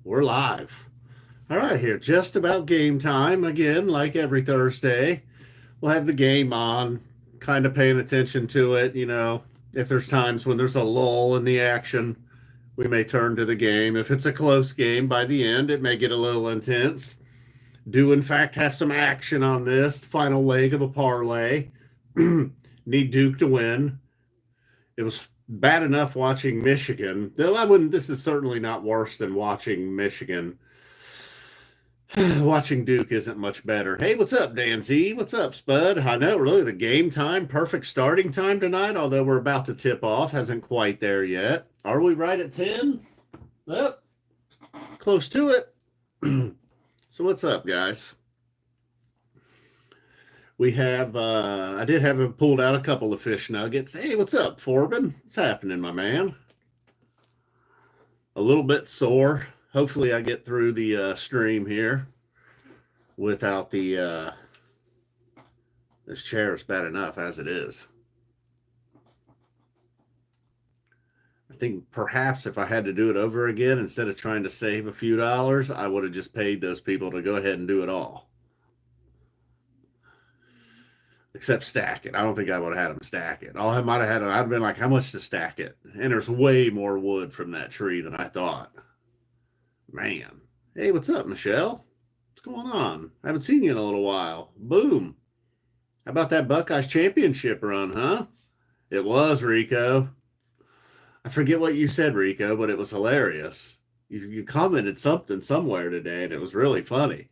We're live. All right, here, just about game time. Again, like every Thursday, we'll have the game on, kind of paying attention to it. If there's times when there's a lull in the action, we may turn to the game. If it's a close game by the end, it may get a little intense. Do, in fact, have some action on this final leg of a parlay. Need Duke to win. It was bad enough watching Michigan, though I wouldn't. This is certainly not worse than watching Michigan. Watching Duke isn't much better. Hey, what's up, Dan Z? What's up, Spud? I know, really, the game time, perfect starting time tonight, although we're about to tip off. Hasn't quite there yet. Are we right at 10? Yep. Close to it. So what's up, guys? We have, I did have pulled out a couple of Phish nuggets. Hey, what's up, Forbin? What's happening, my man? A little bit sore. Hopefully I get through the stream here without the, this chair is bad enough as it is. I think perhaps if I had to do it over again, instead of trying to save a few dollars, I would have just paid those people to go ahead and do it all. Except stack it. I don't think I would have had them stack it. All I might have had, I'd have been like, how much to stack it? And there's way more wood from that tree than I thought. Man. Hey, what's up, Michelle? What's going on? I haven't seen you in a little while. Boom. How about that Buckeyes championship run, huh? It was, Rico. I forget what you said, Rico, but it was hilarious. You commented something somewhere today, and it was really funny.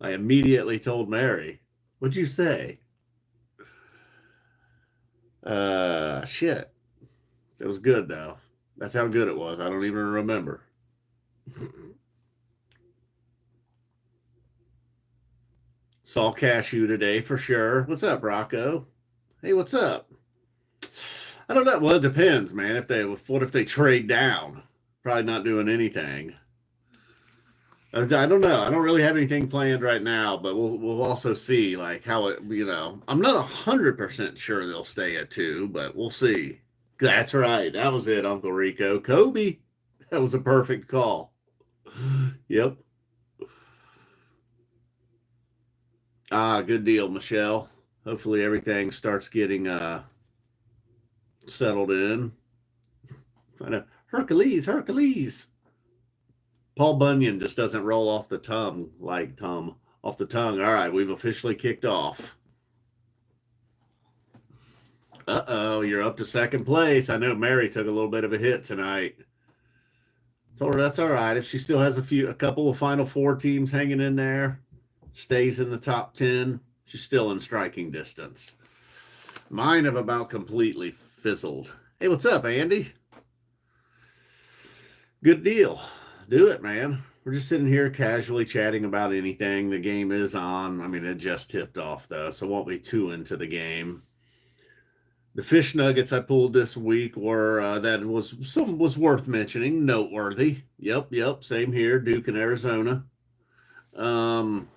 I immediately told Mary. What'd you say? Shit. It was good, though. That's how good it was. I don't even remember. Saw Cashew today for sure. What's up, Rocco? Hey, what's up? I don't know. Well, it depends, man. What if they trade down? Probably not doing anything. I don't know. I don't really have anything planned right now, but we'll also see like how it. I'm not 100% sure they'll stay at 2, but we'll see. That's right. That was it, Uncle Rico. Kobe. That was a perfect call. Yep. Good deal, Michelle. Hopefully everything starts getting settled in. I know. Hercules. Paul Bunyan just doesn't roll off the tongue like off the tongue. All right, we've officially kicked off. Uh-oh, you're up to second place. I know Mary took a little bit of a hit tonight. That's all right. If she still has a couple of Final Four teams hanging in there, stays in the top 10, she's still in striking distance. Mine have about completely fizzled. Hey, what's up, Andy? Good deal. Do it, man. We're just sitting here casually chatting about anything. The game is on. I mean, it just tipped off, though, so won't be too into the game. The Phish nuggets I pulled this week were was worth mentioning, noteworthy. Yep, same here, Duke and Arizona. 2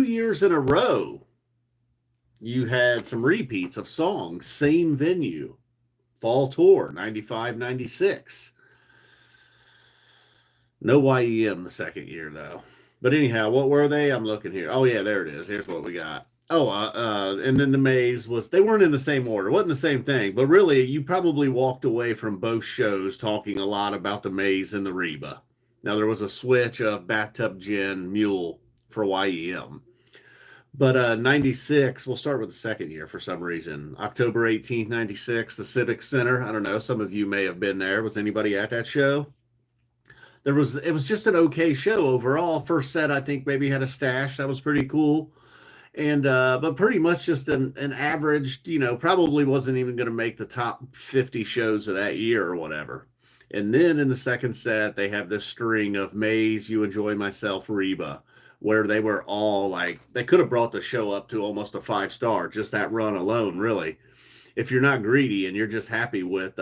years in a row, you had some repeats of songs, same venue, fall tour, 95, 96. No YEM the second year, though. But anyhow, what were they? I'm looking here. Oh, yeah, there it is. Here's what we got. And then the Maze they weren't in the same order. It wasn't the same thing. But really, you probably walked away from both shows talking a lot about the Maze and the Reba. Now, there was a switch of Bathtub Gin Mule for YEM. But 96, we'll start with the second year for some reason. October 18th, 96, the Civic Center. I don't know. Some of you may have been there. Was anybody at that show? It was just an okay show overall. First set, I think, maybe had a stash. That was pretty cool. And but pretty much just an average, probably wasn't even going to make the top 50 shows of that year or whatever. And then in the second set, they have this string of Maze, You Enjoy Myself, Reba, where they were all like, they could have brought the show up to almost a 5-star, just that run alone, really. If you're not greedy and you're just happy with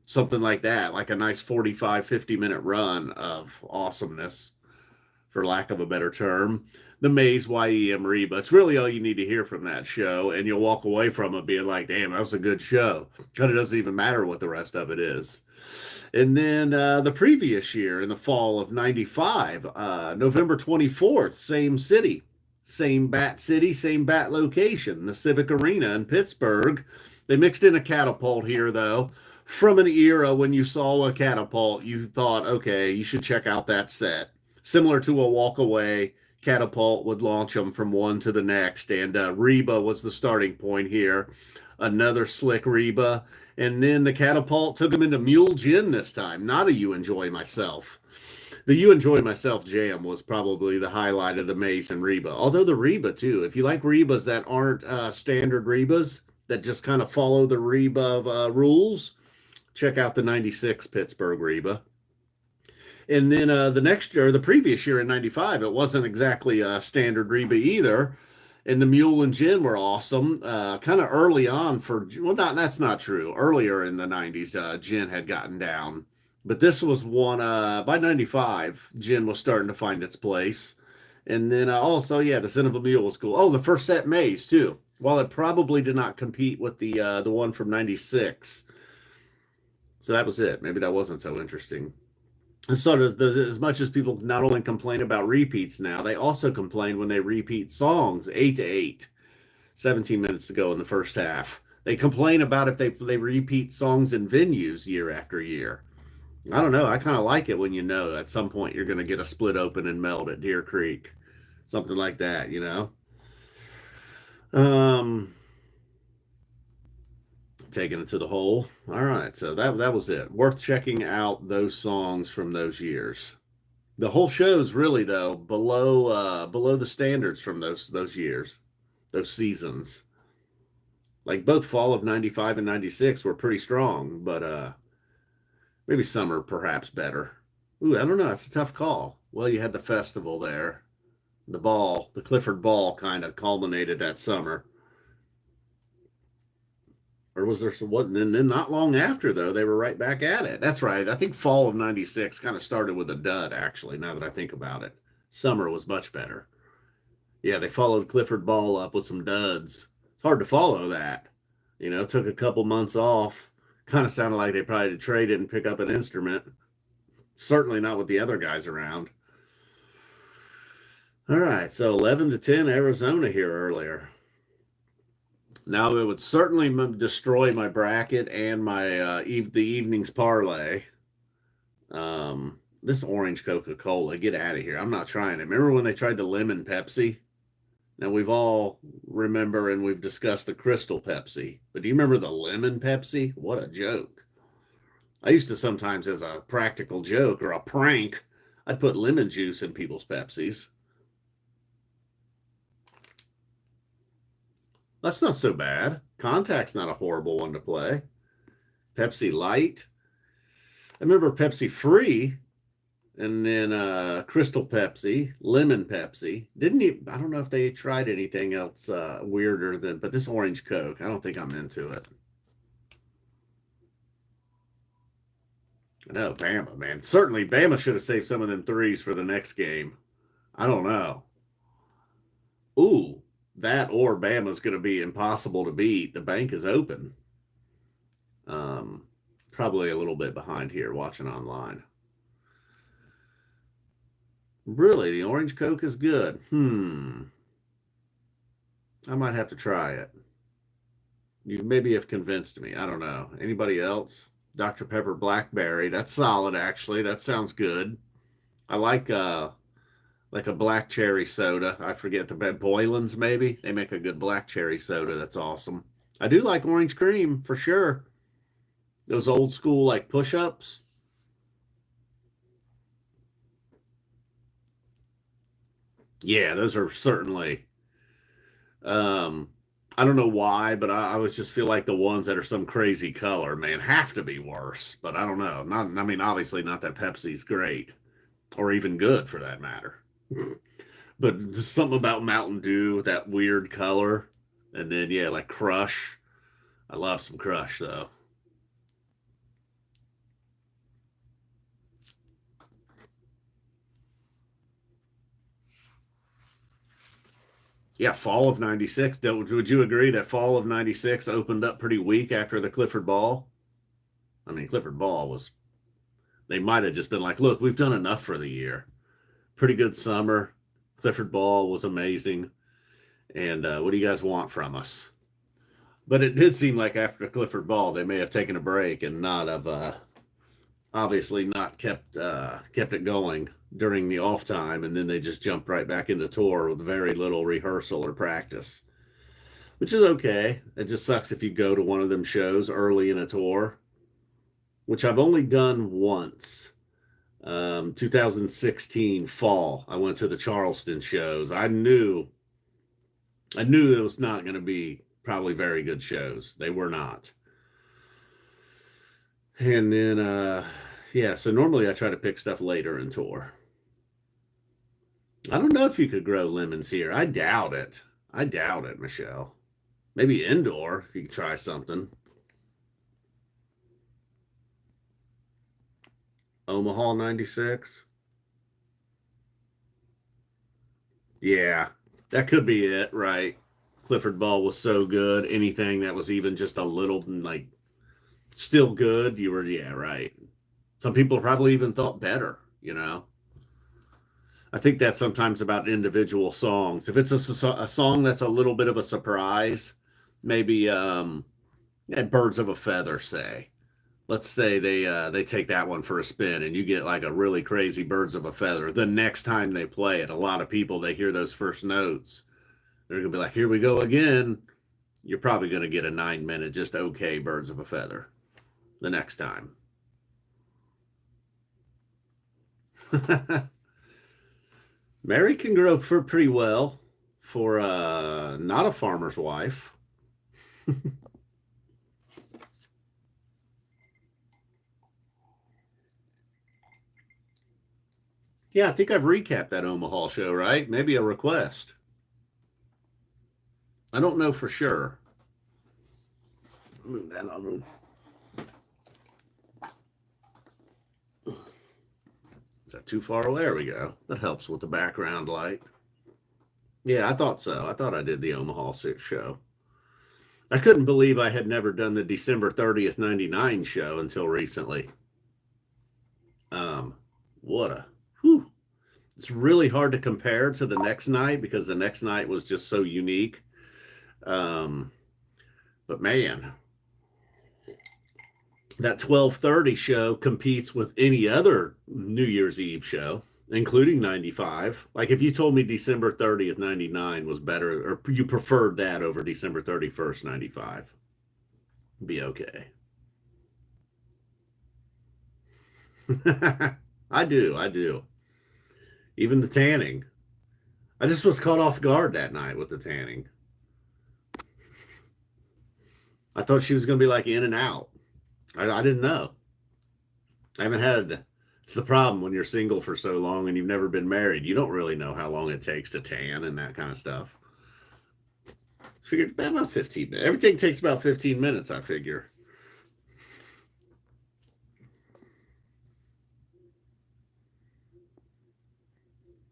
something like that, like a nice 45, 50-minute run of awesomeness, for lack of a better term, the Maze, YEM, Reba, it's really all you need to hear from that show, and you'll walk away from it being like, damn, that was a good show. Because it doesn't even matter what the rest of it is. And then the previous year, in the fall of 95, November 24th, same city, same bat city, same bat location, the Civic Arena in Pittsburgh. They mixed in a catapult here, though. From an era when you saw a catapult, you thought, okay, you should check out that set. Similar to a walk away, catapult would launch them from one to the next. And Reba was the starting point here. Another slick Reba. And then the catapult took him into Mule Gin this time, not a You Enjoy Myself. The You Enjoy Myself jam was probably the highlight of the Mace and Reba. Although the Reba, too, if you like Rebas that aren't standard Rebas, that just kind of follow the Reba rules, check out the 96 Pittsburgh Reba. And then the next year, the previous year in 95, it wasn't exactly a standard Reba either. And the Mule and Gin were awesome. Kind of early on for, well, that's not true. Earlier in the 90s, Gin had gotten down. But this was one, by 95, Gin was starting to find its place. And then also, yeah, the Sin of a Mule was cool. Oh, the first set Maze, too. While it probably did not compete with the one from 96. So that was it. Maybe that wasn't so interesting. And so as much as people not only complain about repeats now, they also complain when they repeat songs 8-8, 17 minutes to go in the first half. They complain about if they repeat songs in venues year after year. I don't know. I kind of like it when you know at some point you're going to get a split open and melt at Deer Creek. Something like that, you know? Taking it to the hole. All right, so that was it. Worth checking out those songs from those years. The whole show's really though below the standards from those years, those seasons. Like both fall of 95 and 96 were pretty strong, but maybe summer perhaps better. Ooh, I don't know. It's a tough call. Well, you had the festival there. The Clifford Ball kind of culminated that summer. Or was there some what? And then not long after, though, they were right back at it. That's right. I think fall of 96 kind of started with a dud, actually, now that I think about it. Summer was much better. Yeah, they followed Clifford Ball up with some duds. It's hard to follow that. You know, took a couple months off. Kind of sounded like they probably had to trade it and pick up an instrument. Certainly not with the other guys around. All right, so 11-10 Arizona here earlier. Now it would certainly destroy my bracket and my the evening's parlay. This orange Coca-Cola, get out of here. I'm not trying it. Remember when they tried the lemon Pepsi? Now we've all remember and we've discussed the Crystal Pepsi, but do you remember the lemon Pepsi? What a joke. I used to sometimes, as a practical joke or a prank, I'd put lemon juice in people's Pepsis. That's not so bad. Contact's not a horrible one to play. Pepsi Light. I remember Pepsi Free, and then Crystal Pepsi, Lemon Pepsi. I don't know if they tried anything else weirder than, but this Orange Coke, I don't think I'm into it. I know, Bama, man. Certainly, Bama should have saved some of them threes for the next game. I don't know. Ooh. That or Bama's going to be impossible to beat. The bank is open. Probably a little bit behind here watching online. Really, the orange Coke is good. I might have to try it. You maybe have convinced me. I don't know. Anybody else? Dr. Pepper Blackberry. That's solid, actually. That sounds good. I like a black cherry soda. I forget the Boylan's, maybe. They make a good black cherry soda. That's awesome. I do like orange cream for sure. Those old school like push-ups. Yeah, those are certainly. I don't know why, but I always just feel like the ones that are some crazy color, man, have to be worse. But I don't know. I mean, obviously not that Pepsi's great or even good for that matter. But just something about Mountain Dew with that weird color. And then, yeah, like Crush. I love some Crush, though. Yeah, fall of 96. Would you agree that fall of 96 opened up pretty weak after the Clifford Ball? I mean, Clifford Ball was, they might have just been like, look, we've done enough for the year. Pretty good summer. Clifford Ball was amazing. And what do you guys want from us? But it did seem like after Clifford Ball, they may have taken a break and not have, obviously not kept it going during the off time, and then they just jumped right back into tour with very little rehearsal or practice, which is okay. It just sucks if you go to one of them shows early in a tour, which I've only done once. 2016 fall, I went to the Charleston shows. I knew it was not going to be probably very good shows. They were not. And then, yeah, so normally I try to pick stuff later in tour. I don't know if you could grow lemons here. I doubt it. I doubt it, Michelle. Maybe indoor, if you could try something. Omaha 96. Yeah, that could be it, right? Clifford Ball was so good. Anything that was even just a little, like, still good, you were, yeah, right. Some people probably even thought better, you know? I think that's sometimes about individual songs. If it's a song that's a little bit of a surprise, maybe yeah, Birds of a Feather, say. Let's say they take that one for a spin and you get like a really crazy Birds of a Feather. The next time they play it, a lot of people, they hear those first notes. They're going to be like, here we go again. You're probably going to get a 9-minute, just okay Birds of a Feather the next time. Mary can grow for pretty well for not a farmer's wife. Yeah, I think I've recapped that Omaha show, right? Maybe a request. I don't know for sure. Move that on. Is that too far away? There we go. That helps with the background light. Yeah, I thought so. I thought I did the Omaha 6 show. I couldn't believe I had never done the December 30th, 99 show until recently. What a, whew. It's really hard to compare to the next night because the next night was just so unique. But man, that 12:30 show competes with any other New Year's Eve show, including 95. Like if you told me December 30th, 99 was better, or you preferred that over December 31st, 95, be okay. I do. Even the tanning. I just was caught off guard that night with the tanning. I thought she was going to be like in and out. I didn't know. I haven't had. It's the problem when you're single for so long and you've never been married. You don't really know how long it takes to tan and that kind of stuff. Figured about 15 minutes. Everything takes about 15 minutes, I figure.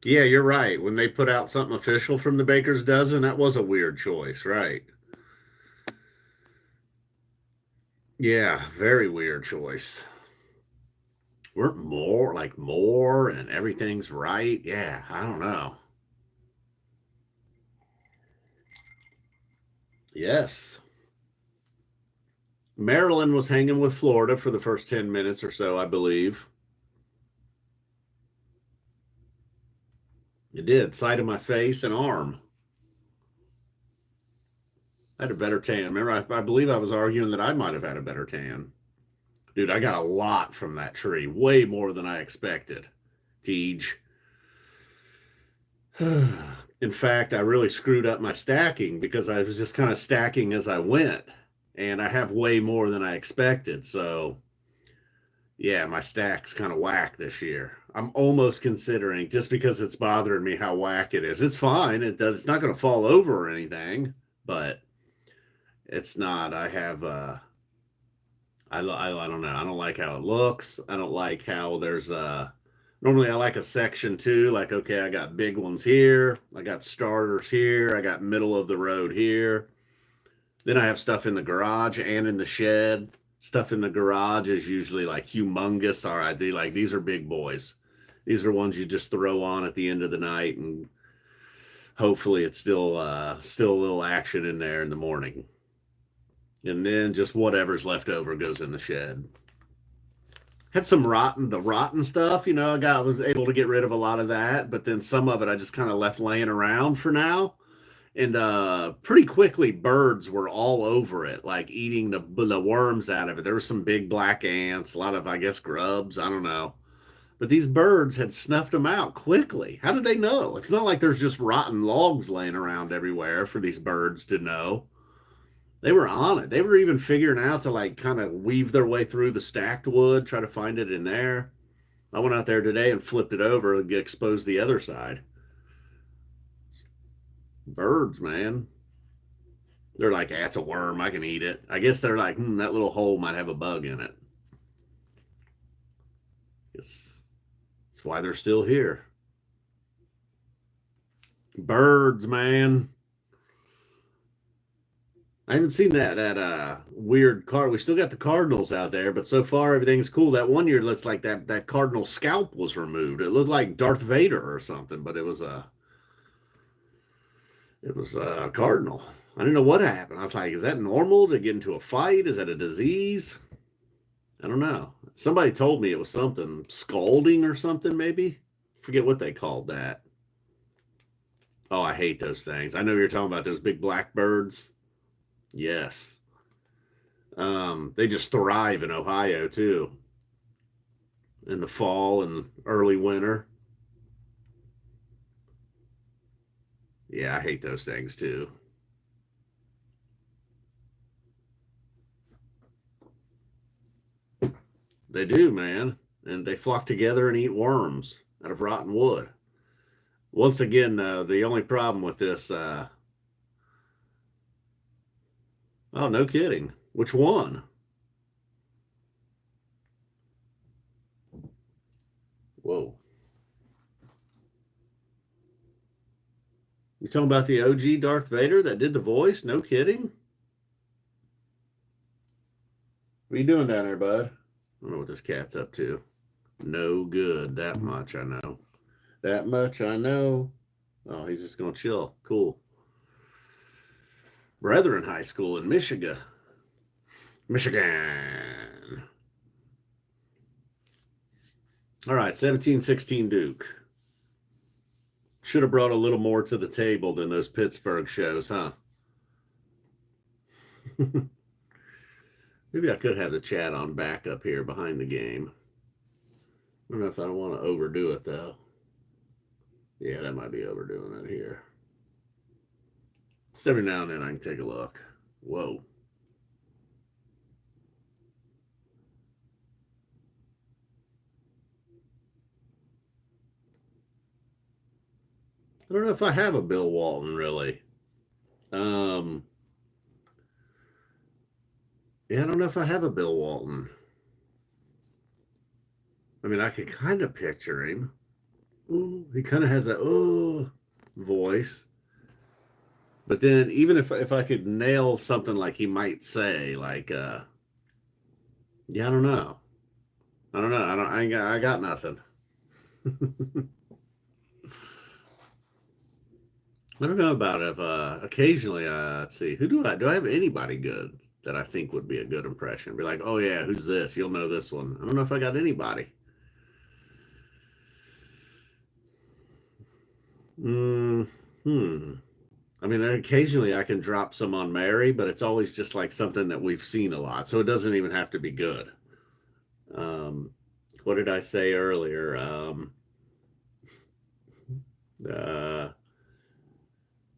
Yeah, you're right. When they put out something official from the Baker's Dozen, that was a weird choice, right? Yeah, very weird choice. We're more like more and everything's right. Yeah, I don't know. Yes. Maryland was hanging with Florida for the first 10 minutes or so, I believe. It did. Side of my face and arm. I had a better tan. Remember, I believe I was arguing that I might have had a better tan. Dude, I got a lot from that tree. Way more than I expected. Tej. In fact, I really screwed up my stacking because I was just kind of stacking as I went. And I have way more than I expected. So, yeah, my stack's kind of whack this year. I'm almost considering, just because it's bothering me how whack it is. It's fine. It's not going to fall over or anything, but it's not. I have, I don't know. I don't like how it looks. I don't like how there's normally I like a section too. Like, okay, I got big ones here. I got starters here. I got middle of the road here. Then I have stuff in the garage and in the shed. Stuff in the garage is usually like humongous. All right, these are big boys. These are ones you just throw on at the end of the night, and hopefully it's still a little action in there in the morning. And then just whatever's left over goes in the shed. Had some rotten stuff, I was able to get rid of a lot of that, but then some of it I just kind of left laying around for now. And pretty quickly birds were all over it, like eating the worms out of it. There were some big black ants, a lot of, I guess, grubs, I don't know. But these birds had snuffed them out quickly. How did they know? It's not like there's just rotten logs laying around everywhere for these birds to know. They were on it. They were even figuring out to like kind of weave their way through the stacked wood, try to find it in there. I went out there today and flipped it over and exposed the other side. Birds, man. They're like, that's a worm. I can eat it. I guess they're like, that little hole might have a bug in it. That's why they're still here. Birds, man. I haven't seen that weird card. We still got the Cardinals out there, but so far everything's cool. That one year looks like that Cardinal scalp was removed. It looked like Darth Vader or something, but it was a Cardinal. I didn't know what happened. I was like, is that normal to get into a fight? Is that a disease? I don't know. Somebody told me it was something scalding or something, maybe. Forget what they called that. Oh, I hate those things. I know you're talking about those big black birds. Yes. They just thrive in Ohio too. In the fall and early winter. Yeah, I hate those things too. They do, man. And they flock together and eat worms out of rotten wood. Once again, the only problem with this, oh, no kidding. Which one? Whoa. You talking about the OG Darth Vader that did the voice? No kidding. What are you doing down there, bud? I don't know what this cat's up to. No good. That much I know. That much I know. Oh, he's just going to chill. Cool. Brethren High School in Michigan. Michigan. All right, 17-16 Duke. Should have brought a little more to the table than those Pittsburgh shows, huh? Maybe I could have the chat on back up here behind the game. I don't know if I don't want to overdo it, though. Yeah, that might be overdoing it here. Just every now and then I can take a look. Whoa. I don't know if I have a Bill Walton, really. Um, yeah, I don't know if I have a Bill Walton. I mean, I could kind of picture him. Ooh, he kind of has a voice. But then, even if I could nail something like he might say, like, yeah, I don't know. I don't know. I got nothing. I don't know about if occasionally let's see, who do I have anybody good that I think would be a good impression? Be like, oh yeah, who's this? You'll know this one. I don't know if I got anybody. Hmm. I mean, occasionally I can drop some on Mary, but it's always just like something that we've seen a lot, so it doesn't even have to be good. Um, what did I say earlier? Uh,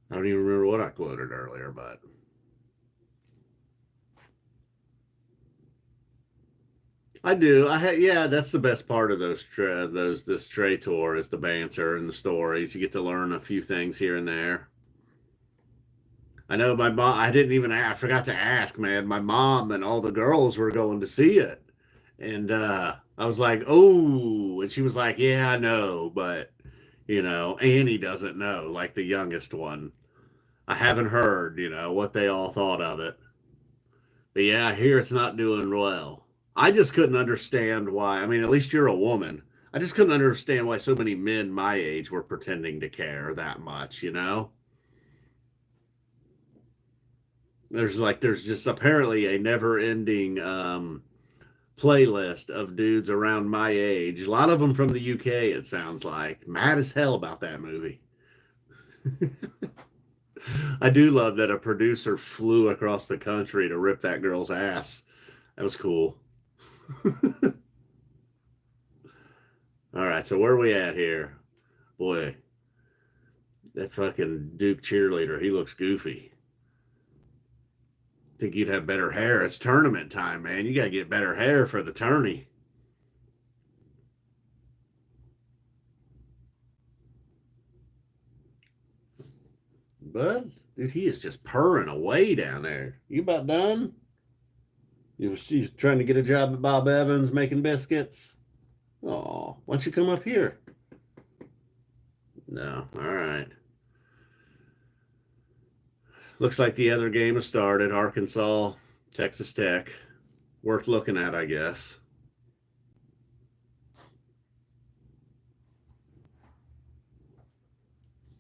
I don't even remember what I quoted earlier, but I do. Yeah, that's the best part of this Trey tour is the banter and the stories. You get to learn a few things here and there. I know my mom. I didn't even. I forgot to ask, man. My mom and all the girls were going to see it, and I was like, "Oh," and she was like, "Yeah, I know, but Annie doesn't know, like the youngest one. I haven't heard, what they all thought of it." But yeah, I hear it's not doing well. I just couldn't understand why. I mean, at least you're a woman. I just couldn't understand why so many men my age were pretending to care that much, you know? There's just apparently a never-ending playlist of dudes around my age. A lot of them from the UK, it sounds like. Mad as hell about that movie. I do love that a producer flew across the country to rip that girl's ass. That was cool. All right, so where are we at here? Boy, that fucking Duke cheerleader, he looks goofy. Think you'd have better hair. It's tournament time, man. You got to get better hair for the tourney. But, dude, he is just purring away down there. You about done? You trying to get a job at Bob Evans making biscuits? Oh, why don't you come up here? No, all right. Looks like the other game has started. Arkansas, Texas Tech. Worth looking at, I guess.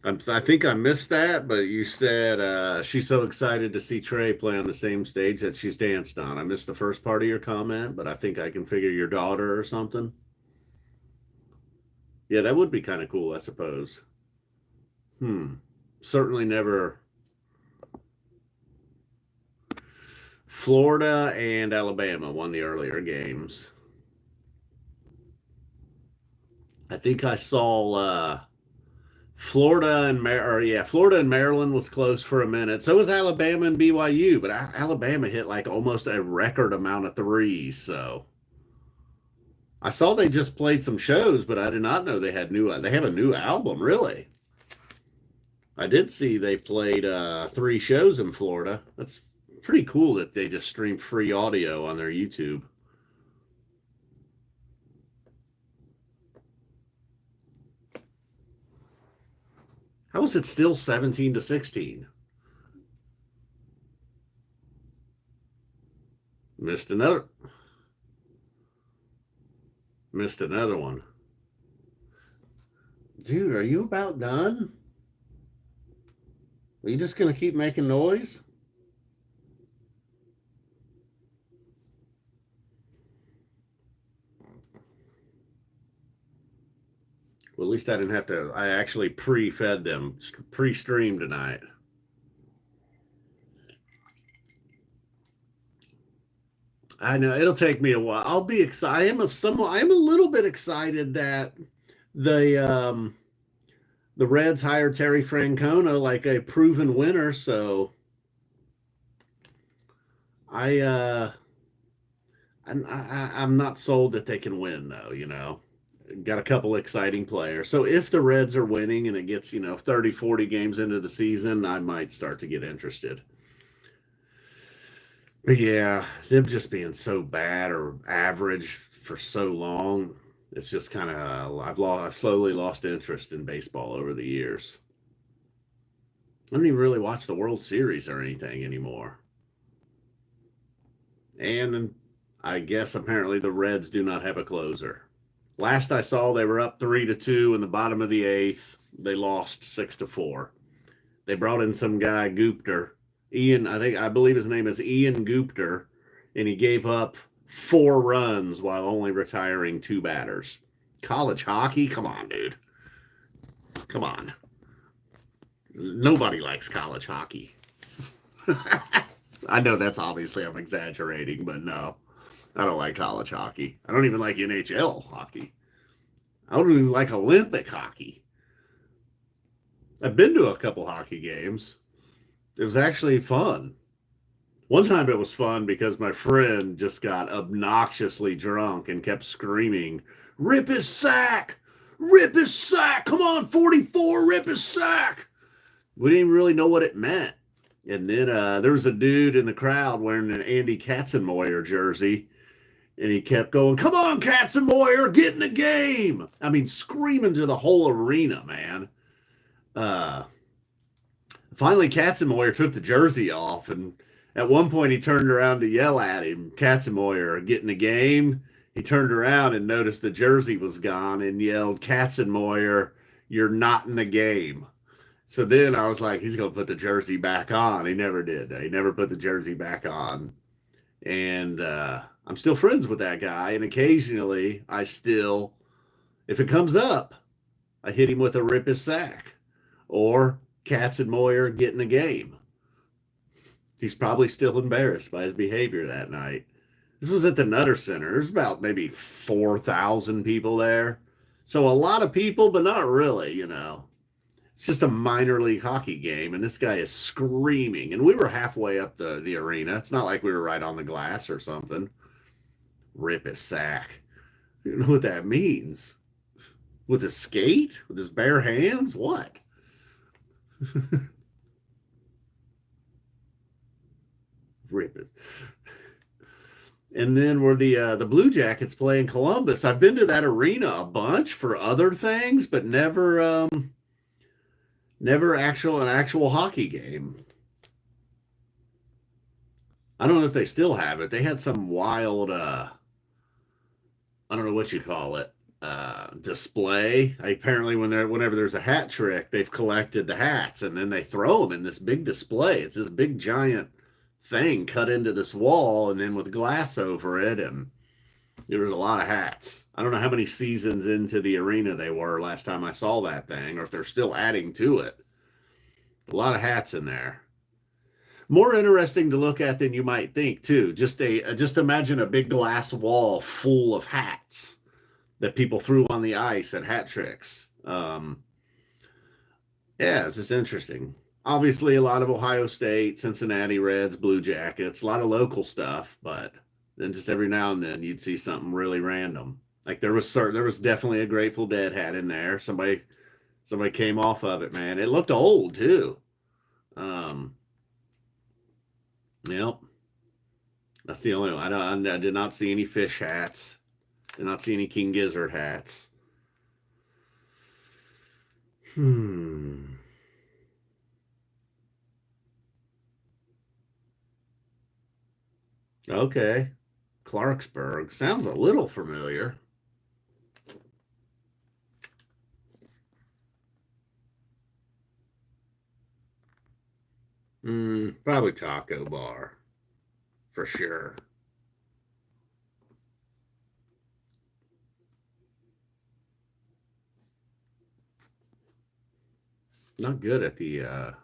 I think I missed that, but you said she's so excited to see Trey play on the same stage that she's danced on. I missed the first part of your comment, but I think I can figure your daughter or something. Yeah, that would be kind of cool, I suppose. Hmm. Certainly never. Florida and Alabama won the earlier games. I think I saw Florida and Maryland was close for a minute. So was Alabama and BYU, but Alabama hit like almost a record amount of threes. So I saw they just played some shows, but I did not know they have a new album, really. I did see they played 3 shows in Florida. That's pretty cool that they just stream free audio on their YouTube. How is it still 17-16? Missed another missed another one. Dude, are you about done? Are you just gonna keep making noise? Well, at least I didn't have to. I actually pre-fed them, pre-streamed tonight. I know it'll take me a while. I'll be excited. I'm a little bit excited that the the Reds hired Terry Francona like a proven winner. So I I'm not sold that they can win though. Got a couple exciting players. So if the Reds are winning and it gets 30, 40 games into the season, I might start to get interested. But yeah, them just being so bad or average for so long, it's just kind of I've slowly lost interest in baseball over the years. I don't even really watch the World Series or anything anymore. And I guess apparently the Reds do not have a closer. Last I saw, they were up 3-2 in the bottom of the eighth. They lost 6-4. They brought in some guy, Gupter. I believe his name is Ian Gupter, and he gave up 4 runs while only retiring 2 batters. College hockey? Come on, dude. Come on. Nobody likes college hockey. I know that's obviously I'm exaggerating, but no, I don't like college hockey. I don't even like NHL hockey. I don't even like Olympic hockey. I've been to a couple hockey games. It was actually fun. One time it was fun because my friend just got obnoxiously drunk and kept screaming, "Rip his sack! Rip his sack! Come on, 44, rip his sack!" We didn't even really know what it meant. And then there was a dude in the crowd wearing an Andy Katzenmoyer jersey, and he kept going, "Come on, Katzenmoyer, get in the game!" I mean, screaming to the whole arena, man. Finally, Katzenmoyer took the jersey off, and At one point, he turned around to yell at him, Katzenmoyer, getting the game. He turned around and noticed the jersey was gone and yelled, Katzenmoyer, you're not in the game. So then I was like, he's going to put the jersey back on. He never did. He never put the jersey back on. And I'm still friends with that guy. And occasionally, if it comes up, I hit him with a rip his sack or Katzenmoyer getting the game. He's probably still embarrassed by his behavior that night. This was at the Nutter Center. There's about maybe 4,000 people there. So a lot of people, but not really, you know. It's just a minor league hockey game, and this guy is screaming. And we were halfway up the arena. It's not like we were right on the glass or something. Rip his sack. You know what that means? With his skate? With his bare hands? What? Rip it. And then were the Blue Jackets playing Columbus. I've been to that arena a bunch for other things, but never an actual hockey game. I don't know if they still have it. They had some wild I don't know what you call it, display. Apparently whenever there's a hat trick, they've collected the hats and then they throw them in this big display. It's this big giant thing cut into this wall and then with glass over it, and there was a lot of hats. I don't know how many seasons into the arena they were last time I saw that thing, or if they're still adding to it. A lot of hats in there. More interesting to look at than you might think, too. Just imagine a big glass wall full of hats that people threw on the ice at hat tricks. Yeah, it's just interesting. Obviously, a lot of Ohio State, Cincinnati Reds, Blue Jackets, a lot of local stuff, but then just every now and then you'd see something really random. Like there was definitely a Grateful Dead hat in there. Somebody came off of it, man. It looked old too. Um, yep, that's the only one. I did not see any Phish hats. Did not see any King Gizzard hats. Okay. Clarksburg. Sounds a little familiar. Probably Taco Bar. For sure. Not good at there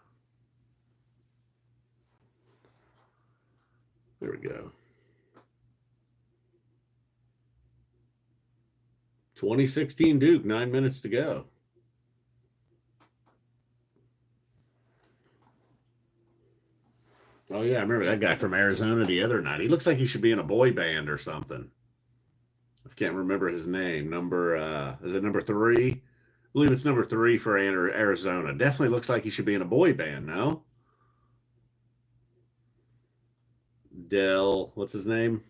we go. 2016 Duke, 9 minutes to go. Oh yeah, I remember that guy from Arizona the other night. He looks like he should be in a boy band or something. I can't remember his name. Is it number three? I believe it's number three for Arizona. Definitely looks like he should be in a boy band, no? What's his name?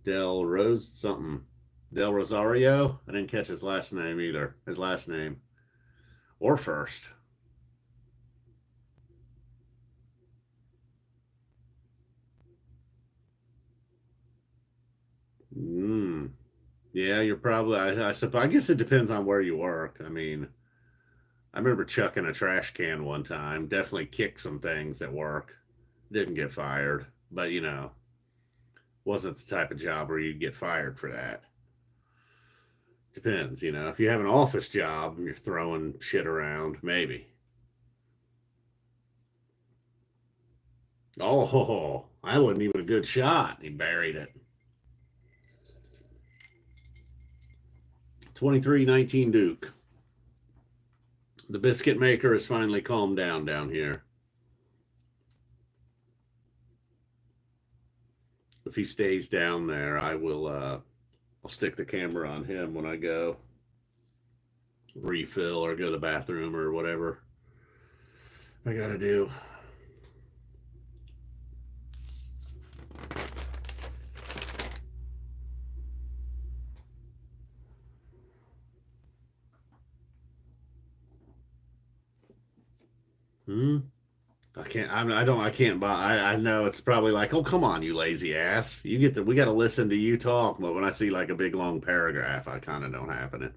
Del Rose something. Del Rosario? I didn't catch his last name either. His last name. Or first. Mm. Yeah, you're probably. I suppose. I guess it depends on where you work. I mean, I remember chucking a trash can one time. Definitely kicked some things at work. Didn't get fired, but wasn't the type of job where you'd get fired for that. Depends. If you have an office job and you're throwing shit around, maybe. Oh, I wasn't even a good shot. He buried it. 23-19 Duke. The biscuit maker has finally calmed down here. If he stays down there, I'll stick the camera on him when I go refill or go to the bathroom or whatever I gotta do. Hmm. I can't. I don't. I can't buy. I know it's probably like, oh, come on, you lazy ass. You get to. We got to listen to you talk. But when I see like a big long paragraph, I kind of don't happen it.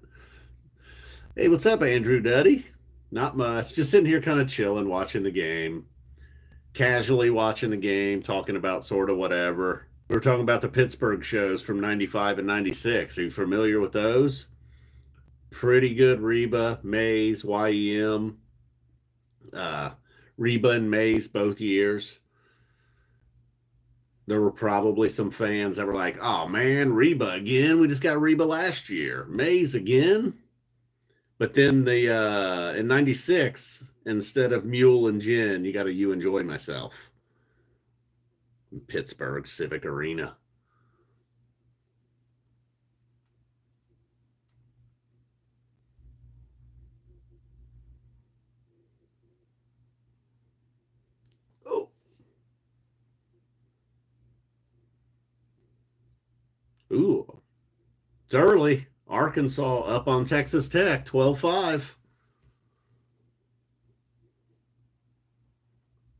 Hey, what's up, Andrew Duddy? Not much. Just sitting here, kind of chilling, watching the game, casually watching the game, talking about sort of whatever. We were talking about the Pittsburgh shows from '95 and '96. Are you familiar with those? Pretty good. Reba, Mays, YEM, uh, Reba and Mays both years. There were probably some fans that were like, "Oh man, Reba again. We just got Reba last year. Mays again." But then the in '96, instead of Mule and Gin, you got a You Enjoy Myself. Pittsburgh Civic Arena. Oh, ooh, it's early. Arkansas up on Texas Tech, 12-5.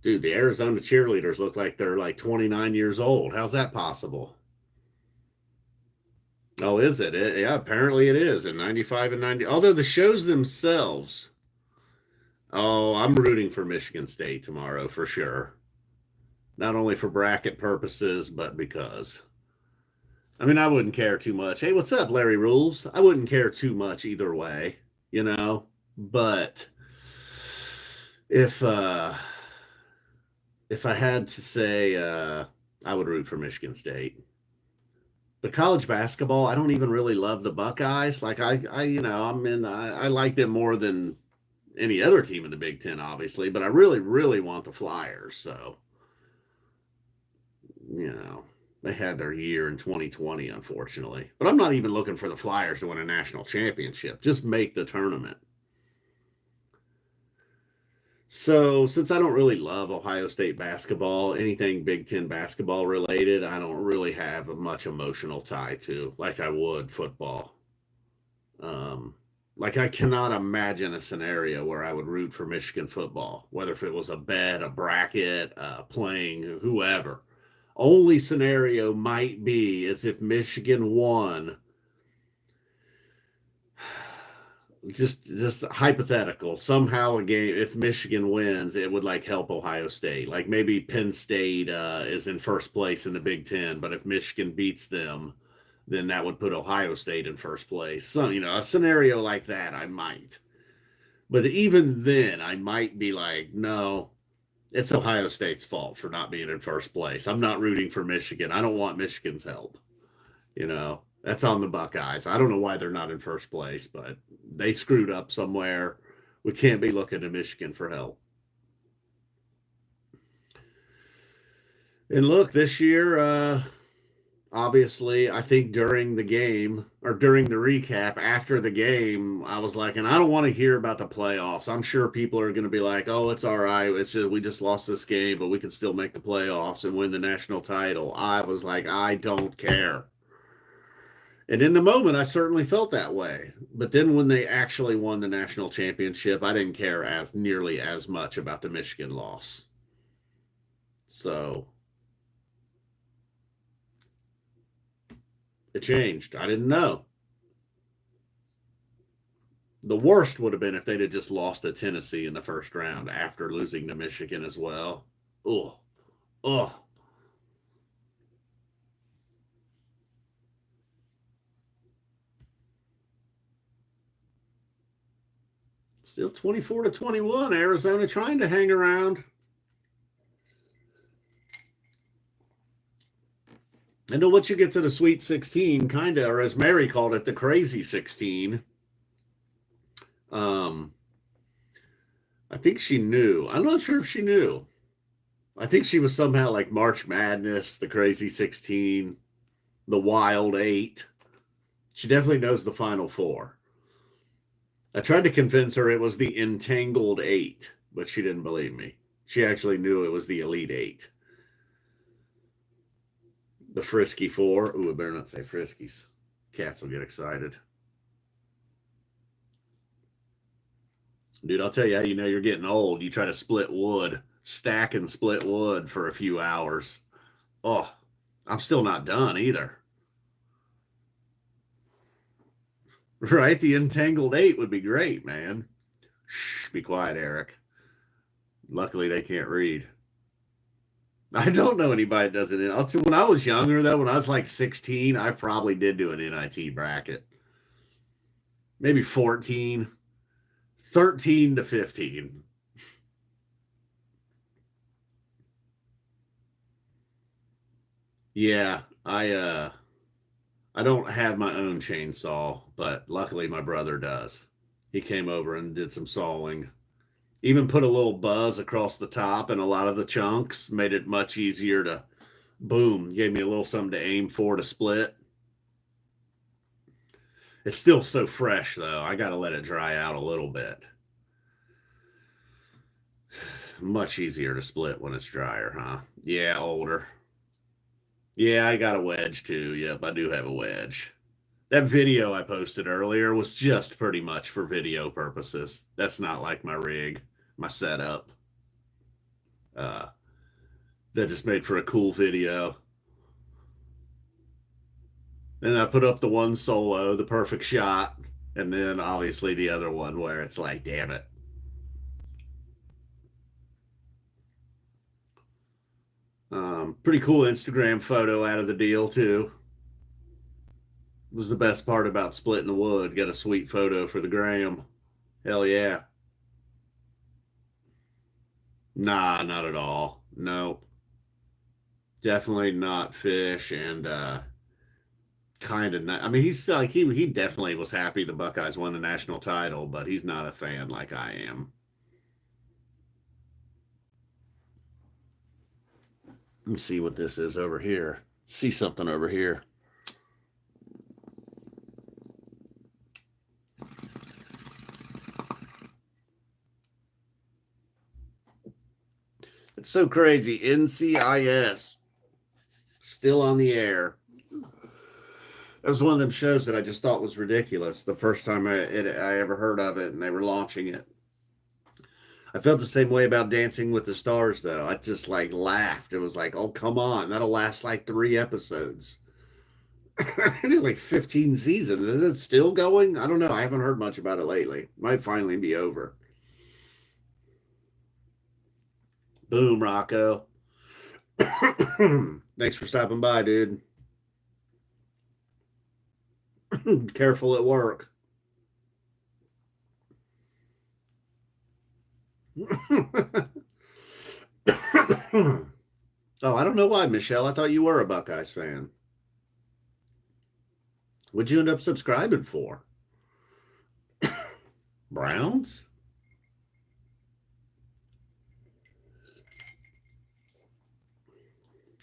Dude, the Arizona cheerleaders look like they're like 29 years old. How's that possible? Oh, is it? Yeah, apparently it is in 95 and 90. Although the shows themselves, oh, I'm rooting for Michigan State tomorrow for sure. Not only for bracket purposes, but because. I mean, I wouldn't care too much. Hey, what's up, Larry Rules? I wouldn't care too much either way, you know? But if if I had to say I would root for Michigan State. But college basketball, I don't even really love the Buckeyes. Like I like them more than any other team in the Big Ten, obviously. But I really, really want the Flyers. So you know, they had their year in 2020, unfortunately. But I'm not even looking for the Flyers to win a national championship. Just make the tournament. So, since I don't really love Ohio State basketball, anything Big Ten basketball related, I don't really have a much emotional tie to, like I would football. Um, like I cannot imagine a scenario where I would root for Michigan football, whether if it was a bet, a bracket, playing whoever. Only scenario might be is if Michigan won, just hypothetical, somehow a game, if Michigan wins, it would like help Ohio State, like maybe Penn State is in first place in the Big Ten, but if Michigan beats them, then that would put Ohio State in first place. So a scenario like that I might, but even then I might be like, no, it's Ohio State's fault for not being in first place. I'm not rooting for Michigan. I don't want Michigan's help. That's on the Buckeyes. I don't know why they're not in first place, but they screwed up somewhere. We can't be looking to Michigan for help. And look, this year, obviously, I think during the game or during the recap after the game, I was like, and I don't want to hear about the playoffs. I'm sure people are going to be like, oh, it's all right. It's just, we just lost this game, but we can still make the playoffs and win the national title. I was like, I don't care. And in the moment, I certainly felt that way. But then when they actually won the national championship, I didn't care as nearly as much about the Michigan loss. So it changed. I didn't know. The worst would have been if they'd have just lost to Tennessee in the first round after losing to Michigan as well. Oh, oh. Still 24-21. Arizona trying to hang around. And to let you get to the Sweet 16, kind of, or as Mary called it, the Crazy 16. Um, I think she knew. I'm not sure if she knew. I think she was somehow like March Madness, the Crazy 16, the Wild Eight. She definitely knows the Final Four. I tried to convince her it was the Entangled Eight, but she didn't believe me. She actually knew it was the Elite Eight. The Frisky Four. Ooh, I better not say Friskies. Cats will get excited. Dude, I'll tell you how you know you're getting old. You try to split wood. stack and split wood for a few hours. Oh, I'm still not done either. Right? The entangled eight would be great, man. Shh, be quiet, Eric. Luckily, they can't read. I don't know anybody that does it. When I was younger, though, when I was like 16, I probably did do an NIT bracket. Maybe 14, 13 to 15. Yeah, I don't have my own chainsaw, but luckily my brother does. He came over and did some sawing. Even put a little buzz across the top and a lot of the chunks, made it much easier to boom, gave me a little something to aim for to split. It's still so fresh though. I got to let it dry out a little bit. Much easier to split when it's drier, huh? Yeah, older. Yeah, I got a wedge too. Yep, I do have a wedge. That video I posted earlier was just pretty much for video purposes. That's not like my rig, my setup. Uh, that just made for a cool video. And I put up the one solo, the perfect shot, and then obviously the other one where it's like, damn it. Pretty cool Instagram photo out of the deal too. Was the best part about splitting the wood. Got a sweet photo for the gram. Hell yeah. Nah, not at all. Nope. Definitely not Phish, and kind of not. I mean, he's like he definitely was happy the Buckeyes won the national title, but he's not a fan like I am. Let me see what this is over here. See something over here. It's so crazy. NCIS still on the air. It was one of them shows that I just thought was ridiculous. The first time I ever heard of it, and they were launching it. I felt the same way about Dancing with the Stars, though. I just like laughed. It was like, oh, come on. That'll last like 3 episodes. It's like 15 seasons. Is it still going? I don't know. I haven't heard much about it lately. Might finally be over. Boom, Rocco. Thanks for stopping by, dude. Careful at work. Oh, I don't know why, Michelle. I thought you were a Buckeyes fan. What'd you end up subscribing for? Browns?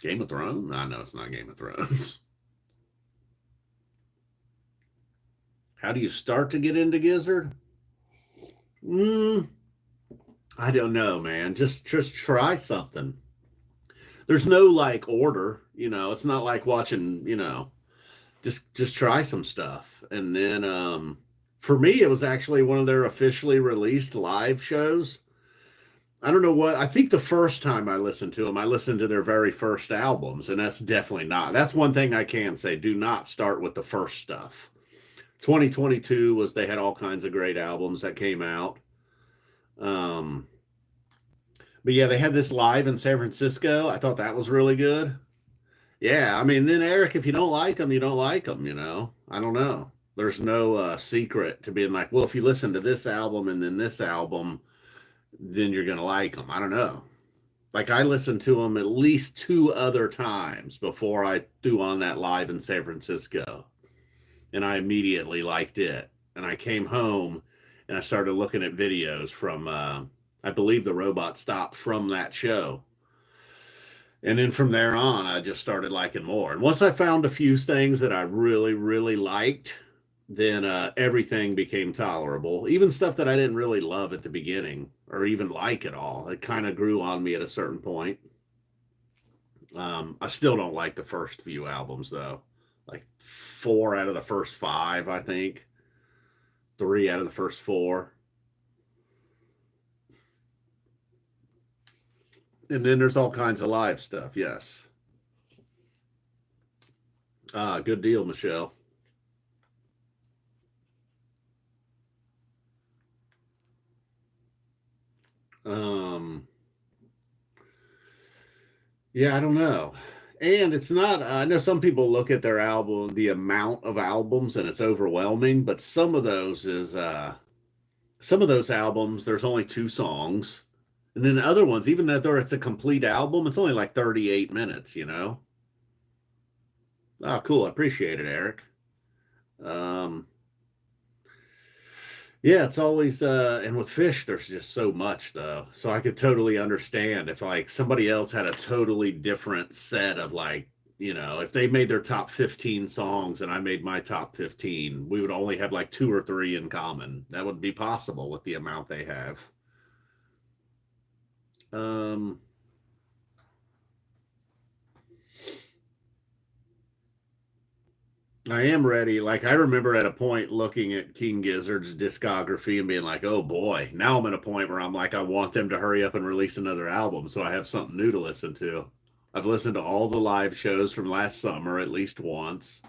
Game of Thrones? I know it's not Game of Thrones. How do you start to get into Gizzard? I don't know, man. Just try something. There's no like order, It's not like watching, just try some stuff. And then for me it was actually one of their officially released live shows. I don't know what. I think the first time I listened to them, I listened to their very first albums, and that's definitely not. That's one thing I can say. Do not start with the first stuff. 2022 was they had all kinds of great albums that came out. Um, but yeah, they had this live in San Francisco. I thought that was really good. Yeah, I mean, then Eric, if you don't like them, you don't like them. I don't know. There's no secret to being like, well, if you listen to this album and then this album, then you're gonna like them. I don't know. Like I listened to them at least 2 other times before I threw on that live in San Francisco, and I immediately liked it. And I came home and I started looking at videos from, I believe the Robot Stop from that show. And then from there on, I just started liking more. And once I found a few things that I really, really liked, then everything became tolerable. Even stuff that I didn't really love at the beginning or even like at all. It kind of grew on me at a certain point. I still don't like the first few albums, though. Like 4 out of the first 5, I think. 3 out of the first 4. And then there's all kinds of live stuff. Yes. Ah, good deal, Michelle. Um, yeah, I don't know. And it's not, I know some people look at their album, the amount of albums, and it's overwhelming, but some of those albums, there's only two songs. And then other ones, even though it's a complete album, it's only like 38 minutes, you know? Oh, cool. I appreciate it, Eric. Um, yeah, it's always and with Phish, there's just so much though. So I could totally understand if like somebody else had a totally different set of like, if they made their top 15 songs and I made my top 15, we would only have like two or three in common. That would be possible with the amount they have. Um I am ready. Like I remember at a point looking at King Gizzard's discography and being like, "Oh boy!" Now I'm at a point where I'm like, I want them to hurry up and release another album so I have something new to listen to. I've listened to all the live shows from last summer at least once,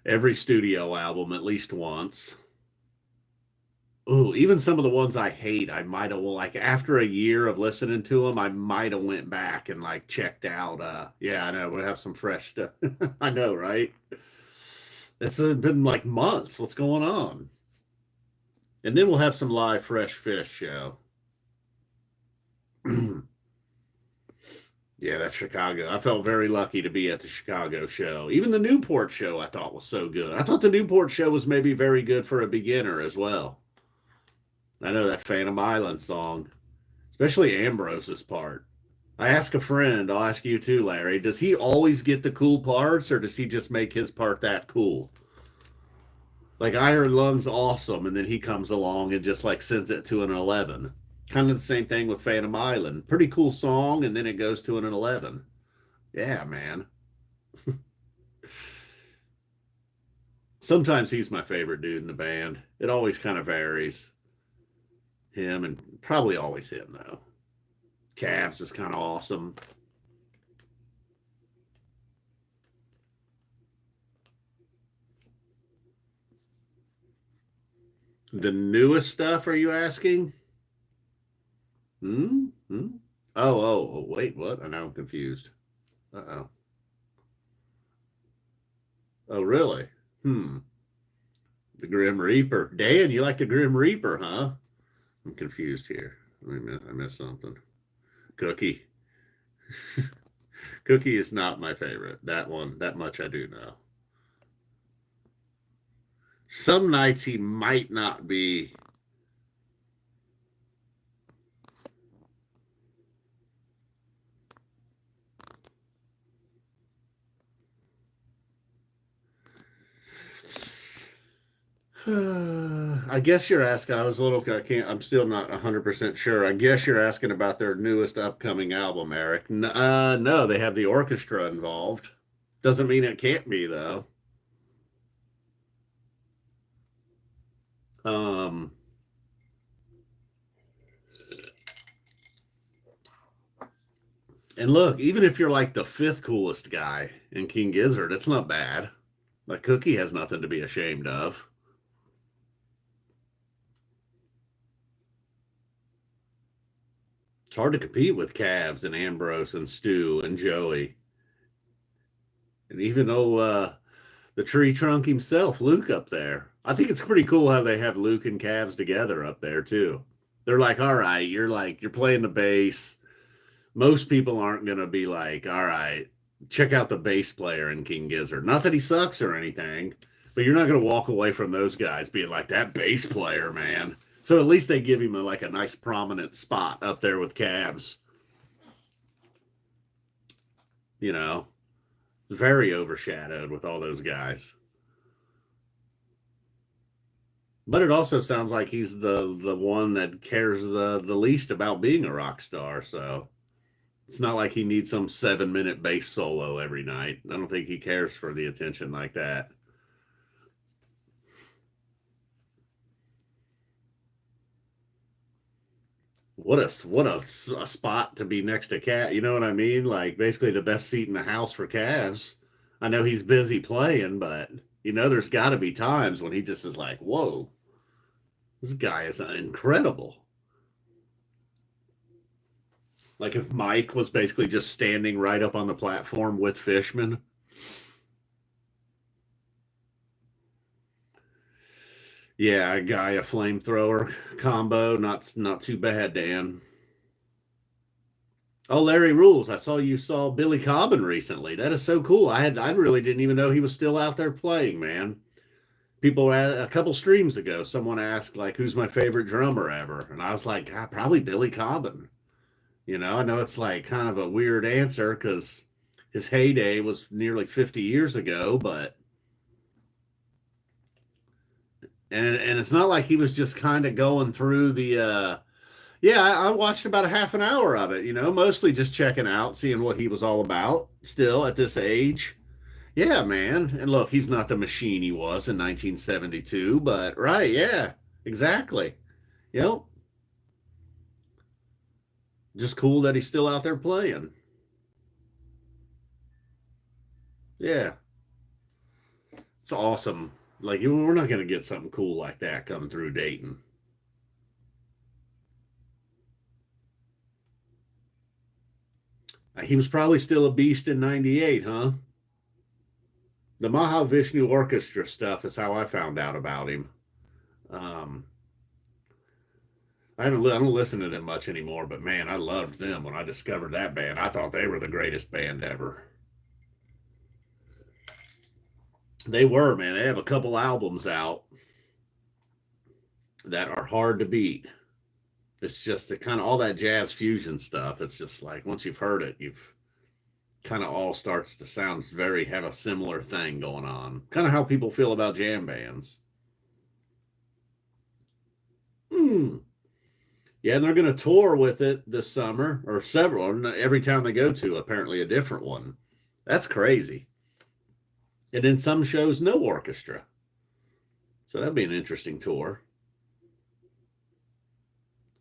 every studio album at least once. Ooh, even some of the ones I hate, I might have like after a year of listening to them, I might have went back and like checked out. Yeah, I know we have some fresh stuff. I know, right? It's been like months. What's going on? And then we'll have some live fresh Phish show. Yeah, that's Chicago. I felt very lucky to be at the Chicago show. Even the Newport show I thought was so good. I thought the Newport show was maybe very good for a beginner as well. I know that Phantom Island song, especially Ambrose's part. I asked a friend, I'll ask you too, Larry, does he always get the cool parts or does he just make his part that cool? Like Iron Lung's awesome, and then he comes along and just like sends it to an 11. Kind of the same thing with Phantom Island. Pretty cool song, and then it goes to an 11. Yeah, man. Sometimes he's my favorite dude in the band. It always kind of varies. Him and probably always him though. Cavs is kind of awesome. The newest stuff, are you asking? Hmm? Hmm? Oh, wait, what? I know I'm confused. Uh-oh. Oh, really? Hmm. The Grim Reaper. Dan, you like the Grim Reaper, huh? I'm confused here. I missed something. Cookie. Cookie is not my favorite. That one, that much I do know. Some nights he might not be. I guess you're asking. I was a little. I can't. I'm still not 100% sure. I guess you're asking about their newest upcoming album, Eric. No, they have the orchestra involved. Doesn't mean it can't be though. Um, and look, even if you're like the fifth coolest guy in King Gizzard, it's not bad. Like Cookie has nothing to be ashamed of. It's hard to compete with Cavs and Ambrose and Stu and Joey. And even though the tree trunk himself, Luke, up there. I think it's pretty cool how they have Luke and Cavs together up there too. They're like, you're playing the bass. Most people aren't gonna be like, all right, check out the bass player in King Gizzard. Not that he sucks or anything, but you're not gonna walk away from those guys being like that bass player, man. So at least they give him like a nice prominent spot up there with Cavs. You know, very overshadowed with all those guys. But it also sounds like he's the one that cares the least about being a rock star. So it's not like he needs some 7 minute bass solo every night. I don't think he cares for the attention like that. What a spot to be next to Cat. You know what I mean? Like basically the best seat in the house for Cavs. I know he's busy playing, but there's got to be times when he just is like, "Whoa, this guy is incredible." Like if Mike was basically just standing right up on the platform with Fishman. Yeah, a guy, a flamethrower combo, not too bad, Dan. Oh, Larry Rules. I saw you saw Billy Cobbin recently. That is so cool. I really didn't even know he was still out there playing, man. People a couple streams ago, someone asked like, "Who's my favorite drummer ever?" And I was like, God, probably Billy Cobbin. I know it's like kind of a weird answer because his heyday was nearly 50 years ago, but and it's not like he was just kind of going through the yeah, I watched about a half an hour of it, mostly just checking out, seeing what he was all about still at this age. Yeah, man. And look, he's not the machine he was in 1972, but right, yeah, exactly. Yep. Just cool that he's still out there playing. Yeah, it's awesome. Like, we're not going to get something cool like that come through Dayton. He was probably still a beast in 98, huh? The Mahavishnu Orchestra stuff is how I found out about him. Um, I don't listen to them much anymore, but man, I loved them when I discovered that band. I thought they were the greatest band ever. They were, man. They have a couple albums out that are hard to beat. It's just the kind of all that jazz fusion stuff. It's just like once you've heard it, you've kind of all starts to sound very have a similar thing going on. Kind of how people feel about jam bands. Hmm. Yeah, and they're going to tour with it this summer or several. Every town they go to, apparently a different one. That's crazy. And then some shows no orchestra. So that'd be an interesting tour.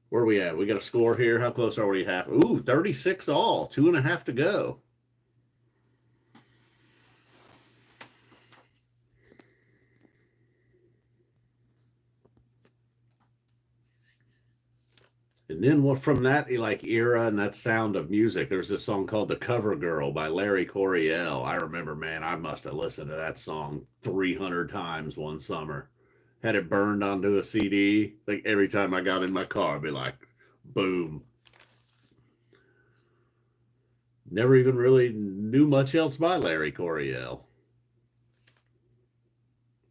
Where are we at? We got a score here. How close are we? Half. Ooh, 36 all. 2.5 to go. And then what from that like era and that sound of music, there's this song called "The Cover Girl" by Larry Coryell. I remember, man, I must have listened to that song 300 times one summer. Had it burned onto a CD. Like every time I got in my car, I'd be like, boom. Never even really knew much else by Larry Coryell.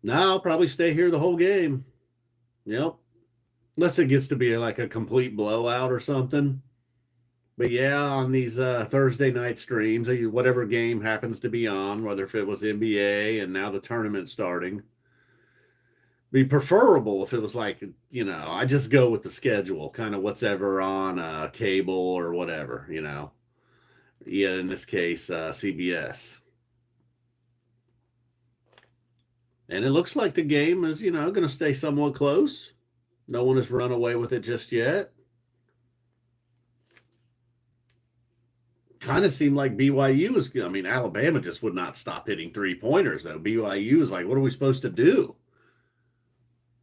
Now I'll probably stay here the whole game. Yep. Unless it gets to be like a complete blowout or something. But yeah, on these Thursday night streams, whatever game happens to be on, whether if it was NBA and now the tournament starting, be preferable if it was like, I just go with the schedule, kind of what's ever on cable. Or whatever. Yeah, in this case, CBS. And it looks like the game is, going to stay somewhat close. No one has run away with it just yet. Kind of seemed like BYU was, Alabama just would not stop hitting 3-pointers, though. BYU is like, what are we supposed to do?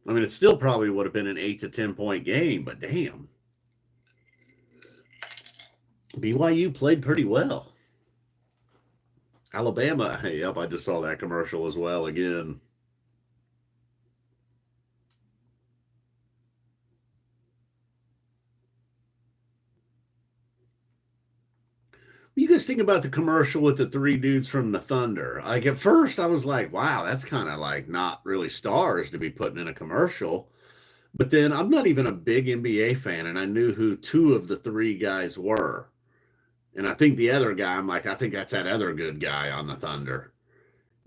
It still probably would have been an 8 to 10 point game, but damn. BYU played pretty well. Alabama, hey, yep, I just saw that commercial as well again. You guys think about the commercial with the three dudes from the Thunder? Like at first, I was like, "Wow, that's kind of like not really stars to be putting in a commercial." But then I'm not even a big NBA fan, and I knew who two of the three guys were, and I think the other guy, I'm like, I think that's that other good guy on the Thunder,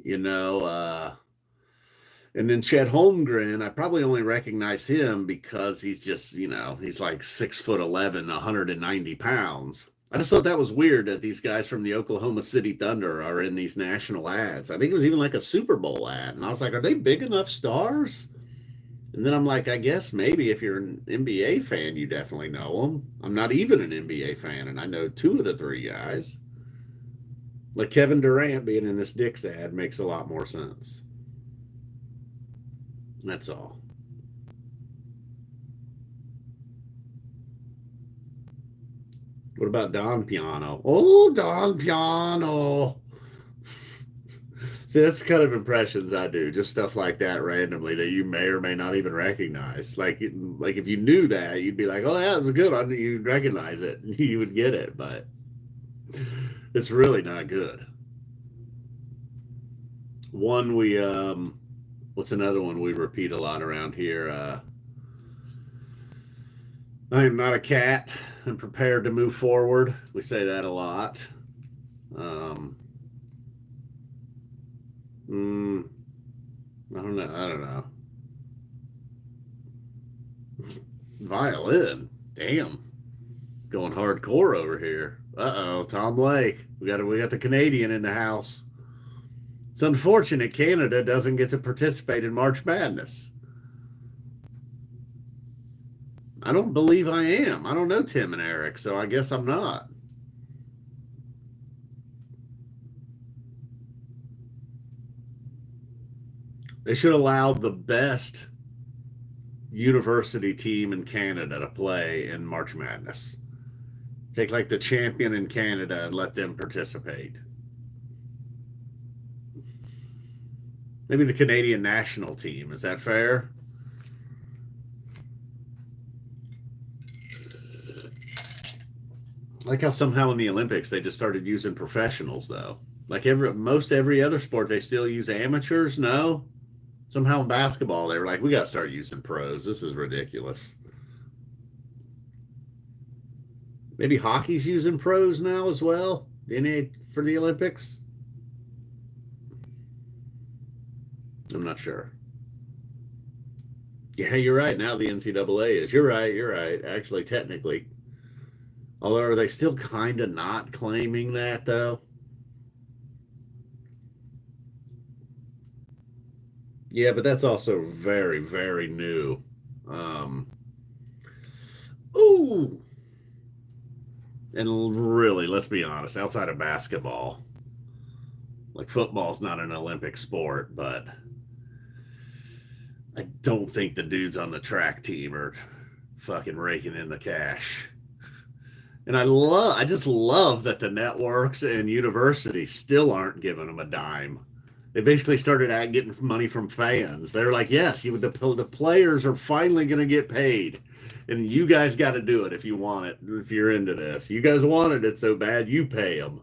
you know. And then Chet Holmgren, I probably only recognize him because he's just, he's like 6'11", 190 pounds. I just thought that was weird that these guys from the Oklahoma City Thunder are in these national ads. I think it was even like a Super Bowl ad. And I was like, are they big enough stars? And then I'm like, I guess maybe if you're an NBA fan, you definitely know them. I'm not even an NBA fan, and I know two of the three guys. Like Kevin Durant being in this Dick's ad makes a lot more sense. That's all. What about Don Piano? Oh, Don Piano. See, that's the kind of impressions I do, just stuff like that randomly that you may or may not even recognize. Like if you knew that, you'd be like, "Oh, that was a good one." You'd recognize it, you would get it, but it's really not good. One what's another one we repeat a lot around here? I am not a cat. I'm prepared to move forward. We say that a lot. Um, mm, I don't know. I don't know. Violin. Damn. Going hardcore over here. Uh-oh, Tom Lake. We got the Canadian in the house. It's unfortunate Canada doesn't get to participate in March Madness. I don't believe I am. I don't know Tim and Eric, so I guess I'm not. They should allow the best university team in Canada to play in March Madness. Take like the champion in Canada and let them participate. Maybe the Canadian national team. Is that fair? I like how somehow in the Olympics they just started using professionals though. Like every other sport they still use amateurs. No, somehow in basketball they were like, we got to start using pros. This is ridiculous. Maybe hockey's using pros now as well. For the Olympics. I'm not sure. Yeah, you're right. Now the NCAA is. You're right. You're right. Actually, technically, although are they still kind of not claiming that though? Yeah, but that's also very, very new. Um, ooh, and really, let's be honest. Outside of basketball, like football's not an Olympic sport, but I don't think the dudes on the track team are fucking raking in the cash. And I just love that the networks and universities still aren't giving them a dime. They basically started out getting money from fans. They're like, yes, the players are finally going to get paid. And you guys got to do it if you want it, if you're into this. You guys wanted it so bad, you pay them.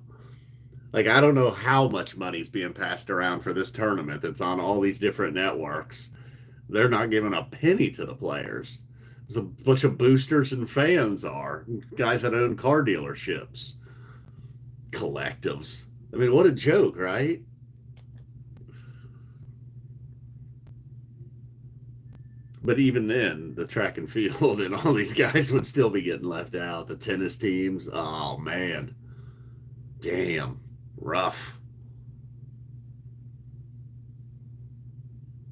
Like, I don't know how much money's being passed around for this tournament that's on all these different networks. They're not giving a penny to the players. There's a bunch of boosters and fans are guys that own car dealerships, collectives. I mean, what a joke, right? But even then, the track and field and all these guys would still be getting left out. The tennis teams, oh man, damn, rough.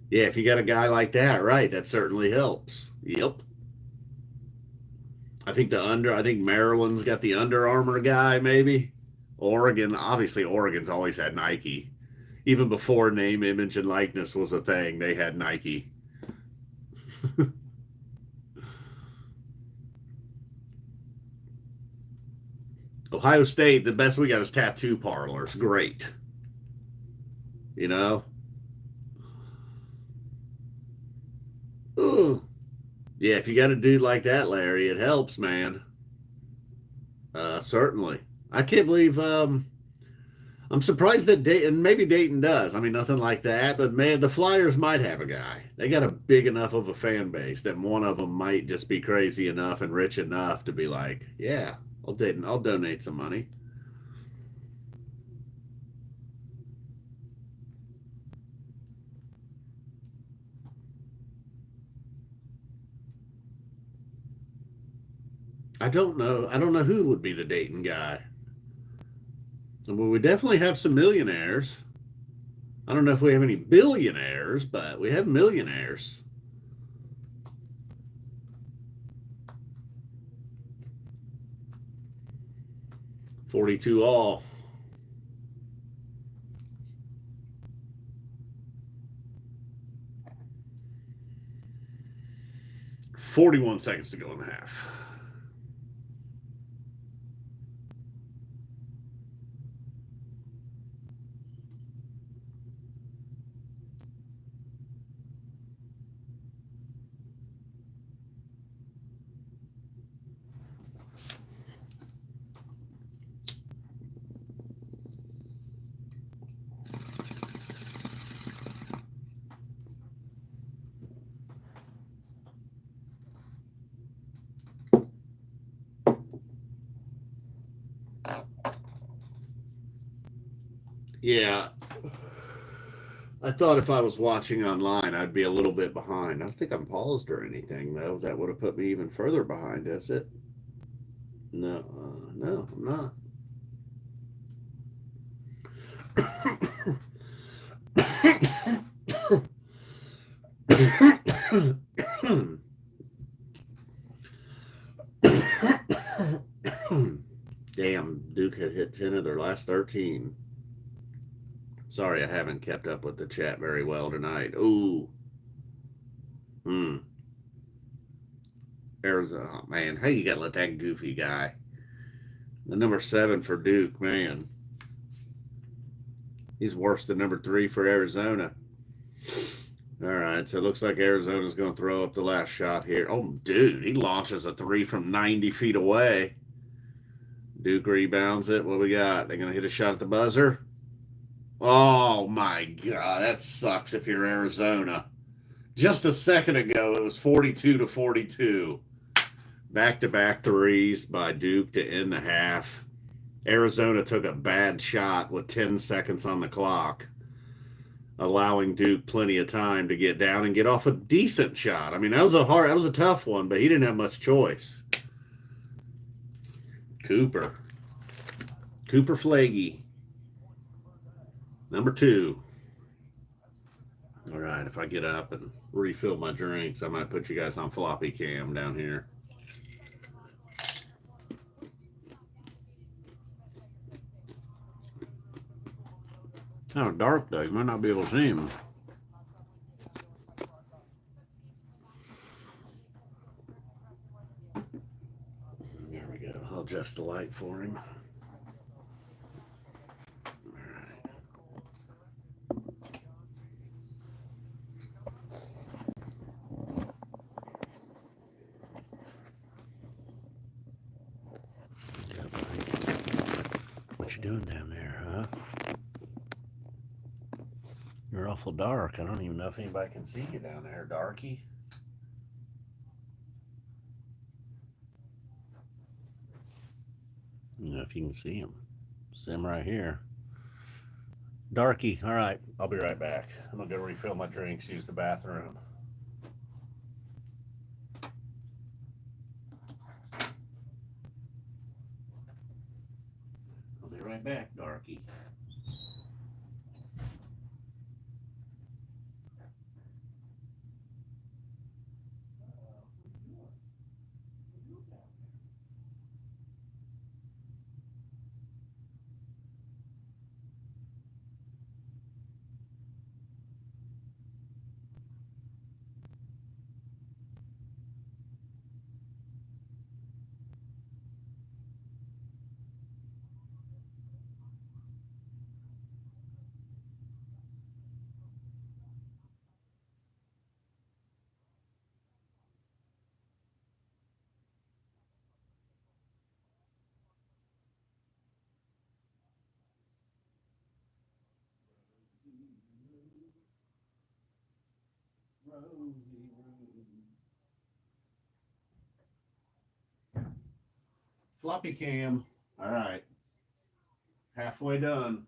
Yeah, if you got a guy like that, right, that certainly helps. Yep. I think Maryland's got the Under Armour guy, maybe. Oregon, obviously, Oregon's always had Nike. Even before name, image, and likeness was a thing, they had Nike. Ohio State, the best we got is tattoo parlors. Great. You know? Ooh. Yeah, if you got a dude like that, Larry, it helps, man. Certainly. I can't believe I'm surprised that Dayton, maybe Dayton does. I mean, nothing like that, but man, the Flyers might have a guy. They got a big enough of a fan base that one of them might just be crazy enough and rich enough to be like, yeah, I'll donate some money. I don't know. I don't know who would be the Dayton guy. Well, we definitely have some millionaires. I don't know if we have any billionaires, but we have millionaires. 42 all. $41 seconds to go in the half. Yeah, I thought if I was watching online, I'd be a little bit behind. I don't think I'm paused or anything, though. That would have put me even further behind, is it? No, no, I'm not. Damn, Duke had hit 10 of their last 13. Sorry, I haven't kept up with the chat very well tonight. Ooh. Hmm. Arizona. Oh, man, how you got to let that goofy guy? The number 7 for Duke, man. He's worse than number 3 for Arizona. All right, so it looks like Arizona's going to throw up the last shot here. Oh, dude, he launches a 3 from 90 feet away. Duke rebounds it. What we got? They're going to hit a shot at the buzzer. Oh, my God. That sucks if you're Arizona. Just a second ago, it was 42 to 42. Back-to-back threes by Duke to end the half. Arizona took a bad shot with 10 seconds on the clock, allowing Duke plenty of time to get down and get off a decent shot. I mean, that was a tough one, but he didn't have much choice. Cooper Flaggy, number 2. All right, if I get up and refill my drinks, I might put you guys on floppy cam down here. Kind of dark though. You might not be able to see him. There we go. I'll adjust the light for him. What you doing down there, huh? You're awful dark. I don't even know if anybody can see you down there, darky. You know if you can see him. See him right here. Darky, all right. I'll be right back. I'm gonna go refill my drinks, use the bathroom. I'll be right back, Darky. Floppy cam. All right. Halfway done.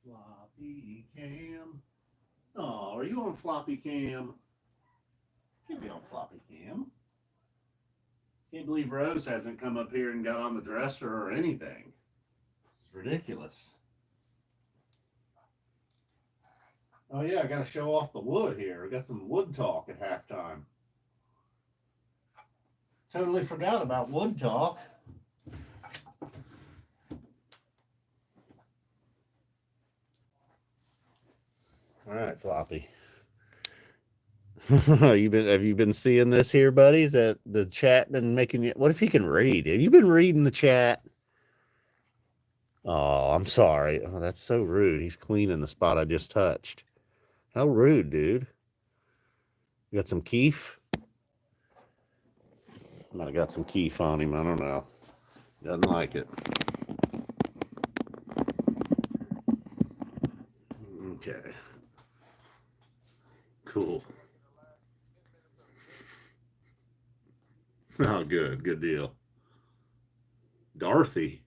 Floppy cam. Oh, are you on floppy cam? Can't be on floppy cam. Can't believe Rose hasn't come up here and got on the dresser or anything. It's ridiculous. Oh yeah, I gotta show off the wood here. I got some wood talk at halftime. Totally forgot about wood talk. All right, Floppy. Have you been seeing this here, buddies? That the chat been making you? What if he can read? Have you been reading the chat? Oh, I'm sorry. Oh, that's so rude. He's cleaning the spot I just touched. How rude, dude. You got some keef? Might have got some keef on him. I don't know. Doesn't like it. Okay. Cool. Oh, good. Good deal. Dorothy.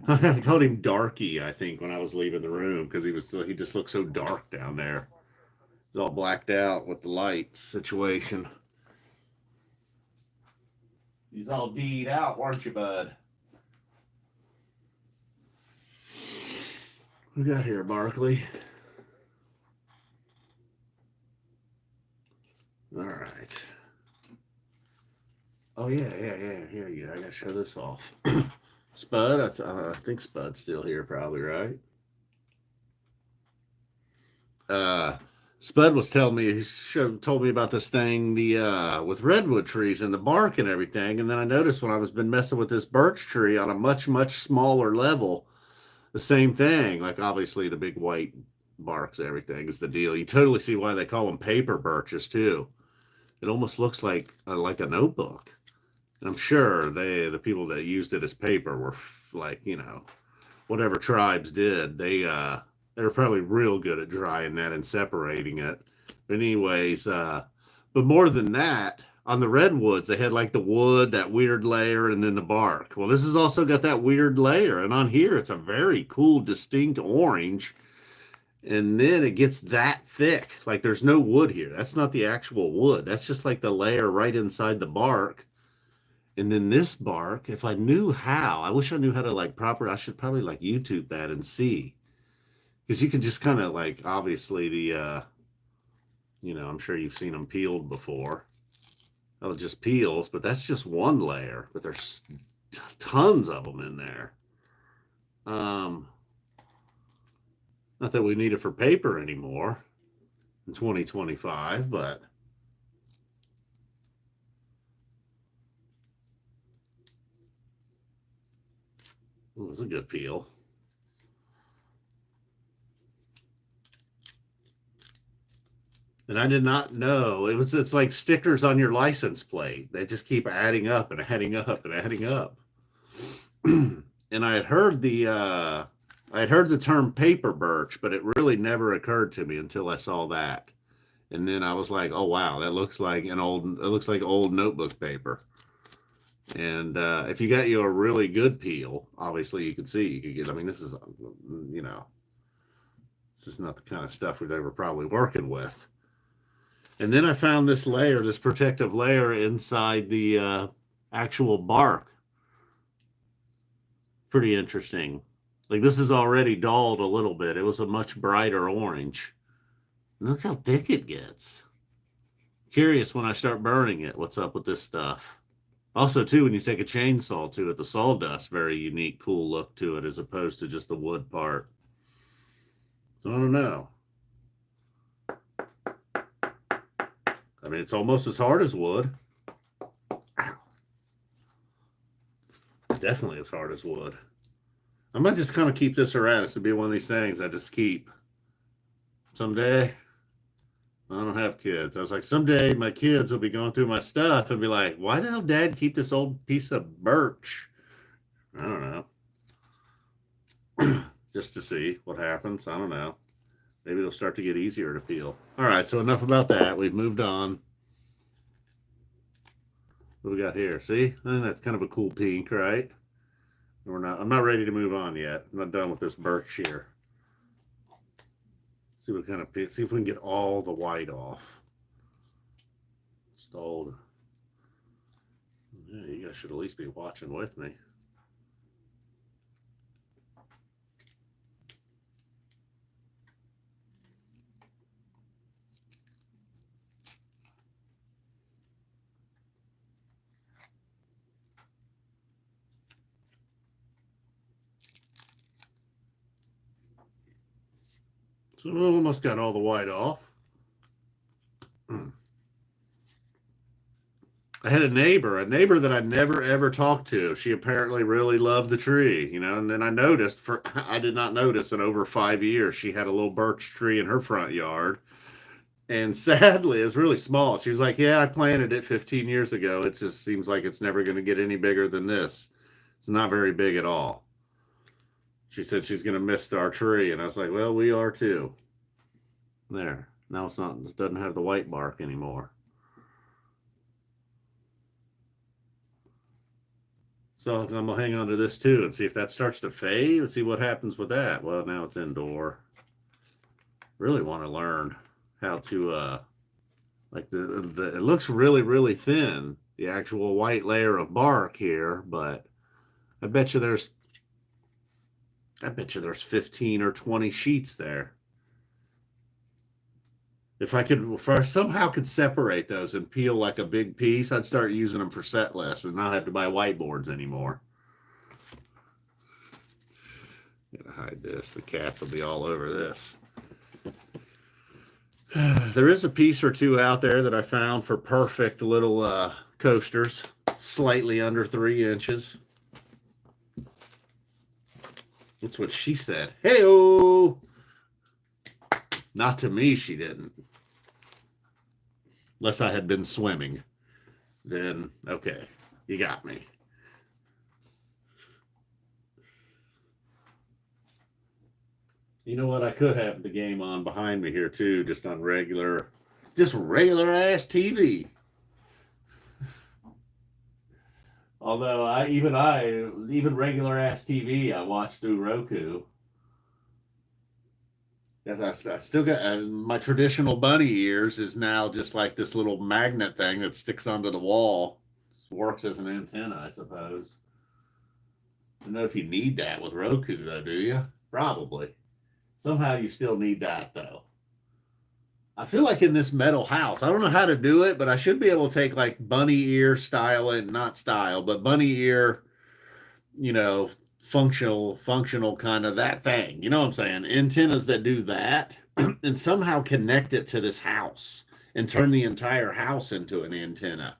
I called him Darky, I think, when I was leaving the room because he just looked so dark down there. He's all blacked out with the light situation. He's all D'd out, weren't you, bud? We got here, Barkley. All right. Oh yeah. Here you go. I gotta show this off. Spud, I think Spud's still here, probably, right? Spud was telling me told me about this thing with redwood trees and the bark and everything, and then I noticed when I was been messing with this birch tree on a much smaller level, the same thing. Like obviously the big white barks, everything is the deal. You totally see why they call them paper birches too. It almost looks like a notebook. And I'm sure the people that used it as paper were like, whatever tribes did, they were probably real good at drying that and separating it. But anyways, but more than that, on the redwoods, they had like the wood, that weird layer, and then the bark. Well, this has also got that weird layer. And on here, it's a very cool, distinct orange. And then it gets that thick. Like there's no wood here. That's not the actual wood. That's just like the layer right inside the bark. And then this bark, if I knew how, I wish I knew how to I should probably like YouTube that and see. Because you can just kind of like, obviously I'm sure you've seen them peeled before. Oh, it just peels, but that's just one layer. But there's tons of them in there. Not that we need it for paper anymore in 2025, but it was a good peel. And I did not know it's like stickers on your license plate. They just keep adding up and adding up and adding up. And I had heard the term paper birch, but it really never occurred to me until I saw that. And then I was like, oh wow, it looks like old notebook paper. And if you got a really good peel, obviously you could see you could get. I mean, this is this is not the kind of stuff we're ever probably working with. And then I found this protective layer inside the actual bark. Pretty interesting. Like this is already dulled a little bit. It was a much brighter orange. Look how thick it gets. Curious when I start burning it, what's up with this stuff. Also, too, when you take a chainsaw to it, the sawdust, very unique, cool look to it as opposed to just the wood part. So I don't know. I mean, it's almost as hard as wood. Ow. Definitely as hard as wood. I might just kind of keep this around. This would be one of these things I just keep. Someday, I don't have kids. I was like, someday my kids will be going through my stuff and be like, why the hell Dad keep this old piece of birch? I don't know. Just to see what happens. I don't know. Maybe it'll start to get easier to peel. All right, so enough about that. We've moved on. What do we got here? See? I think that's kind of a cool pink, right? We're not. I'm not ready to move on yet. I'm not done with this birch here. See what kind of pink. See if we can get all the white off. Stalled. Yeah, you guys should at least be watching with me. So we almost got all the white off. I had a neighbor that I never ever talked to. She apparently really loved the tree, you know. And then I did not notice in over 5 years she had a little birch tree in her front yard. And sadly, it's really small. She was like, "Yeah, I planted it 15 years ago. It just seems like it's never going to get any bigger than this. It's not very big at all." She said she's going to miss our tree, and I was like, "Well, we are too." There. Now it's not. It doesn't have the white bark anymore. So I'm gonna hang on to this too and see if that starts to fade and see what happens with that. Well, now it's indoor. Really want to learn how to like the it looks really thin, the actual white layer of bark here, but I bet you there's 15 or 20 sheets there. If I somehow could separate those and peel like a big piece, I'd start using them for set lists and not have to buy whiteboards anymore. Gotta hide this. The cats will be all over this. There is a piece or two out there that I found for perfect little coasters, slightly under 3 inches. That's what she said. Hey-oh! Not to me, she didn't. Unless I had been swimming. Then, okay, you got me. You know what? I could have the game on behind me here too, just regular ass TV. Although even regular ass TV, I watch through Roku. Yes, I still got my traditional bunny ears is now just like this little magnet thing that sticks onto the wall. Works as an antenna, I suppose. I don't know if you need that with Roku though, do you? Probably. Somehow you still need that though. I feel like in this metal house, I don't know how to do it, but I should be able to take like bunny ear style and not style, but bunny ear, you know, functional kind of that thing. You know what I'm saying? Antennas that do that and somehow connect it to this house and turn the entire house into an antenna.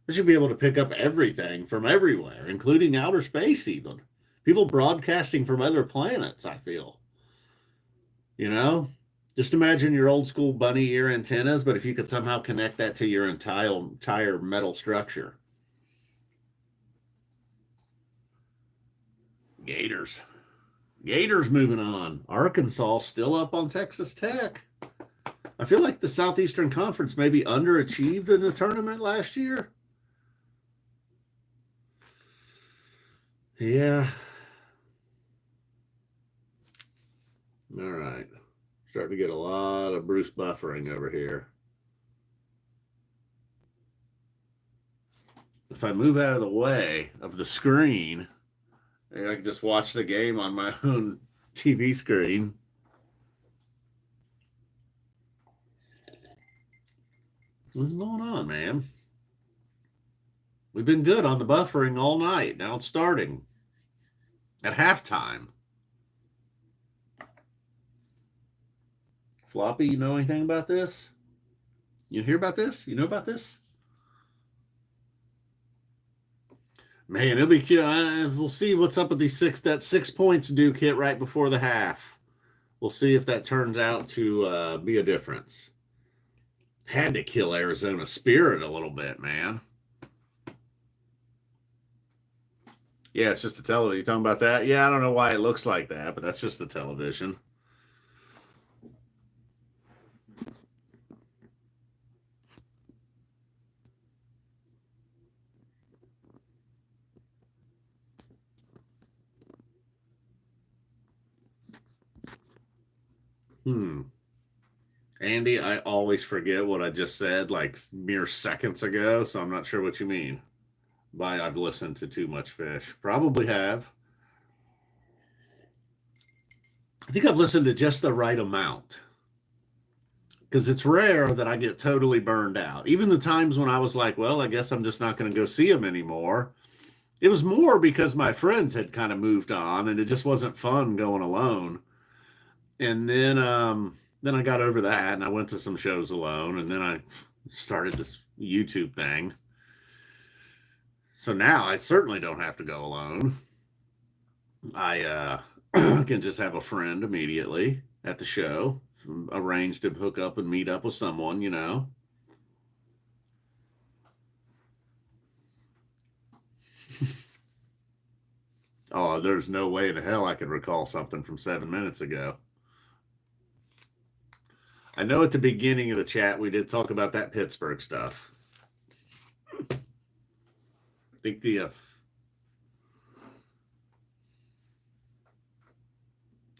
It should be able to pick up everything from everywhere, including outer space even. People broadcasting from other planets, I feel. You know? Just imagine your old school bunny ear antennas, but if you could somehow connect that to your entire metal structure. Gators. Gators moving on. Arkansas still up on Texas Tech. I feel like the Southeastern Conference maybe underachieved in the tournament last year. Yeah. All right. Starting to get a lot of Bruce buffering over here. If I move out of the way of the screen, I can just watch the game on my own TV screen. What's going on, man? We've been good on the buffering all night. Now it's starting at halftime. Floppy, you know anything about this? You hear about this? You know about this? Man, it'll be cute. We'll see what's up with that 6 points Duke hit right before the half. We'll see if that turns out to be a difference. Had to kill Arizona spirit a little bit, man. Yeah, it's just the television. You talking about that? Yeah, I don't know why it looks like that, but that's just the television. Hmm. Andy, I always forget what I just said like mere seconds ago, so I'm not sure what you mean by I've listened to too much Phish. Probably have. I think I've listened to just the right amount because it's rare that I get totally burned out. Even the times when I was like, well, I guess I'm just not going to go see him anymore. It was more because my friends had kind of moved on and it just wasn't fun going alone. And then I got over that and I went to some shows alone and then I started this YouTube thing. So now I certainly don't have to go alone. I can just have a friend immediately at the show, arrange to hook up and meet up with someone. Oh, there's no way in hell I could recall something from 7 minutes ago. I know at the beginning of the chat we did talk about that Pittsburgh stuff. I think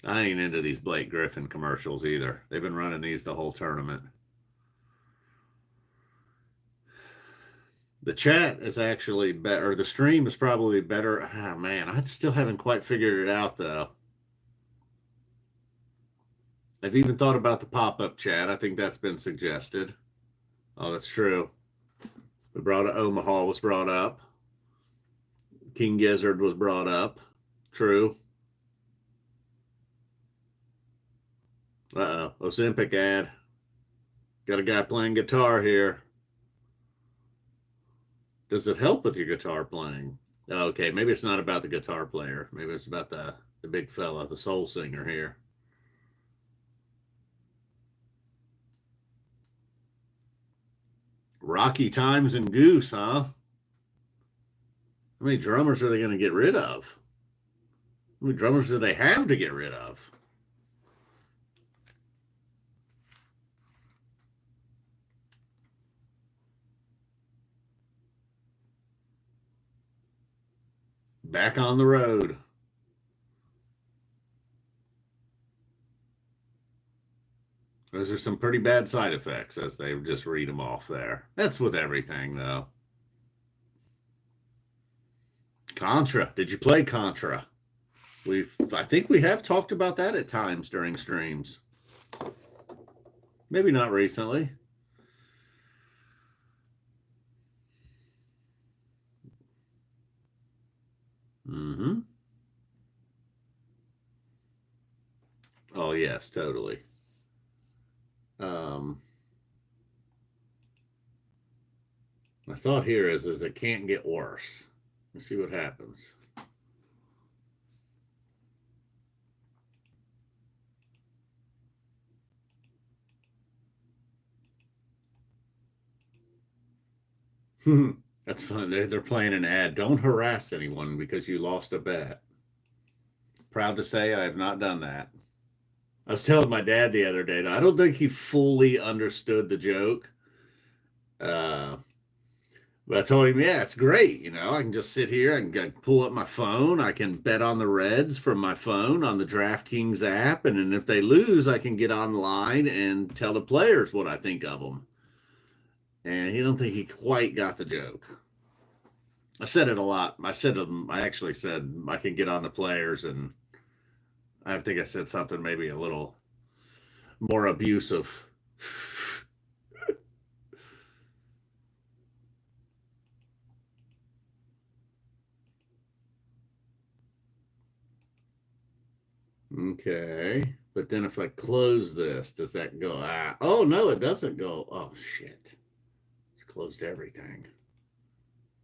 I ain't into these Blake Griffin commercials either. They've been running these the whole tournament. The chat is actually better. The stream is probably better. Ah, man, I still haven't quite figured it out though. I've even thought about the pop-up chat. I think that's been suggested. Oh, that's true. We brought Omaha was brought up. King Gizzard was brought up. True. Uh-oh. Ozempic ad. Got a guy playing guitar here. Does it help with your guitar playing? Okay, maybe it's not about the guitar player. Maybe it's about the big fella, the soul singer here. Rocky Times and Goose, huh? How many drummers are they going to get rid of? How many drummers do they have to get rid of? Back on the road. Those are some pretty bad side effects as they just read them off there. That's with everything, though. Contra. Did you play Contra? I think we have talked about that at times during streams. Maybe not recently. Mm-hmm. Oh, yes, totally. My thought here is it can't get worse. Let's see what happens. That's fun. They're playing an ad. Don't harass anyone because you lost a bet. Proud to say I have not done that. I was telling my dad the other day that I don't think he fully understood the joke. Uh, but I told him, yeah, it's great. I can just sit here. I can pull up my phone. I can bet on the Reds from my phone on the DraftKings app. And then if they lose, I can get online and tell the players what I think of them. And he don't think he quite got the joke. I said it a lot. I actually said I can get on the players, and I think I said something maybe a little more abusive. Okay. But then if I close this, does that go? Oh, no, it doesn't go. Oh, shit. It's closed everything.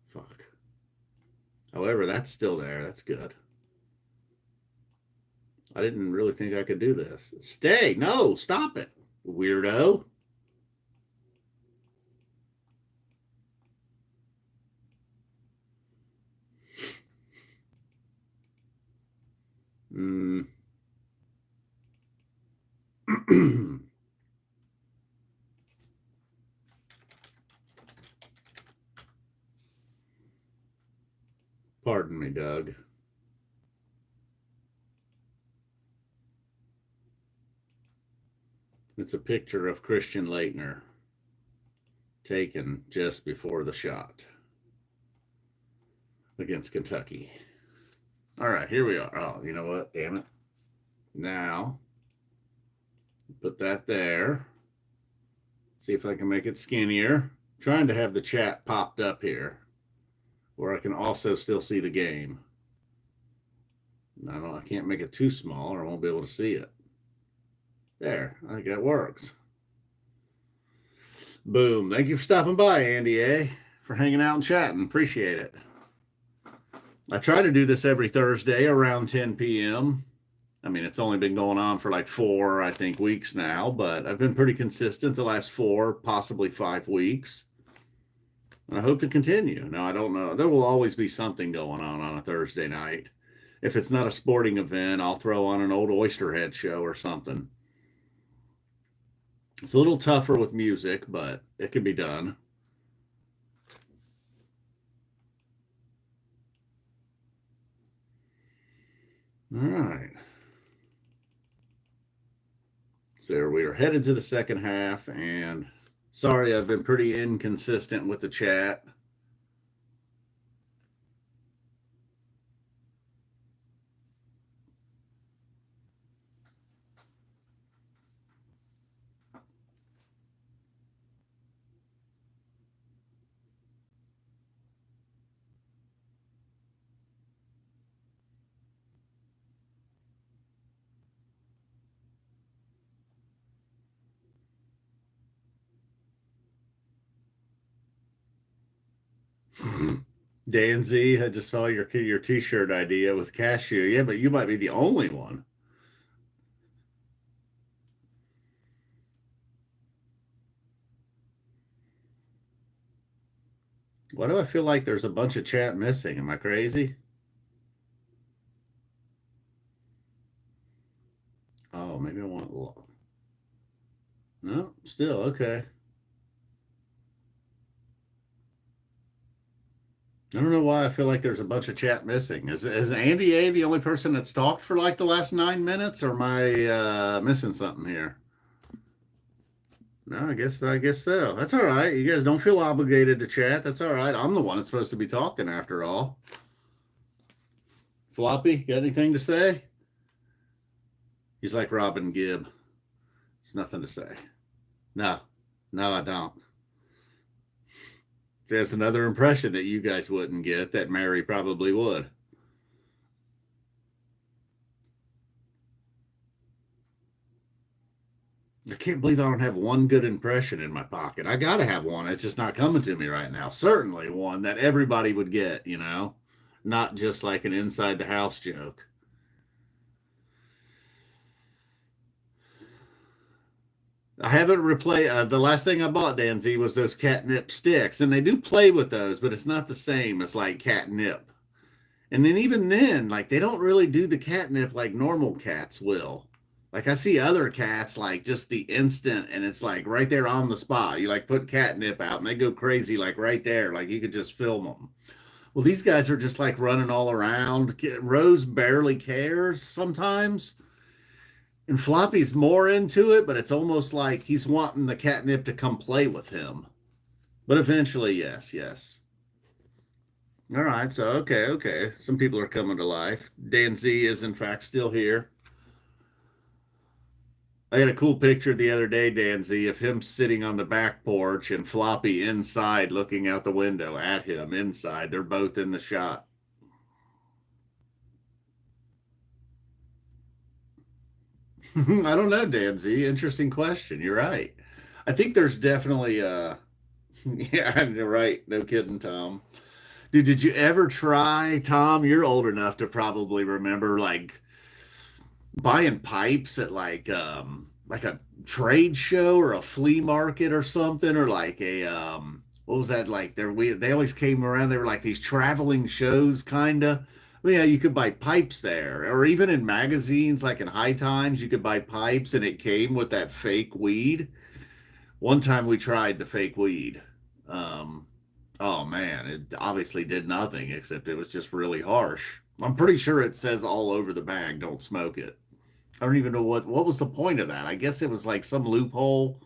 Fuck. However, that's still there. That's good. I didn't really think I could do this. Stay. No, stop it, weirdo. Mm. Pardon me, Doug. It's a picture of Christian Leitner taken just before the shot against Kentucky. All right, here we are. Oh, you know what? Damn it. Now, put that there. See if I can make it skinnier. Trying to have the chat popped up here where I can also still see the game. I can't make it too small or I won't be able to see it. There, I think that works. Boom. Thank you for stopping by, Andy A. For hanging out and chatting. Appreciate it. I try to do this every Thursday around 10 p.m. I mean, it's only been going on for like 4, I think, weeks now, but I've been pretty consistent the last 4, possibly 5 weeks. And I hope to continue. Now, I don't know. There will always be something going on a Thursday night. If it's not a sporting event, I'll throw on an old Oysterhead show or something. It's a little tougher with music, but it can be done. All right. So we are headed to the second half, and sorry, I've been pretty inconsistent with the chat. Dan Z, I just saw your t-shirt idea with cashew. Yeah, but you might be the only one. Why do I feel like there's a bunch of chat missing? Am I crazy? Oh, maybe I want... No, still, okay. I don't know why I feel like there's a bunch of chat missing. Is Andy A the only person that's talked for like the last 9 minutes, or am I missing something here? No, I guess so. That's all right. You guys don't feel obligated to chat. That's all right. I'm the one that's supposed to be talking after all. Floppy, got anything to say? He's like Robin Gibb. It's nothing to say. No, I don't. There's another impression that you guys wouldn't get that Mary probably would. I can't believe I don't have one good impression in my pocket. I got to have one. It's just not coming to me right now. Certainly one that everybody would get, not just like an inside the house joke. I haven't replayed. The last thing I bought, Dan Z, was those catnip sticks, and they do play with those, but it's not the same as like catnip. And then even then, like they don't really do the catnip like normal cats will. Like I see other cats like just the instant, and it's like right there on the spot. You like put catnip out, and they go crazy like right there. Like you could just film them. Well, these guys are just like running all around. Rose barely cares sometimes. And Floppy's more into it, but it's almost like he's wanting the catnip to come play with him. But eventually, yes. All right, so okay. Some people are coming to life. Dan Z is in fact still here. I had a cool picture the other day, Dan Z, of him sitting on the back porch and Floppy inside looking out the window at him inside. They're both in the shot. I don't know, Dan Z. Interesting question. You're right. I think there's definitely yeah, you're right. No kidding, Tom. Dude, did you ever try, Tom? You're old enough to probably remember like buying pipes at like a trade show or a flea market or something, or like a what was that like? They always came around. They were like these traveling shows, kind of. Well, yeah, you could buy pipes there, or even in magazines, like in High Times, you could buy pipes, and it came with that fake weed. One time we tried the fake weed. Um, oh man, it obviously did nothing except it was just really harsh. I'm pretty sure it says all over the bag, "Don't smoke it," I don't even know what was the point of that. I guess it was like some loophole.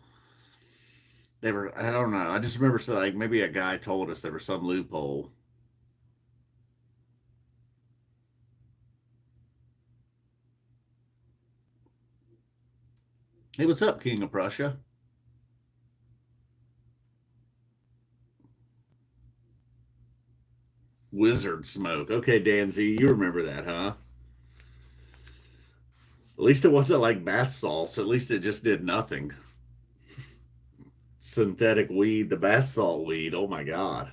They were, I don't know. I just remember like maybe a guy told us there was some loophole. Hey, what's up, King of Prussia? Wizard smoke. Okay, Dan Z, you remember that, huh? At least it wasn't like bath salts. At least it just did nothing. Synthetic weed, the bath salt weed. Oh my God.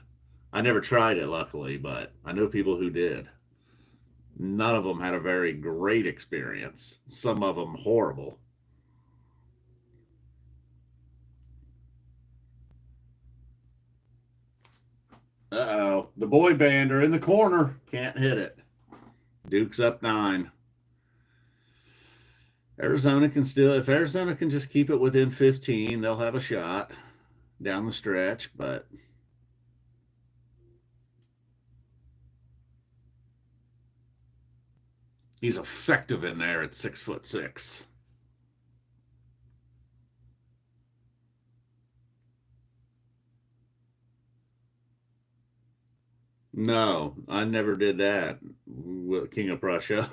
I never tried it, luckily, but I know people who did. None of them had a very great experience. Some of them horrible. Uh oh. The boy band are in the corner. Can't hit it. Duke's up 9. Arizona can still, if Arizona can just keep it within 15, they'll have a shot down the stretch. But he's effective in there at 6'6". No, I never did that. King of Prussia,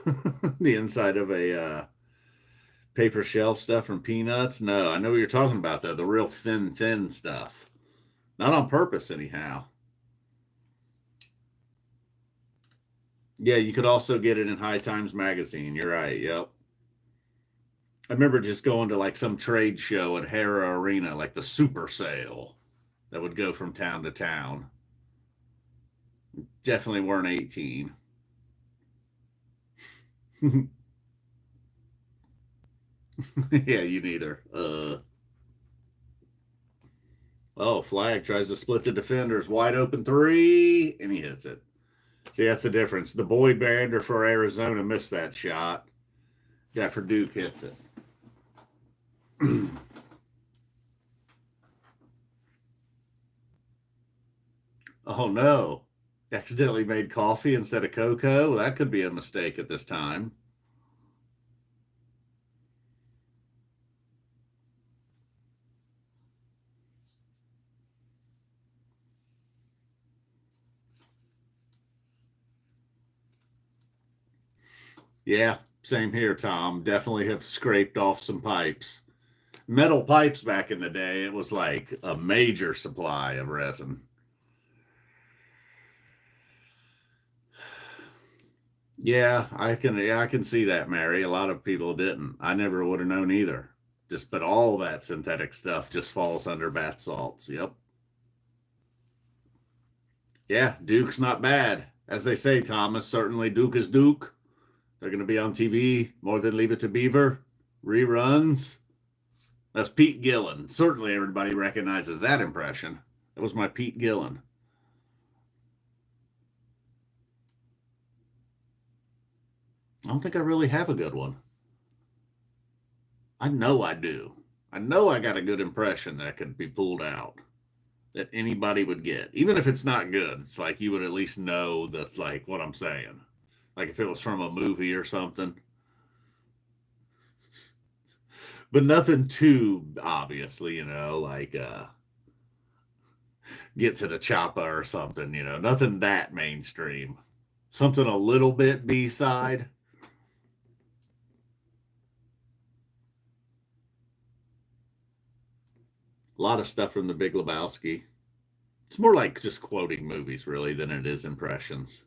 the inside of a paper shell stuff from peanuts. No, I know what you're talking about though. The real thin stuff. Not on purpose, anyhow. Yeah, you could also get it in High Times magazine. You're right. Yep. I remember just going to like some trade show at Hara Arena, like the super sale that would go from town to town. Definitely weren't 18. Yeah, you neither. Oh, flag tries to split the defenders. Wide open three, and he hits it. See, that's the difference. The boy bander for Arizona missed that shot. Yeah, for Duke hits it. Oh no. Accidentally made coffee instead of cocoa. That could be a mistake at this time. Yeah, same here, Tom. Definitely have scraped off some pipes. Metal pipes back in the day, it was like a major supply of resin. Yeah, I can see that, Mary. A lot of people didn't. I never would have known either. Just but all that synthetic stuff just falls under bath salts. Yep. Yeah, Duke's not bad. As they say, Thomas, certainly Duke is Duke. They're going to be on TV more than Leave It to Beaver. Reruns. That's Pete Gillen. Certainly everybody recognizes that impression. That was my Pete Gillen. I don't think I really have a good one. I know I do. I know I got a good impression that could be pulled out that anybody would get. Even if it's not good, it's like you would at least know that's like what I'm saying. Like if it was from a movie or something. But nothing too obviously, like get to the choppa or something, nothing that mainstream. Something a little bit B side. A lot of stuff from the Big Lebowski. It's more like just quoting movies, really, than it is impressions.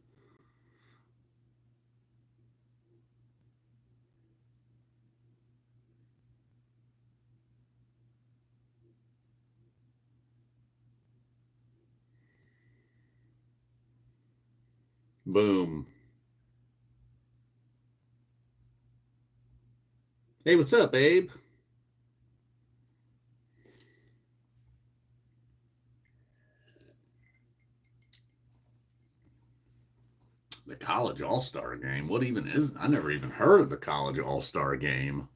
Boom. Hey, what's up, Abe? The college all star game. What even is? I never even heard of the college all star game.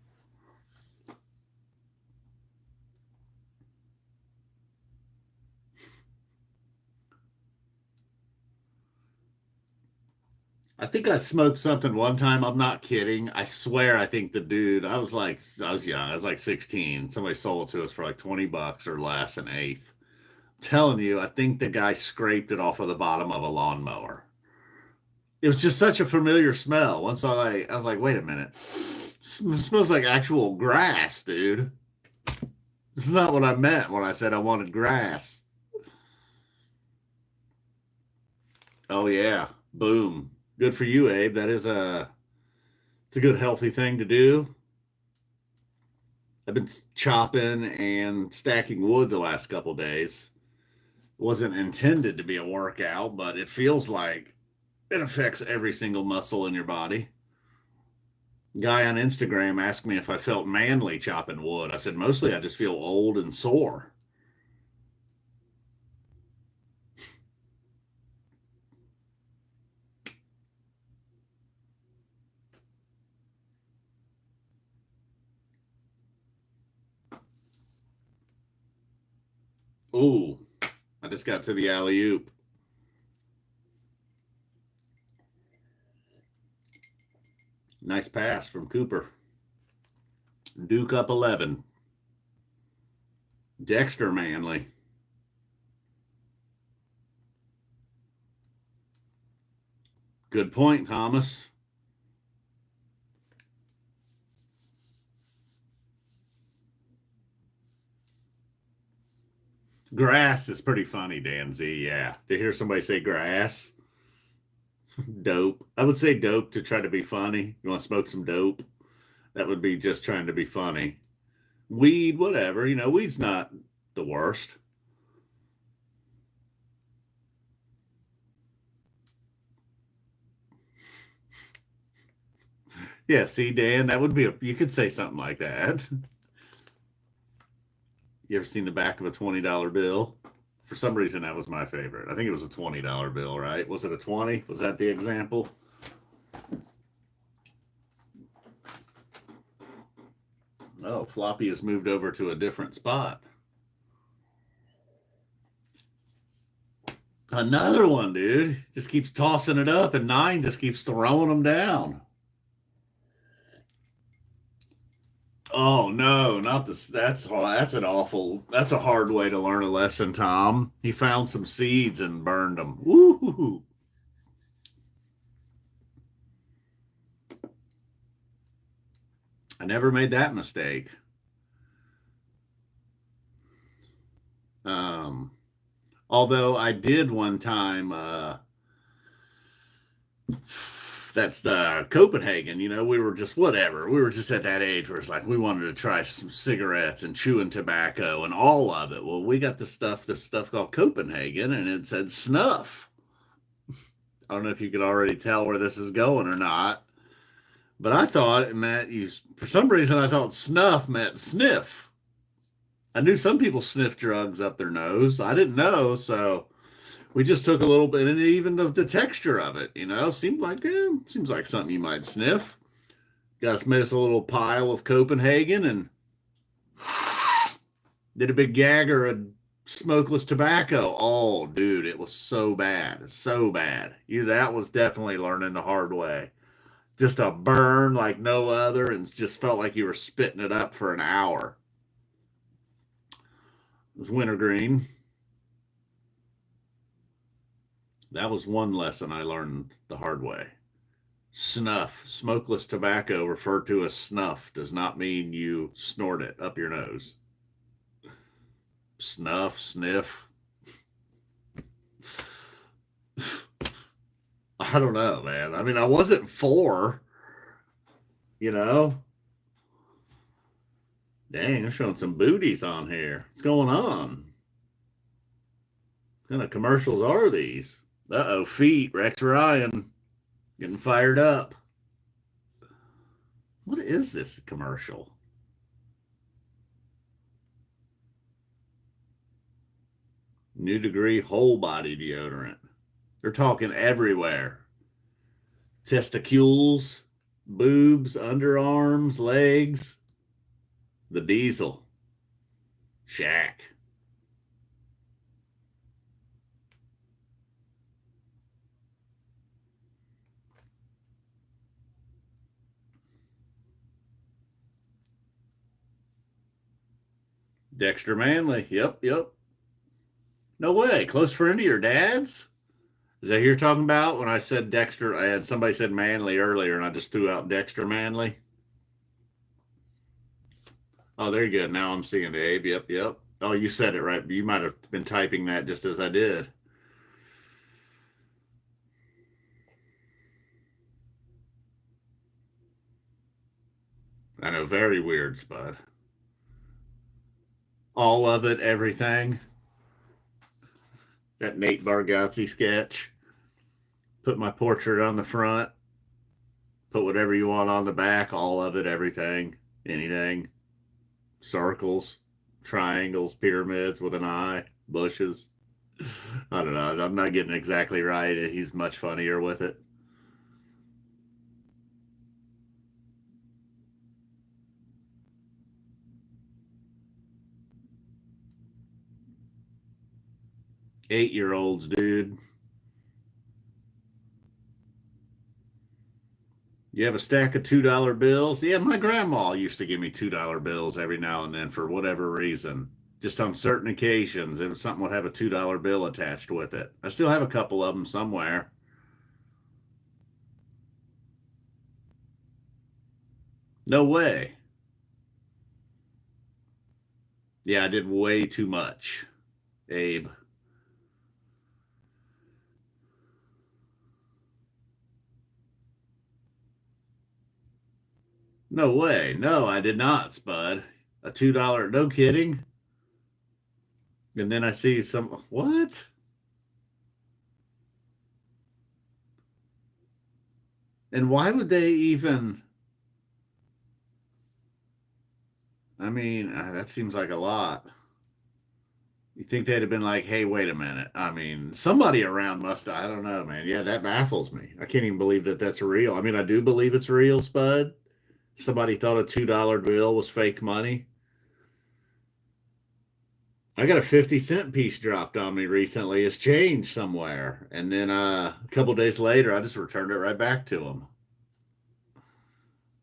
I think I smoked something one time. I'm not kidding. I swear, I think the dude, I was young. I was like 16. Somebody sold it to us for like 20 bucks or less an eighth. I'm telling you, I think the guy scraped it off of the bottom of a lawnmower. It was just such a familiar smell. I was like, wait a minute. It smells like actual grass, dude. This is not what I meant when I said I wanted grass. Oh yeah. Boom. Good for you, Abe. It's a good healthy thing to do. I've been chopping and stacking wood the last couple days. It wasn't intended to be a workout, but it feels like it affects every single muscle in your body. Guy on Instagram asked me if I felt manly chopping wood. I said mostly I just feel old and sore. Ooh, I just got to the alley oop. Nice pass from Cooper. Duke up 11. Dexter Manley. Good point, Thomas. Grass is pretty funny, Dan Z. Yeah. To hear somebody say grass, dope. I would say dope to try to be funny. You want to smoke some dope? That would be just trying to be funny. Weed, whatever. Weed's not the worst. Yeah, see, Dan, you could say something like that. You ever seen the back of a $20 bill? For some reason, that was my favorite. I think it was a $20 bill, right? Was it a 20? Was that the example? Oh, Floppy has moved over to a different spot. Another one, dude. Just keeps tossing it up, and nine just keeps throwing them down. Oh no, not this. That's a hard way to learn a lesson, Tom. He found some seeds and burned them. Woo! I never made that mistake. Um, Although I did one time. That's the Copenhagen. We were just whatever. We were just at that age where it's like we wanted to try some cigarettes and chewing tobacco and all of it. Well, we got this stuff called Copenhagen, and it said snuff. I don't know if you could already tell where this is going or not, but I thought it meant you. For some reason, I thought snuff meant sniff. I knew some people sniff drugs up their nose. I didn't know, so we just took a little bit, and even the texture of it, seems like something you might sniff. Got us made us a little pile of Copenhagen and did a big gagger of smokeless tobacco. Oh, dude, it was so bad, so bad. That was definitely learning the hard way. Just a burn like no other, and just felt like you were spitting it up for an hour. It was wintergreen. That was one lesson I learned the hard way. Snuff, smokeless tobacco, referred to as snuff, does not mean you snort it up your nose. Snuff, sniff. I don't know, man. I mean, I wasn't four, you know. Dang, they're showing some booties on here. What's going on? What kind of commercials are these? Uh-oh, feet. Rex Ryan getting fired up. What is this commercial? New Degree whole body deodorant. They're talking everywhere. Testicles, boobs, underarms, legs. The diesel. Shaq. Dexter Manley. Yep, yep. No way. Close friend of your dad's? Is that who you're talking about? When I said Dexter, I had somebody said Manley earlier, and I just threw out Dexter Manley. Oh, there you go. Now I'm seeing it, Abe. Yep, yep. Oh, you said it right. You might have been typing that just as I did. I know, very weird, Spud. All of it, everything. That Nate Bargatze sketch. Put my portrait on the front. Put whatever you want on the back. All of it, everything, anything. Circles, triangles, pyramids with an eye, bushes. I don't know. I'm not getting exactly right. He's much funnier with it. Eight-year-olds, dude. You have a stack of $2 bills? Yeah, my grandma used to give me $2 bills every now and then for whatever reason. Just on certain occasions, it was something would have a $2 bill attached with it. I still have a couple of them somewhere. No way. Yeah, I did way too much, Abe. No way. No, I did not, Spud. A $2, no kidding. And then I see some, what? And why would they even, I mean, that seems like a lot. You think they'd have been like, hey, wait a minute. I mean, somebody around must, I don't know, man. Yeah, that baffles me. I can't even believe that that's real. I mean, I do believe it's real, Spud. Somebody thought a $2 bill was fake money. I got a 50-cent piece dropped on me recently. It's changed somewhere. And then a couple days later, I just returned it right back to them.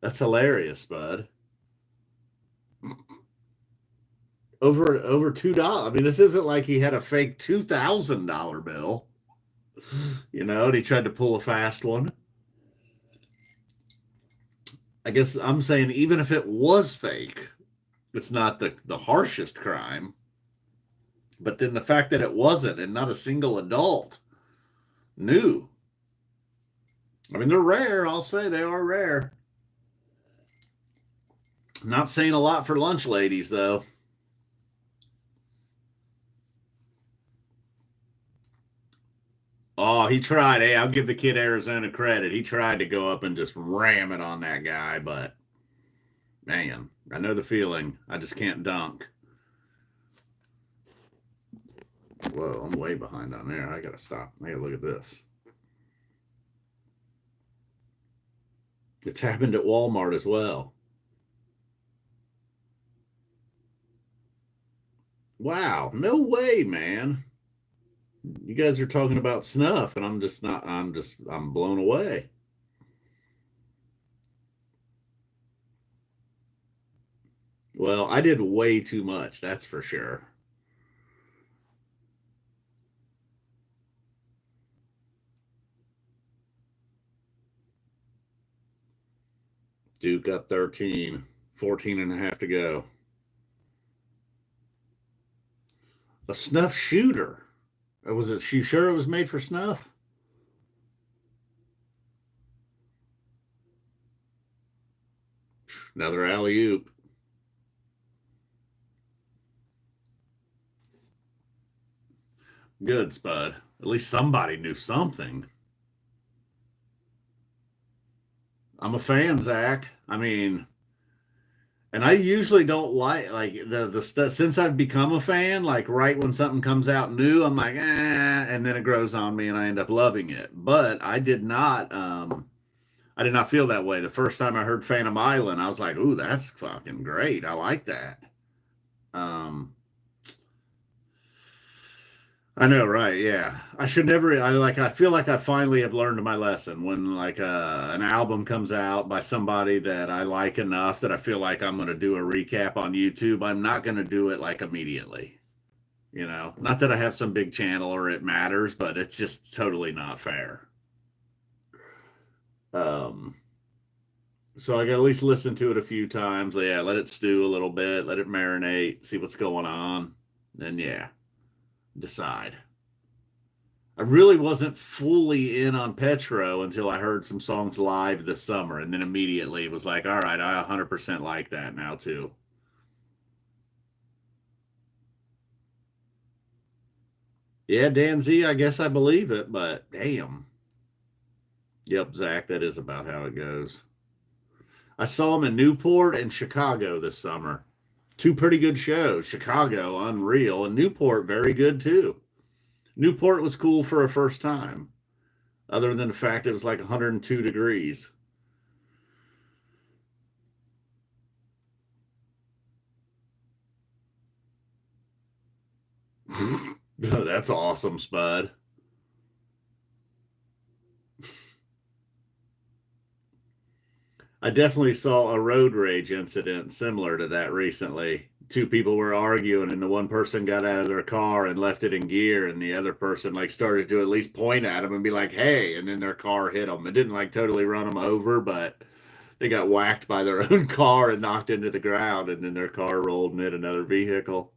That's hilarious, Bud. Over $2. I mean, this isn't like he had a fake $2,000 bill, and he tried to pull a fast one. I guess I'm saying even if it was fake, it's not the harshest crime. But then the fact that it wasn't and not a single adult knew. I mean, they're rare. I'll say they are rare. Not saying a lot for lunch ladies, though. Oh, he tried. Hey, I'll give the kid Arizona credit. He tried to go up and just ram it on that guy, but man, I know the feeling. I just can't dunk. Whoa, I'm way behind on there. I gotta stop. I gotta look at this. It's happened at Walmart as well. Wow, no way, man. You guys are talking about snuff, and I'm just not, I'm blown away. Well, I did way too much, that's for sure. Duke up 13, 14 and a half to go. A snuff shooter. Was it, you sure it was made for snuff? Another alley oop. Good, Spud. At least somebody knew something. I'm a fan, Zach. I mean, and I usually don't like the stuff since I've become a fan. Like right when something comes out new, I'm like, and then it grows on me, and I end up loving it. But I did not feel that way the first time I heard Phantom Island. I was like, ooh, that's fucking great. I like that. Um, I know, right? Yeah, I should never. I like. I feel like I finally have learned my lesson when like an album comes out by somebody that I like enough that I feel like I'm going to do a recap on YouTube. I'm not going to do it like immediately. Not that I have some big channel or it matters, but it's just totally not fair. Um, so I got to at least listen to it a few times. Yeah, let it stew a little bit, let it marinate, see what's going on, then yeah, decide. I really wasn't fully in on Petro until I heard some songs live this summer, and then immediately it was like, all right, I 100% like that now too. Yeah, Dan Z, I guess I believe it, but damn. Yep, Zach, that is about how it goes. I saw him in Newport and Chicago this summer. Two pretty good shows. Chicago, unreal, and Newport, very good too. Newport was cool for a first time, other than the fact it was like 102 degrees. That's awesome, Spud. I definitely saw a road rage incident similar to that recently. Two people were arguing, and the one person got out of their car and left it in gear, and the other person like started to at least point at him and be like, "Hey!" And then their car hit them. It didn't like totally run them over, but they got whacked by their own car and knocked into the ground, and then their car rolled and hit another vehicle.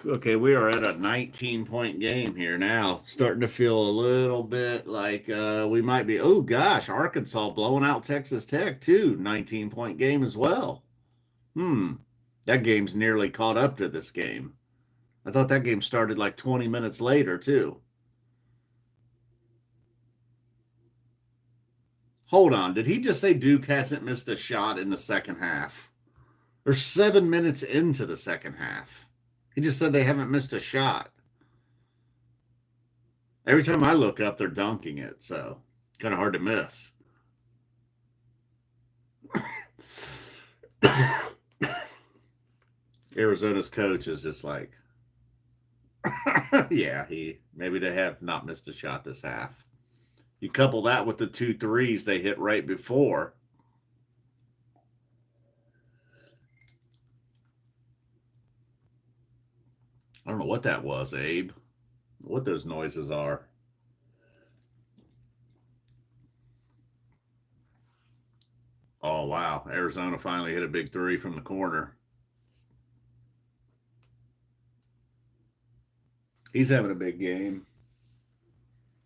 Okay, we are at a 19-point game here now. Starting to feel a little bit like we might be. Oh gosh, Arkansas blowing out Texas Tech too. 19-point game as well. Hmm. That game's nearly caught up to this game. I thought that game started like 20 minutes later too. Hold on, did he just say Duke hasn't missed a shot in the second half? They're 7 minutes into the second half. He just said they haven't missed a shot. Every time I look up, they're dunking it, so kind of hard to miss. Arizona's coach is just like, yeah, he maybe they have not missed a shot this half. You couple that with the two threes they hit right before. I don't know what that was, Abe. What those noises are. Oh wow, Arizona finally hit a big three from the corner. He's having a big game.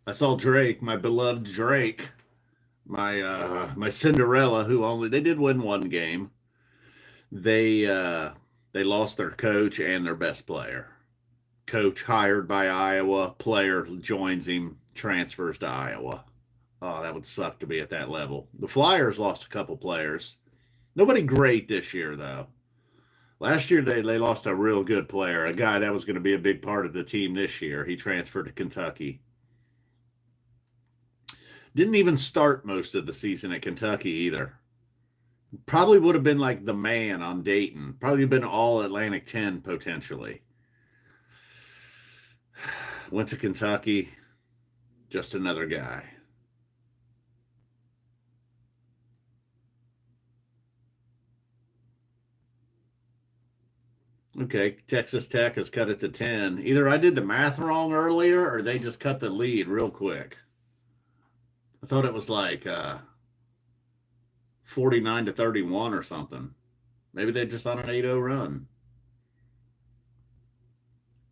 I saw Drake, my beloved Drake, my Cinderella, who only they did win one game. They lost their coach and their best player. Coach hired by Iowa, player joins him, transfers to Iowa. Oh, that would suck to be at that level. The Flyers lost a couple players. Nobody great this year though. Last year they lost a real good player, a guy that was going to be a big part of the team this year. He transferred to Kentucky. Didn't even start most of the season at Kentucky either. Probably would have been like the man on Dayton. Probably been all Atlantic 10 potentially. Went to Kentucky, just another guy. Okay, Texas Tech has cut it to 10. Either I did the math wrong earlier or they just cut the lead real quick. I thought it was like 49 to 31 or something. Maybe they're just on an 8-0 run.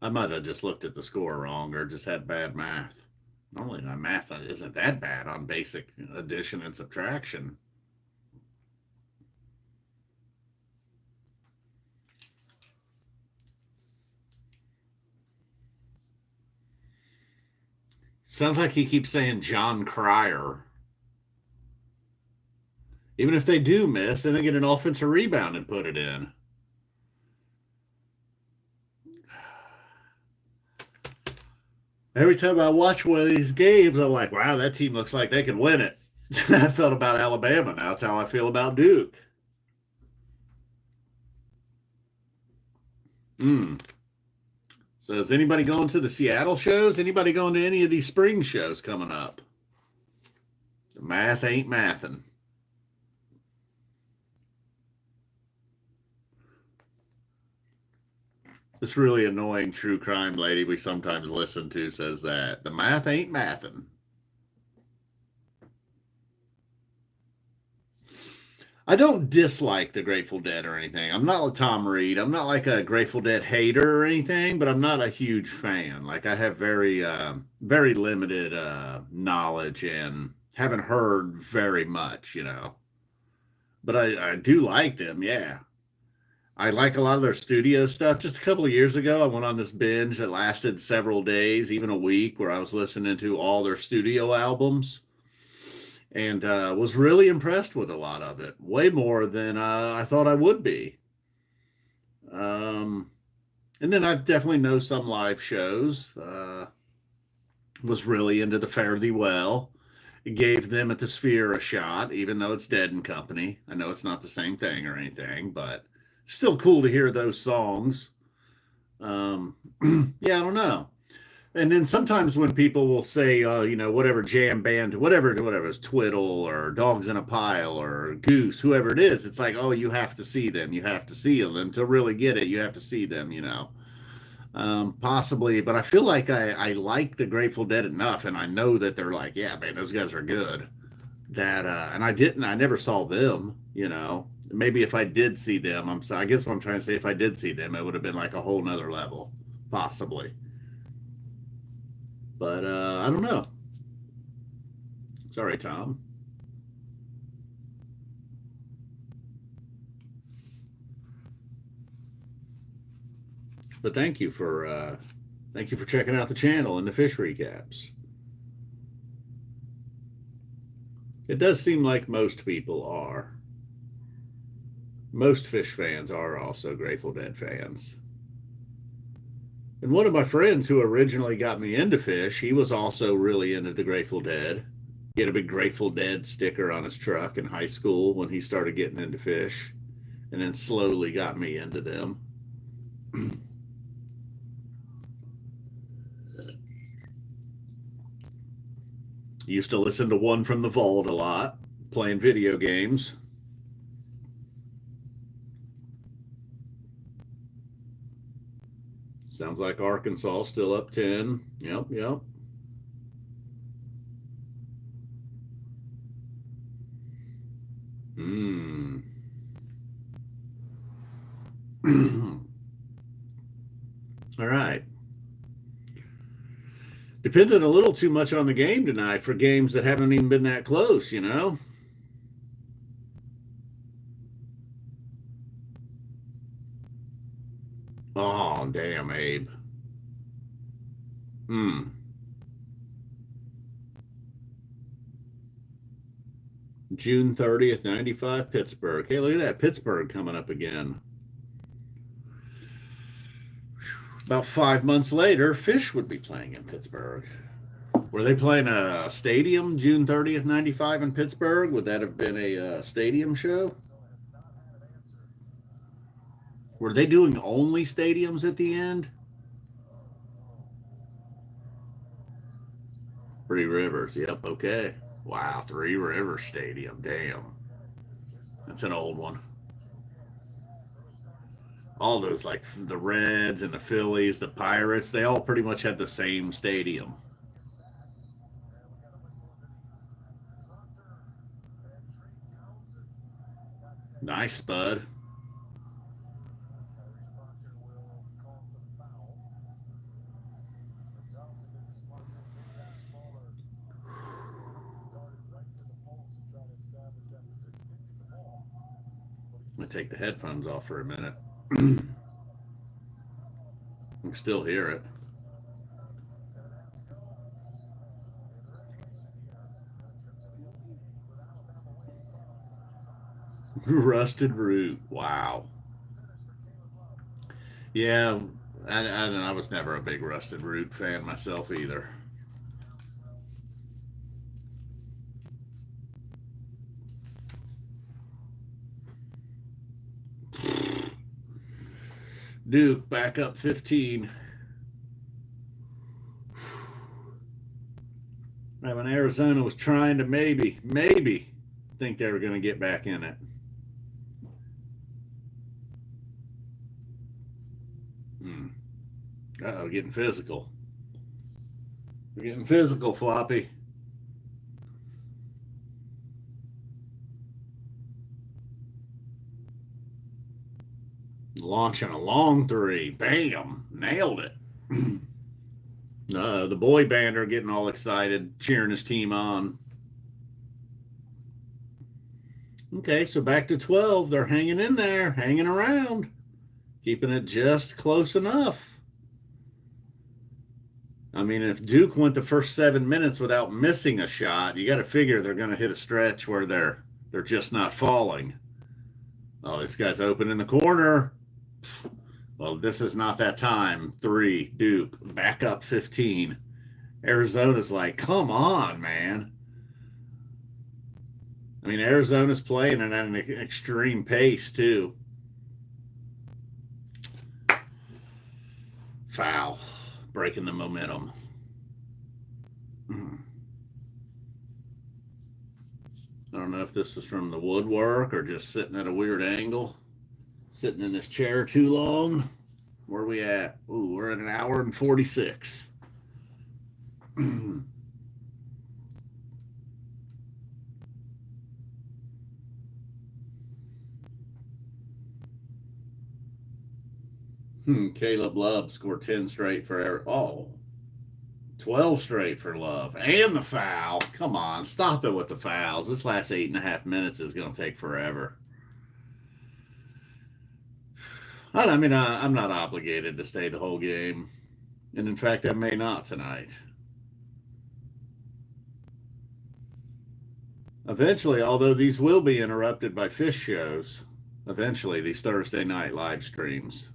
I might have just looked at the score wrong or just had bad math. Normally, my math isn't that bad on basic addition and subtraction. Sounds like he keeps saying John Cryer. Even if they do miss, then they get an offensive rebound and put it in. Every time I watch one of these games, I'm like, wow, that team looks like they could win it. I felt about Alabama. Now that's how I feel about Duke. Hmm. So is anybody going to the Seattle shows? Anybody going to any of these spring shows coming up? The math ain't mathing. This really annoying true crime lady we sometimes listen to says that. The math ain't mathing. I don't dislike the Grateful Dead or anything. I'm not like Tom Reed. I'm not like a Grateful Dead hater or anything, but I'm not a huge fan. Like I have very limited knowledge and haven't heard very much. But I do like them, yeah. I like a lot of their studio stuff. Just a couple of years ago, I went on this binge that lasted several days, even a week, where I was listening to all their studio albums and was really impressed with a lot of it, way more than I thought I would be. Um, and then I've definitely know some live shows. Was really into the Fare Thee Well. Gave them at the Sphere a shot, even though it's Dead and Company. I know it's not the same thing or anything, but still cool to hear those songs. Um, yeah, I don't know. And then sometimes when people will say, whatever jam band, whatever it's Twiddle or Dogs in a Pile or Goose, whoever it is, it's like, oh, you have to see them. You have to see them to really get it. You have to see them. Possibly, but I feel like I like the Grateful Dead enough, and I know that they're like, yeah, man, those guys are good. And I never saw them. Maybe if I did see them, I guess what I'm trying to say, if I did see them, it would have been like a whole nother level, possibly. But I don't know. Sorry, Tom. But thank you for checking out the channel and the Phish recaps. It does seem like most people are. Most Phish fans are also Grateful Dead fans. And one of my friends who originally got me into Phish, he was also really into the Grateful Dead. He had a big Grateful Dead sticker on his truck in high school when he started getting into Phish, and then slowly got me into them. Used to listen to One from the Vault a lot, playing video games. Sounds like Arkansas still up 10. Yep, yep. Hmm. All right. Depended a little too much on the game tonight for games that haven't even been that close. Oh, damn, Abe. Hmm. June 30th, 95, Pittsburgh. Hey, look at that. Pittsburgh coming up again. About 5 months later, Phish would be playing in Pittsburgh. Were they playing a stadium June 30th, 95 in Pittsburgh? Would that have been a stadium show? Were they doing only stadiums at the end? Three Rivers. Yep. Okay. Wow. Three Rivers Stadium. Damn. That's an old one. All those, like the Reds and the Phillies, the Pirates, they all pretty much had the same stadium. Nice, Spud. I'm going to take the headphones off for a minute. I can still hear it. Rusted root. Wow. Yeah, I was never a big Rusted Root fan myself either. Duke back up 15. Right when Arizona was trying to maybe think they were going to get back in it. Hmm. Uh-oh, getting physical. We're getting physical, Floppy. Launching a long three. Bam. Nailed it. The boy band are getting all excited, cheering his team on. Okay, so back to 12. They're hanging in there, hanging around, keeping it just close enough. I mean, if Duke went the first 7 minutes without missing a shot, you got to figure they're going to hit a stretch where they're just not falling. Oh, this guy's open in the corner. Well, this is not that time. 3, Duke, back up 15. Arizona's like, come on, man. I mean, Arizona's playing at an extreme pace, too. Foul, breaking the momentum. I don't know if this is from the woodwork or just sitting at a weird angle. Sitting in this chair too long. Where are we at? Ooh, we're at an hour and 46. Caleb Love scored 10 straight for Eric. Oh, 12 straight for Love. And the foul. Come on, stop it with the fouls. This last 8.5 minutes is going to take forever. I mean, I'm not obligated to stay the whole game. And in fact, I may not tonight. Eventually, although these will be interrupted by Phish shows, eventually, these Thursday night live streams.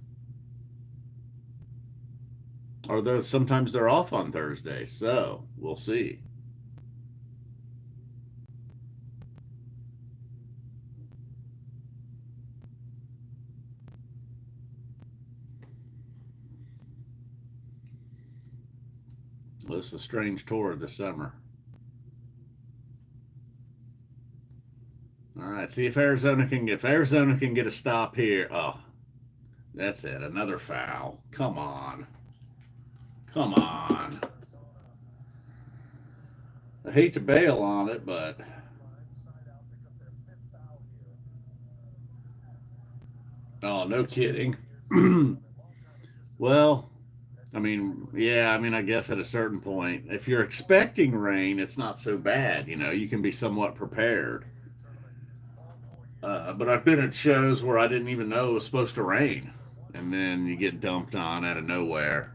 Although sometimes they're off on Thursday, so we'll see. Well, this is a strange tour this summer. All right, see if Arizona can get a stop here. Oh, that's it. Another foul. Come on. Come on. I hate to bail on it, but oh, no kidding. Well, I mean, yeah, I mean, I guess at a certain point, if you're expecting rain, it's not so bad. You can be somewhat prepared. But I've been at shows where I didn't even know it was supposed to rain, and then you get dumped on out of nowhere.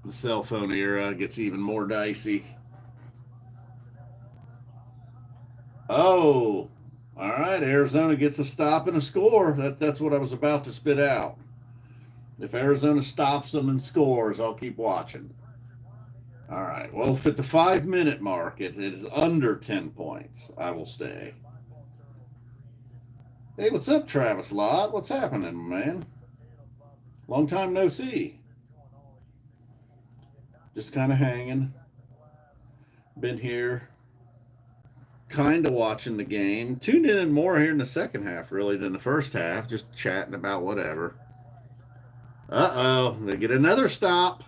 The cell phone era gets even more dicey. Oh, all right. Arizona gets a stop and a score. That's what I was about to spit out. If Arizona stops them and scores, I'll keep watching. All right. Well, if at the 5 minute mark it is under 10 points, I will stay. Hey, what's up, Travis Lott? What's happening, man? Long time no see. Just kind of hanging. Been here, kind of watching the game. Tuned in more here in the second half, really, than the first half. Just chatting about whatever. They get another stop.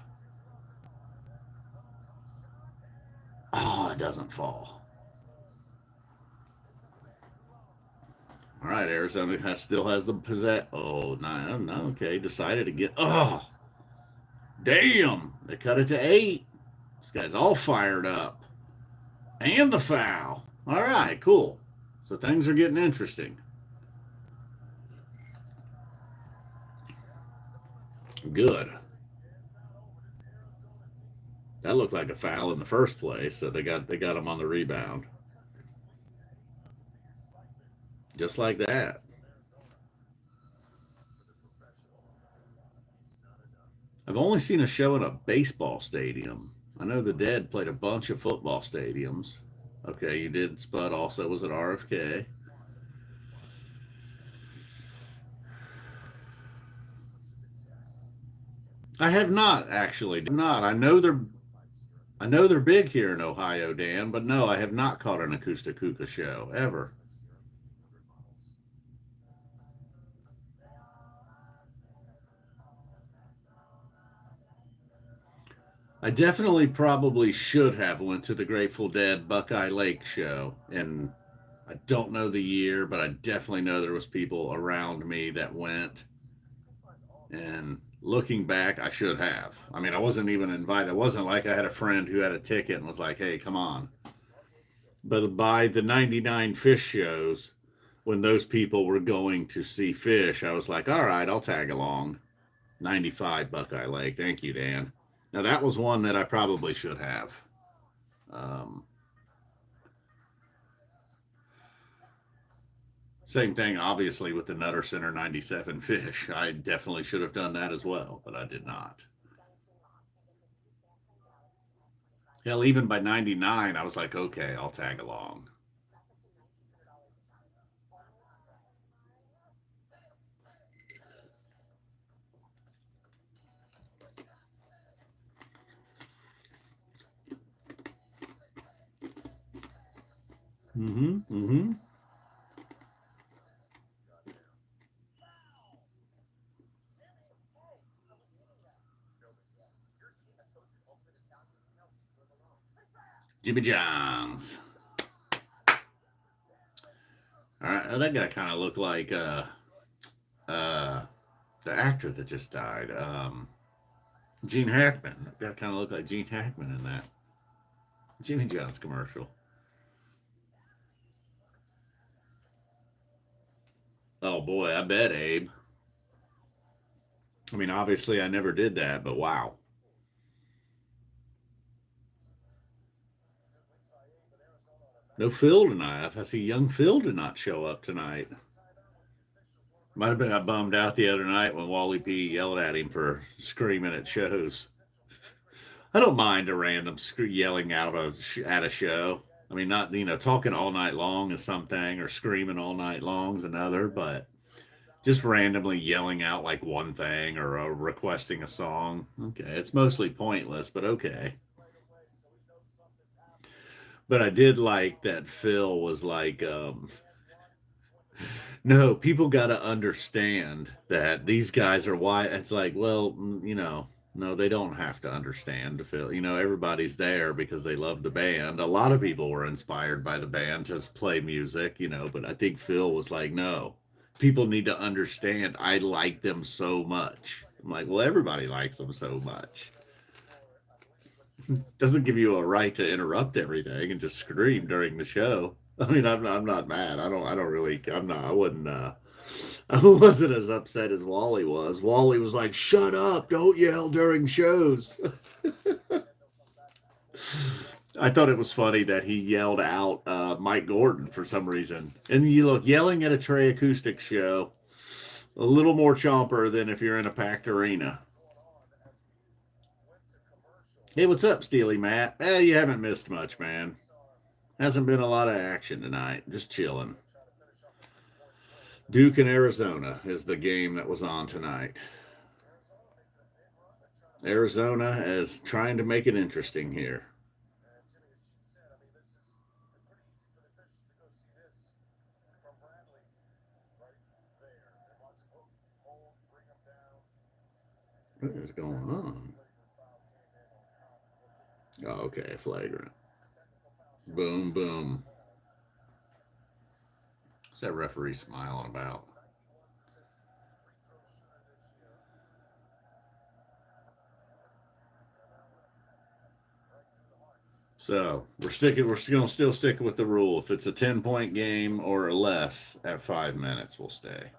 Oh, it doesn't fall. All right, Arizona still has the possess. Oh, no, okay. Decided to get. Oh, damn! They cut it to 8. This guy's all fired up, and the foul. All right, cool. So things are getting interesting. Good. That looked like a foul in the first place, so they got him on the rebound. Just like that. I've only seen a show in a baseball stadium. I know the Dead played a bunch of football stadiums. Okay, you did. Spud also was at RFK. I have not actually. Not. I know they're big here in Ohio, Dan, but no, I have not caught an acoustic hookah show ever. I definitely probably should have went to the Grateful Dead Buckeye Lake show, and I don't know the year, but I definitely know there was people around me that went. And looking back, I should have. I mean, I wasn't even invited. It wasn't like I had a friend who had a ticket and was like, "Hey, come on." But by the 99 Phish shows, when those people were going to see Phish, I was like, "All right, I'll tag along." 95 Buckeye Lake. Thank you, Dan. Now that was one that I probably should have. Um, Same thing, obviously, with the Nutter Center 97 Phish. I definitely should have done that as well, but I did not. Hell, even by 99, I was like, okay, I'll tag along. Mm-hmm. Mm-hmm. Jimmy Johns. All right, that guy kind of looked like uh, the actor that just died, Gene Hackman. That guy kind of looked like Gene Hackman in that Jimmy Johns commercial. Oh boy, I bet, Abe. I mean, obviously, I never did that, but wow. No Phil tonight. I see young Phil did not show up tonight. Might have been I bummed out the other night when Wally P yelled at him for screaming at shows. I don't mind a random yelling out at a show. I mean, not talking all night long is something, or screaming all night long is another. But just randomly yelling out like one thing or requesting a song, okay, it's mostly pointless, but okay. But I did like that Phil was like, no, people got to understand that these guys are why. It's like, well, no, they don't have to understand to feel. Everybody's there because they love the band. A lot of people were inspired by the band to play music, but I think Phil was like, no, people need to understand. I like them so much. I'm like, well, everybody likes them so much. Doesn't give you a right to interrupt everything and just scream during the show. I mean, I'm not mad. I don't really. I'm not. I wouldn't. I wasn't as upset as Wally was. Wally was like, "Shut up! Don't yell during shows." I thought it was funny that he yelled out Mike Gordon for some reason. And you look, yelling at a Trey Acoustics show, a little more chomper than if you're in a packed arena. Hey, what's up, Steely Matt? You haven't missed much, man. Hasn't been a lot of action tonight. Just chilling. Duke and Arizona is the game that was on tonight. Arizona is trying to make it interesting here. What is going on? Oh, okay, flagrant. Boom, boom. What's that referee smiling about? So we're sticking. We're going to still stick with the rule. If it's a 10-point game or less at 5 minutes, we'll stay.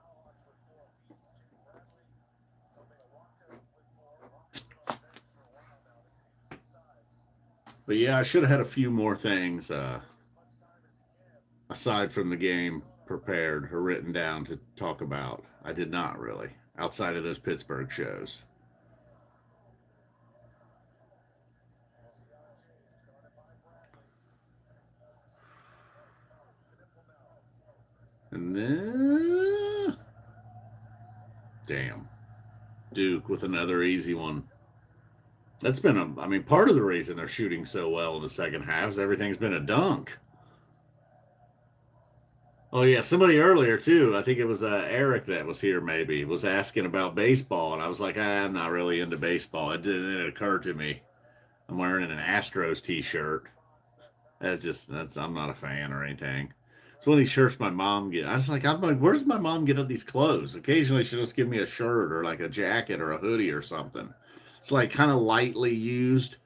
But yeah, I should have had a few more things aside from the game prepared or written down to talk about. I did not really, outside of those Pittsburgh shows. And then, damn, Duke with another easy one. That's been I mean, part of the reason they're shooting so well in the second half is everything's been a dunk. Oh yeah, somebody earlier too. I think it was Eric that was here. Maybe was asking about baseball, and I was like, I'm not really into baseball. It didn't. It occurred to me I'm wearing an Astros T-shirt. That's I'm not a fan or anything. It's one of these shirts my mom get. I'm like, where's my mom get these clothes? Occasionally she'll just give me a shirt or like a jacket or a hoodie or something. It's like kind of lightly used,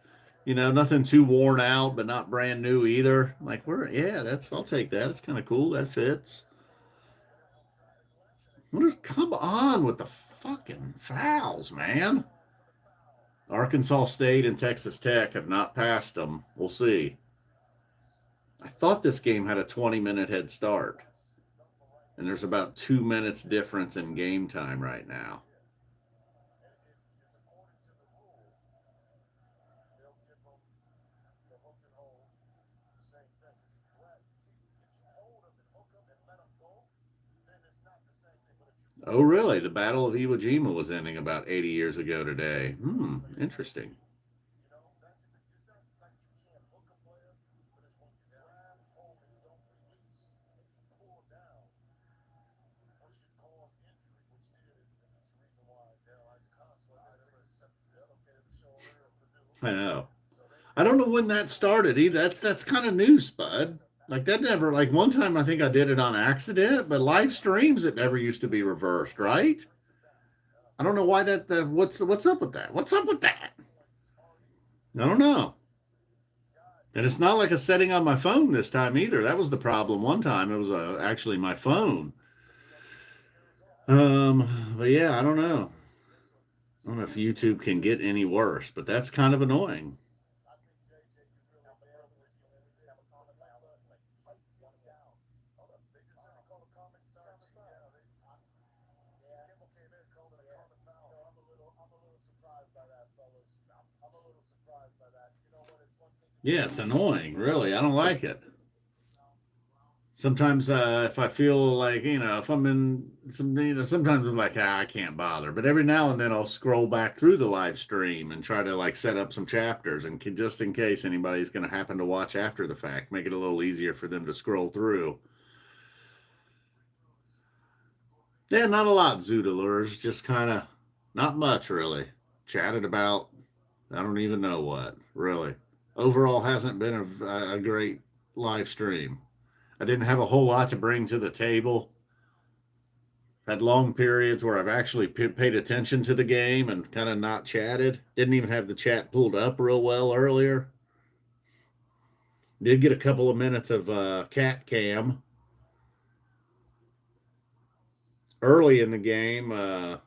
nothing too worn out, but not brand new either. I'm like, yeah, I'll take that. It's kind of cool. That fits. Come on with the fucking fouls, man? Arkansas State and Texas Tech have not passed them. We'll see. I thought this game had a 20-minute head start, and there's about 2 minutes difference in game time right now. Oh, really? The Battle of Iwo Jima was ending about 80 years ago today. Interesting. I know. I don't know when that started either. That's kind of new, Spud. Like that never, like one time I think I did it on accident, but live streams it never used to be reversed, right? I don't know why what's up with that? What's up with that? I don't know. And it's not like a setting on my phone this time either. That was the problem one time. It was actually my phone. But yeah, I don't know. I don't know if YouTube can get any worse, but that's kind of annoying. Yeah, it's annoying, really. I don't like it. Sometimes if I feel like, if I'm in some, sometimes I'm like, I can't bother. But every now and then I'll scroll back through the live stream and try to like set up some chapters and just in case anybody's going to happen to watch after the fact, make it a little easier for them to scroll through. Yeah, not a lot, Zoodalures. Just kind of not much, really. Chatted about, I don't even know what, really. Overall, hasn't been a great live stream. I didn't have a whole lot to bring to the table. Had long periods where I've actually paid attention to the game and kind of not chatted. Didn't even have the chat pulled up real well earlier. Did get a couple of minutes of cat cam early in the game.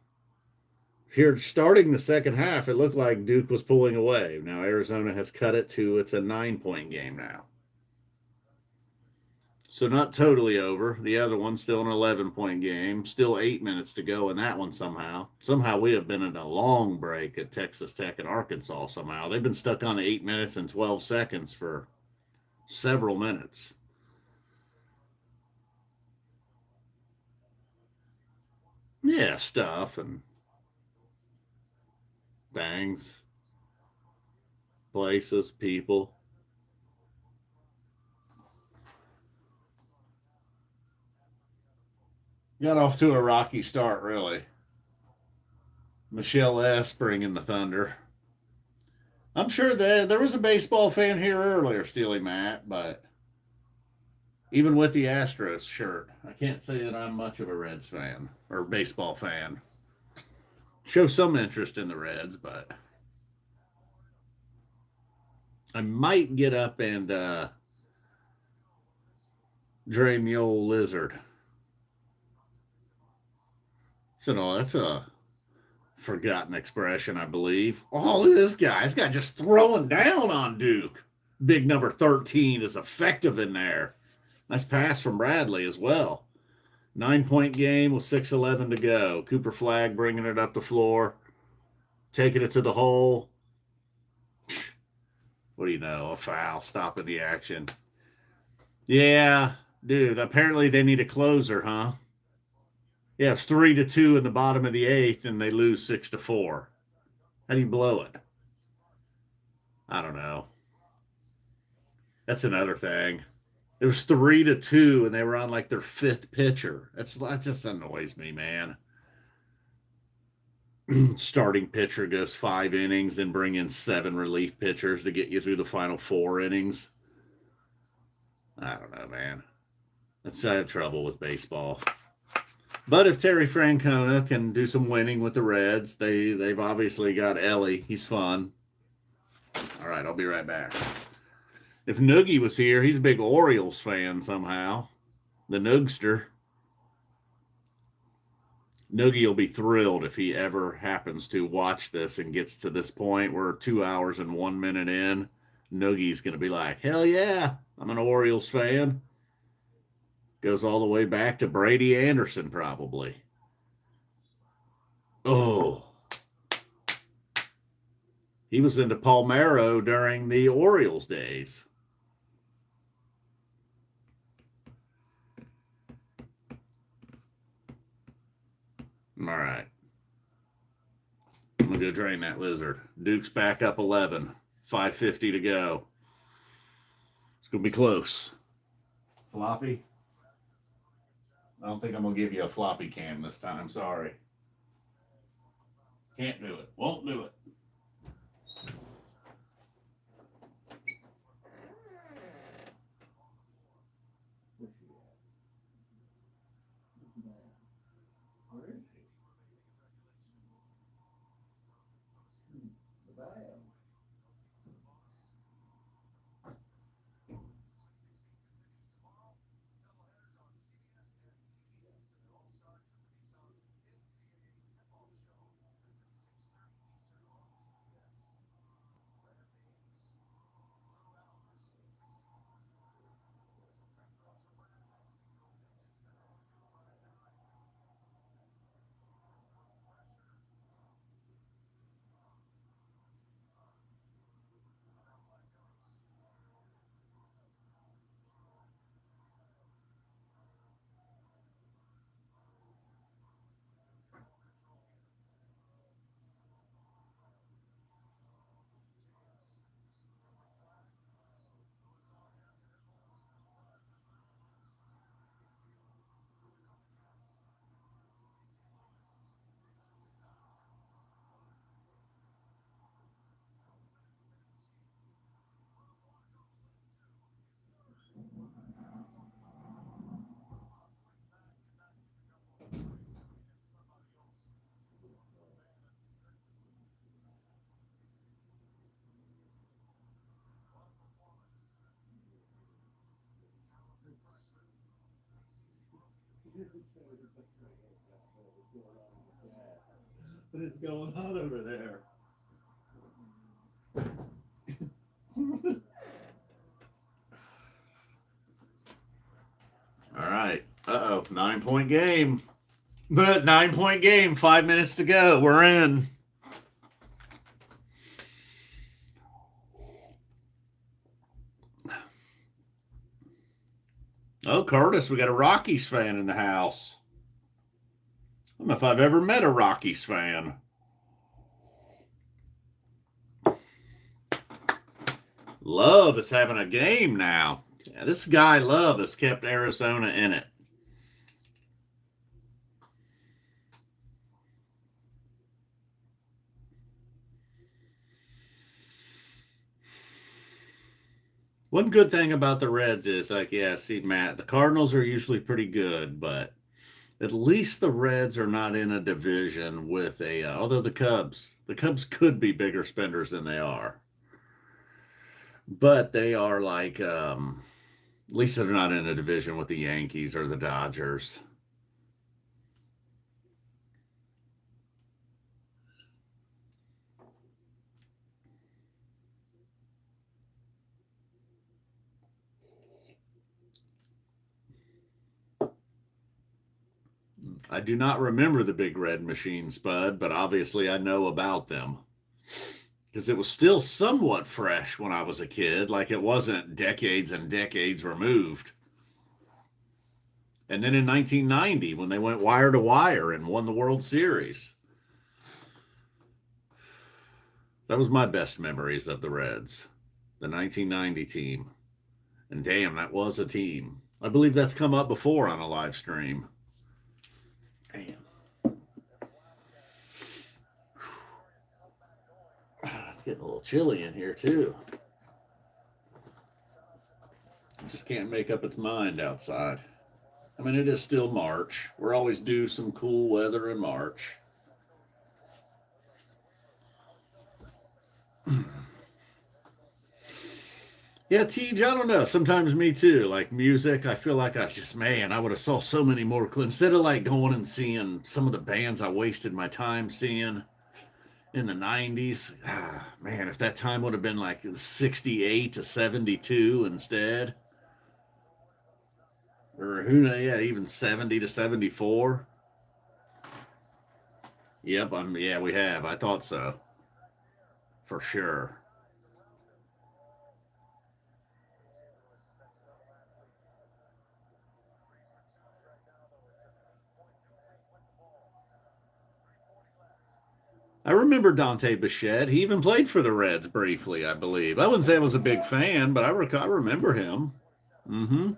Here, starting the second half, it looked like Duke was pulling away. Now Arizona has cut it to it's a 9-point game now. So not totally over. The other one's still an 11-point game. Still 8 minutes to go in that one somehow. Somehow we have been in a long break at Texas Tech and Arkansas somehow. They've been stuck on 8 minutes and 12 seconds for several minutes. Yeah, stuff and things, places, people. Got off to a rocky start, really. Michelle S. bringing the thunder. I'm sure that there was a baseball fan here earlier, Steely Matt, but even with the Astros shirt, I can't say that I'm much of a Reds fan or baseball fan. Show some interest in the Reds, but I might get up and drain the old lizard. So no, that's a forgotten expression, I believe. Oh, look at this guy. This guy just throwing down on Duke. Big number 13 is effective in there. Nice pass from Bradley as well. 9-point game with 6:11 to go. Cooper Flag bringing it up the floor, taking it to the hole. What do you know? A foul, stopping the action. Yeah, dude. Apparently they need a closer, huh? Yeah, it's 3-2 in the bottom of the eighth, and they lose 6-4. How do you blow it? I don't know. That's another thing. It was 3-2, and they were on like their fifth pitcher. That just annoys me, man. Starting pitcher goes 5 innings, then bring in 7 relief pitchers to get you through the final 4 innings. I don't know, man. That's I have trouble with baseball. But if Terry Francona can do some winning with the Reds, they've obviously got Ellie. He's fun. All right, I'll be right back. If Noogie was here, he's a big Orioles fan somehow. The Noogster. Noogie will be thrilled if he ever happens to watch this and gets to this point. We're 2 hours and 1 minute in. Noogie's going to be like, hell yeah, I'm an Orioles fan. Goes all the way back to Brady Anderson, probably. Oh. He was into Palmeiro during the Orioles days. All right. I'm going to go drain that lizard. Duke's back up 11. 5:50 to go. It's going to be close. Floppy? I don't think I'm going to give you a floppy cam this time. Sorry. Can't do it. Won't do it. What is going on over there? All right. 9-point game. But 9-point game. 5 minutes to go. We're in. Oh, Curtis, we got a Rockies fan in the house. I don't know if I've ever met a Rockies fan. Love is having a game now. Yeah, this guy Love has kept Arizona in it. One good thing about the Reds is, like, yeah, see, Matt, the Cardinals are usually pretty good, but at least the Reds are not in a division with although the Cubs could be bigger spenders than they are. But they are like, at least they're not in a division with the Yankees or the Dodgers. I do not remember the Big Red Machine, Spud, but obviously I know about them because it was still somewhat fresh when I was a kid, like it wasn't decades and decades removed. And then in 1990, when they went wire to wire and won the World Series, that was my best memories of the Reds, the 1990 team. And damn, that was a team. I believe that's come up before on a live stream. Damn. It's getting a little chilly in here, too. It just can't make up its mind outside. I mean, it is still March. We're always due some cool weather in March. Yeah, Tej, I don't know. Sometimes me too. Like music, I feel like I would have saw so many more. Instead of like going and seeing some of the bands I wasted my time seeing in the 90s. Man, if that time would have been like 68 to 72 instead. Or who knows, yeah, even 70 to 74. Yep, yeah, we have. I thought so. For sure. I remember Dante Bichette. He even played for the Reds briefly, I believe. I wouldn't say I was a big fan, but I remember him. Mm-hmm.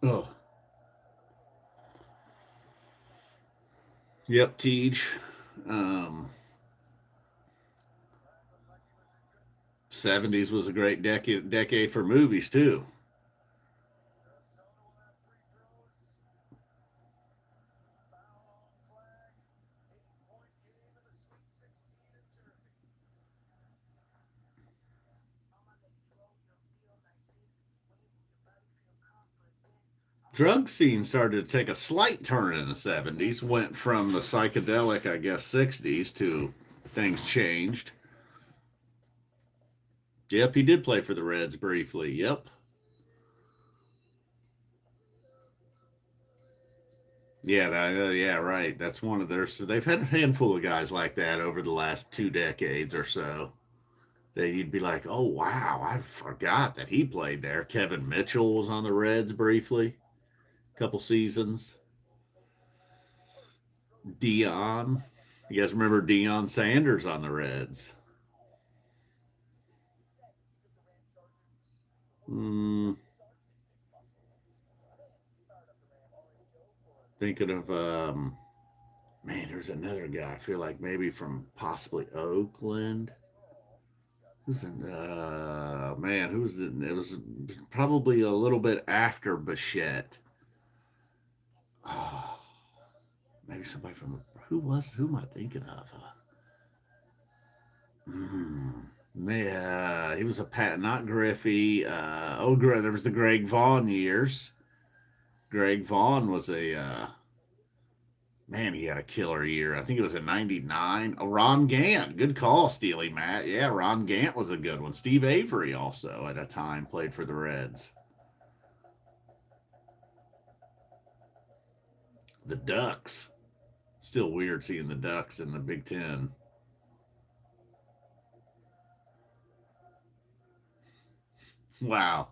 Oh, yep, Tej. Um, 70s was a great decade for movies too. Drug scene started to take a slight turn in the 70s, went from the psychedelic, I guess, 60s to things changed. Yep, he did play for the Reds briefly. Yep. Yeah, yeah, right. That's one of their. So they've had a handful of guys like that over the last 2 decades or so. That you'd be like, oh wow, I forgot that he played there. Kevin Mitchell was on the Reds briefly, a couple seasons. Dion, you guys remember Dion Sanders on the Reds? Hmm. Thinking of man, there's another guy. I feel like maybe from possibly Oakland. Who's in? Man, who's the? It was probably a little bit after Bichette. Oh, maybe somebody from who was? Who am I thinking of? Yeah, he was a Pat, not Griffey. There was the Greg Vaughn years. Greg Vaughn was a man. He had a killer year. I think it was in '99. Oh, Ron Gant, good call, Steely Matt. Yeah, Ron Gant was a good one. Steve Avery also at a time played for the Reds. The Ducks. Still weird seeing the Ducks in the Big Ten. Wow.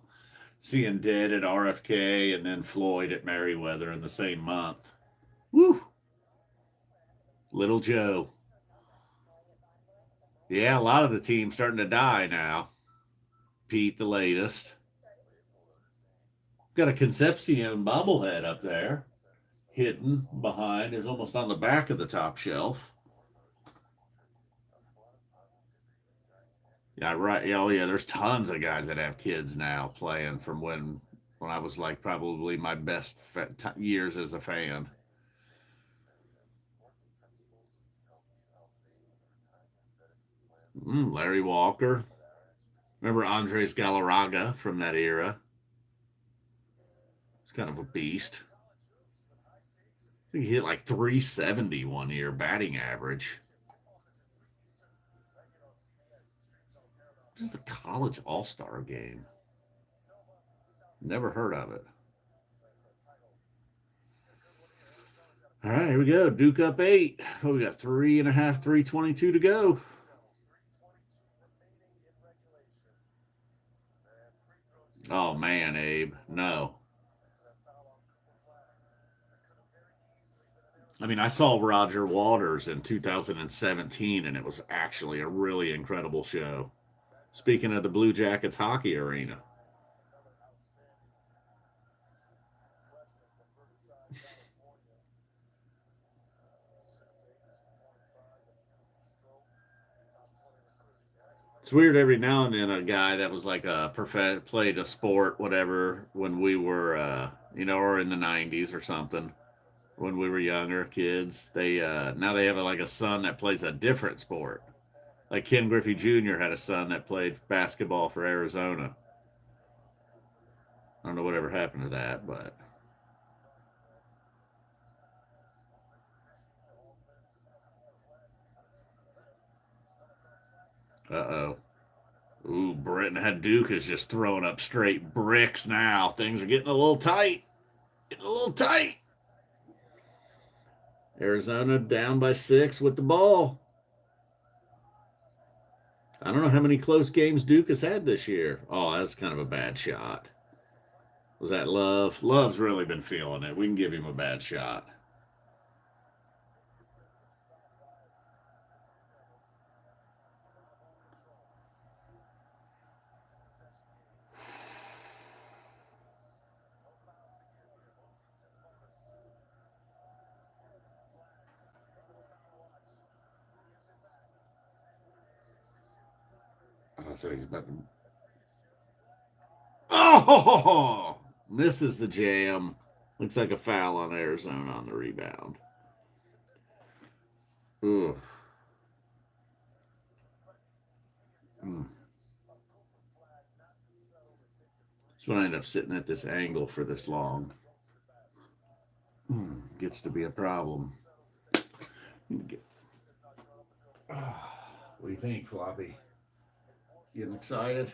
Seeing Dead at RFK and then Floyd at Merriweather in the same month. Woo! Little Joe. Yeah, a lot of the teams starting to die now. Pete, the latest. Got a Concepcion bobblehead up there, hidden behind, is almost on the back of the top shelf. Yeah, right. Oh, yeah. There's tons of guys that have kids now playing from when I was like probably my best years as a fan. Larry Walker. Remember Andres Galarraga from that era? He's kind of a beast. I think he hit like 370 one year batting average. What is the college all-star game? Never heard of it. All right, here we go. Duke up 8. Oh, we got 3.5, 3:22 to go. Oh man, Abe, no. I mean, I saw Roger Waters in 2017, and it was actually a really incredible show. Speaking of the Blue Jackets hockey arena, it's weird every now and then a guy that was like played a sport, whatever, when we were, or in the 90s or something, when we were younger kids. They now they have like a son that plays a different sport. Like Ken Griffey Jr. had a son that played basketball for Arizona. I don't know whatever happened to that, but uh-oh. Ooh, Brenton Duke is just throwing up straight bricks now. Things are getting a little tight. Getting a little tight. Arizona down by 6 with the ball. I don't know how many close games Duke has had this year. Oh, that's kind of a bad shot. Was that Love? Love's really been feeling it. We can give him a bad shot. I think he's about to. Oh! Misses the jam. Looks like a foul on Arizona on the rebound. Ooh. Mm. That's when I end up sitting at this angle for this long. Gets to be a problem. What do you think, Floppy? Getting excited?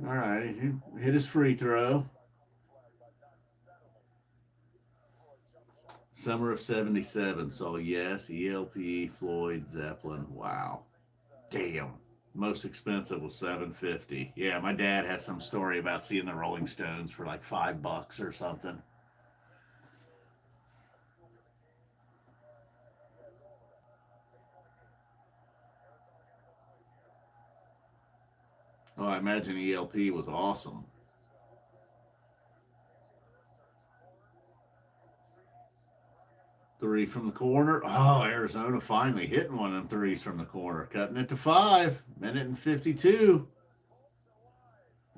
All right, he hit his free throw. Summer of '77. So yes, ELP, Floyd, Zeppelin. Wow, damn. Most expensive was 750. Yeah, my dad has some story about seeing the Rolling Stones for like $5 or something. Oh, I imagine ELP was awesome. 3 from the corner. Oh, Arizona finally hitting one of them threes from the corner, cutting it to 5. Minute and 52.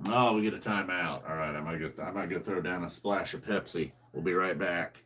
Oh, we get a timeout. All right, I might go throw down a splash of Pepsi. We'll be right back.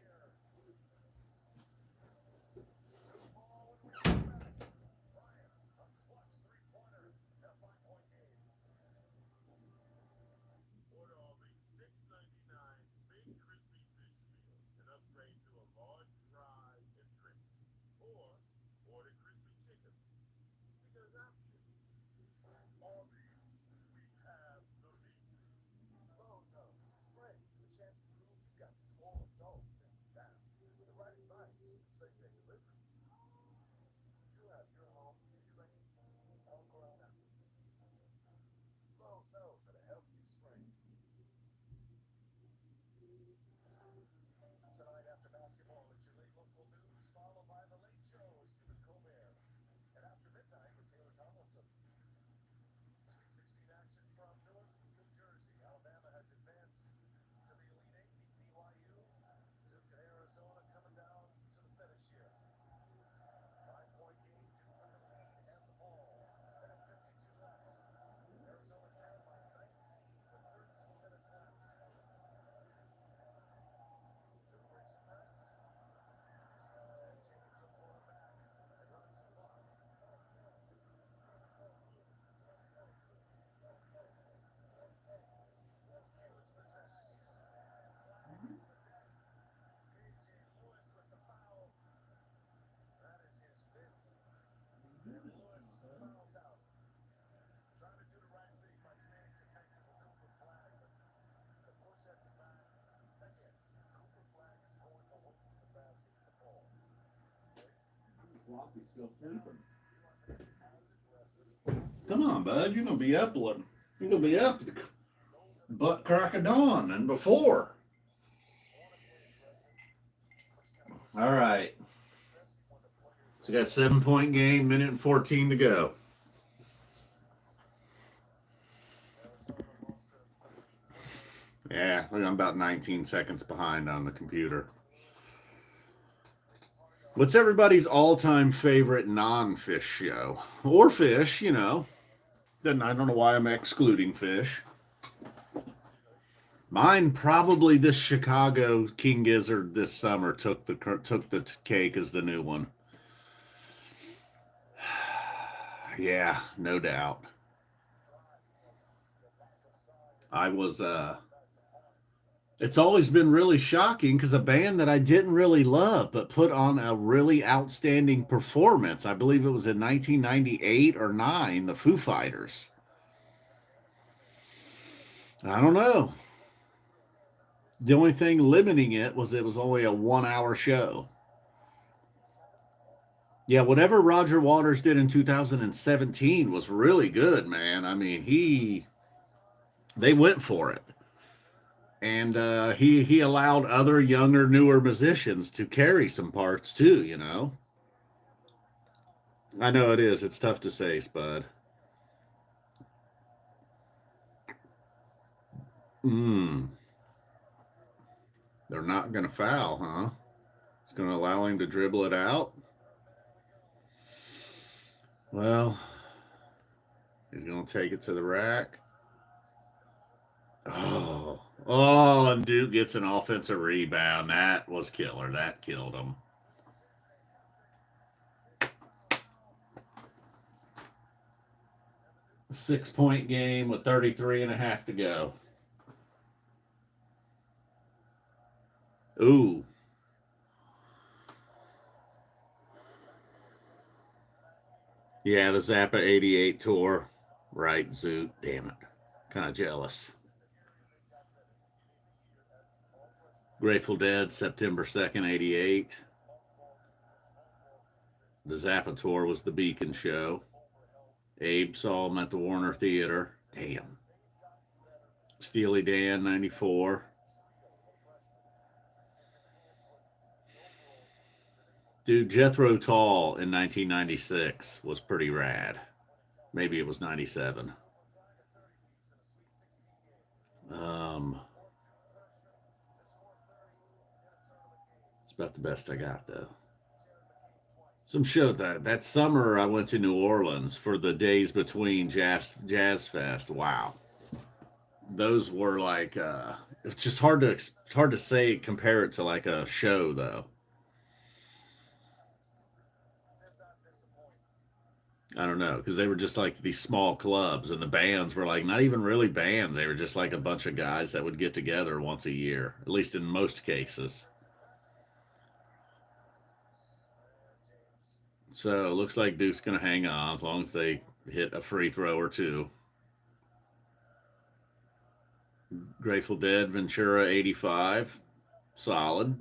Come on, bud. You're gonna be up. You're gonna be up at the butt crack of dawn and before. All right. So we got a 7-point game, minute and 14 to go. Yeah, I'm about 19 seconds behind on the computer. What's everybody's all-time favorite non-Phish show? Or Phish, you know. Then I don't know why I'm excluding Phish. Mine probably this Chicago King Gizzard this summer took the cake as the new one. Yeah, no doubt. I was it's always been really shocking because a band that I didn't really love but put on a really outstanding performance. I believe it was in 1998 or 9, the Foo Fighters. I don't know. The only thing limiting it was only a 1-hour show. Yeah, whatever Roger Waters did in 2017 was really good, man. I mean, they went for it. And he allowed other younger, newer musicians to carry some parts too, you know. I know it is. It's tough to say, Spud. They're not going to foul, huh? It's going to allow him to dribble it out. Well, he's going to take it to the rack. Oh, and Duke gets an offensive rebound. That was killer. That killed him. A 6-point game with 33 and a half to go. Ooh. Yeah, the Zappa 88 tour. Right, Zoot. Damn it. Kind of jealous. Grateful Dead, September 2nd, 88. The Zappa tour was the Beacon show. Abe saw him at the Warner Theater. Damn. Steely Dan, 94. Dude, Jethro Tull in 1996 was pretty rad. Maybe it was 97. It's about the best I got, though. Some show that summer I went to New Orleans for the days between Jazz Fest. Wow, those were like it's just hard to say compare it to like a show though. I don't know because they were just like these small clubs and the bands were like not even really bands. They were just like a bunch of guys that would get together once a year, at least in most cases. So looks like Duke's going to hang on as long as they hit a free throw or two. Grateful Dead, Ventura 85. Solid.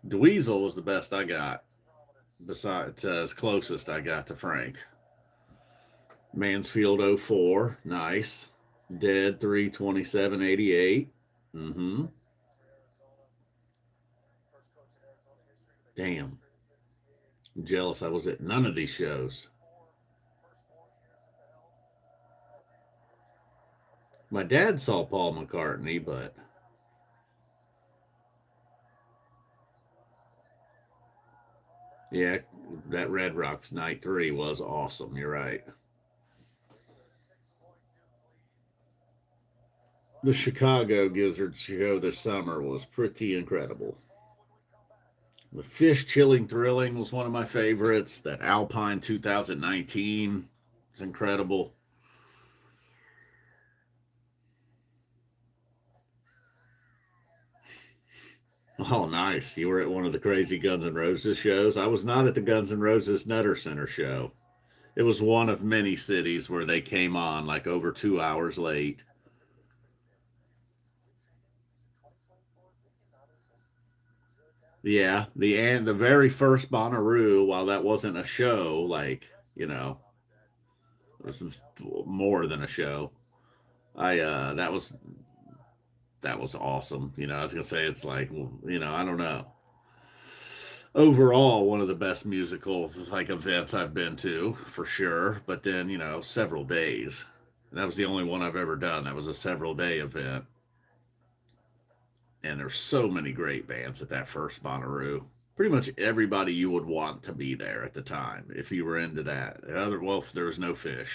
Dweezil was the best I got. Besides, as closest I got to Frank. Mansfield 04. Nice. Dead 32788. Mm-hmm. Damn. I'm jealous I was at none of these shows. My dad saw Paul McCartney, but yeah, that Red Rocks Night 3 was awesome. You're right. The Chicago Gizzards show this summer was pretty incredible. The Phish Chilling Thrilling was one of my favorites. That Alpine 2019 was incredible. Oh, nice. You were at one of the crazy Guns N' Roses shows. I was not at the Guns N' Roses Nutter Center show. It was one of many cities where they came on like over 2 hours late. Yeah, the very first Bonnaroo, while that wasn't a show, like, this was more than a show. I that was awesome. I was gonna say it's like, well, I don't know. Overall, one of the best musical like events I've been to for sure. But then, several days. And that was the only one I've ever done. That was a several day event. And there's so many great bands at that first Bonnaroo. Pretty much everybody you would want to be there at the time if you were into that. Well, if there was no Phish.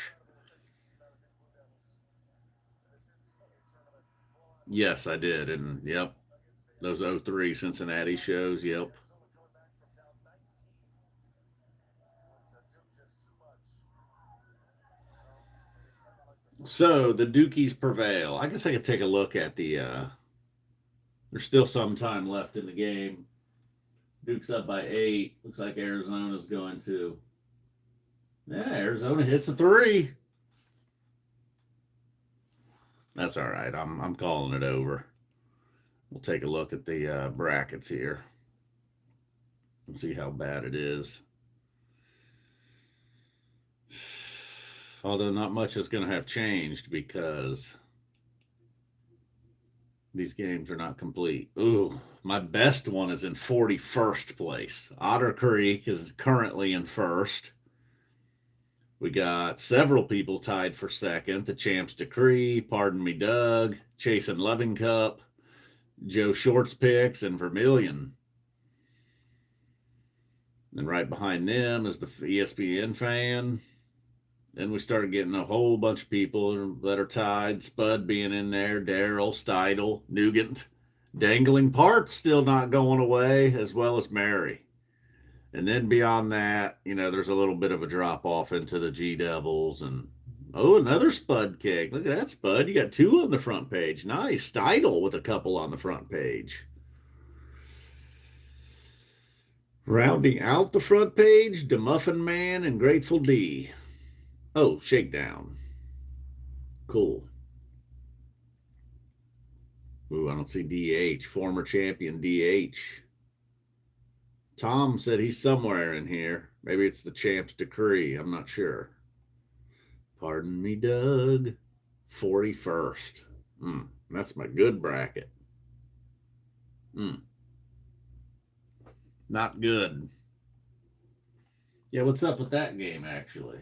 Yes, I did. And yep, those '03 Cincinnati shows. Yep. So the Dukies prevail. I guess I could take a look at the. There's still some time left in the game. Duke's up by 8. Looks like Arizona's going to. Yeah, Arizona hits a 3. That's all right. I'm calling it over. We'll take a look at the brackets here and see how bad it is. Although not much is going to have changed because these games are not complete. Ooh, my best one is in 41st place. Otter Creek is currently in first. We got several people tied for second. The Champs Decree, Pardon Me Doug, Chasing Loving Cup, Joe Shorts Picks, and Vermilion. And right behind them is the ESPN fan. Then we started getting a whole bunch of people that are tied. Spud being in there, Daryl, Steidel, Nugent, Dangling Parts still not going away, as well as Mary. And then beyond that, there's a little bit of a drop off into the G Devils and another Spud kick. Look at that, Spud. You got 2 on the front page. Nice. Steidel with a couple on the front page. Rounding out the front page, DeMuffin Man and Grateful D. Oh, Shakedown. Cool. Ooh, I don't see DH. Former champion DH. Tom said he's somewhere in here. Maybe it's the Champ's Decree. I'm not sure. Pardon me, Doug. 41st. That's my good bracket. Not good. Yeah, what's up with that game, actually?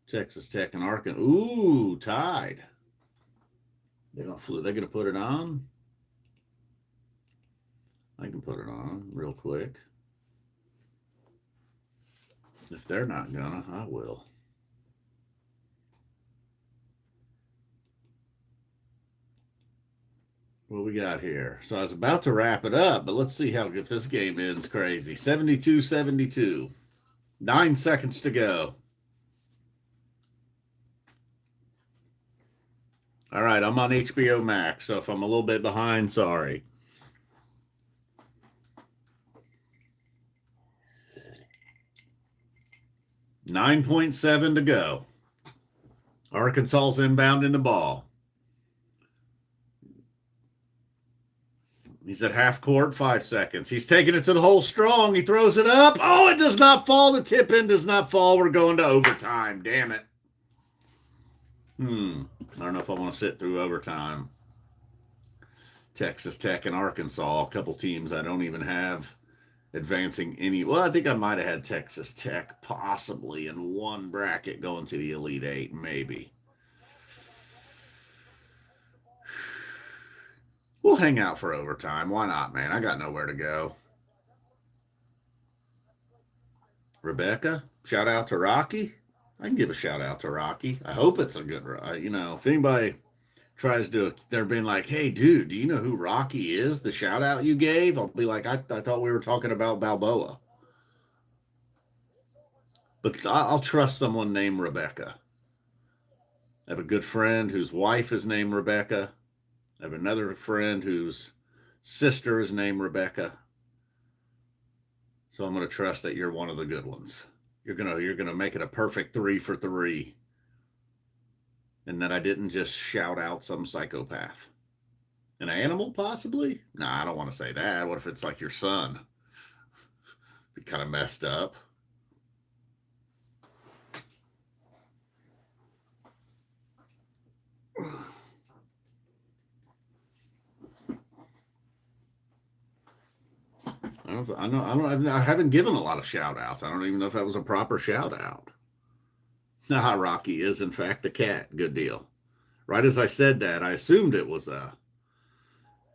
Texas Tech and Arkansas. Ooh, tied. They're gonna put it on. I can put it on real quick. If they're not gonna, I will. What we got here? So I was about to wrap it up, but let's see if this game ends crazy. 72-72. 9 seconds to go. All right, I'm on HBO Max, so if I'm a little bit behind, sorry. $9.7 to go. Arkansas's inbounding the ball. He's at half court, 5 seconds. He's taking it to the hole strong. He throws it up. Oh, it does not fall. The tip in does not fall. We're going to overtime. Damn it. I don't know if I want to sit through overtime. Texas Tech and Arkansas, a couple teams I don't even have advancing any. Well, I think I might have had Texas Tech possibly in one bracket going to the Elite Eight, maybe. We'll hang out for overtime. Why not, man? I got nowhere to go. Rebecca, shout out to Rocky. I can give a shout out to Rocky. I hope it's a good, if anybody tries to, they're being like, hey, dude, do you know who Rocky is? The shout out you gave? I'll be like, I thought we were talking about Balboa. But I'll trust someone named Rebecca. I have a good friend whose wife is named Rebecca. I have another friend whose sister is named Rebecca. So I'm going to trust that you're one of the good ones. You're gonna make it a perfect 3 for 3. And that I didn't just shout out some psychopath. An animal, possibly? Nah, I don't want to say that. What if it's like your son? Be kind of messed up. I haven't given a lot of shout outs. I don't even know if that was a proper shout out. Nah, Rocky is in fact a cat. Good deal. Right as I said that, I assumed it was a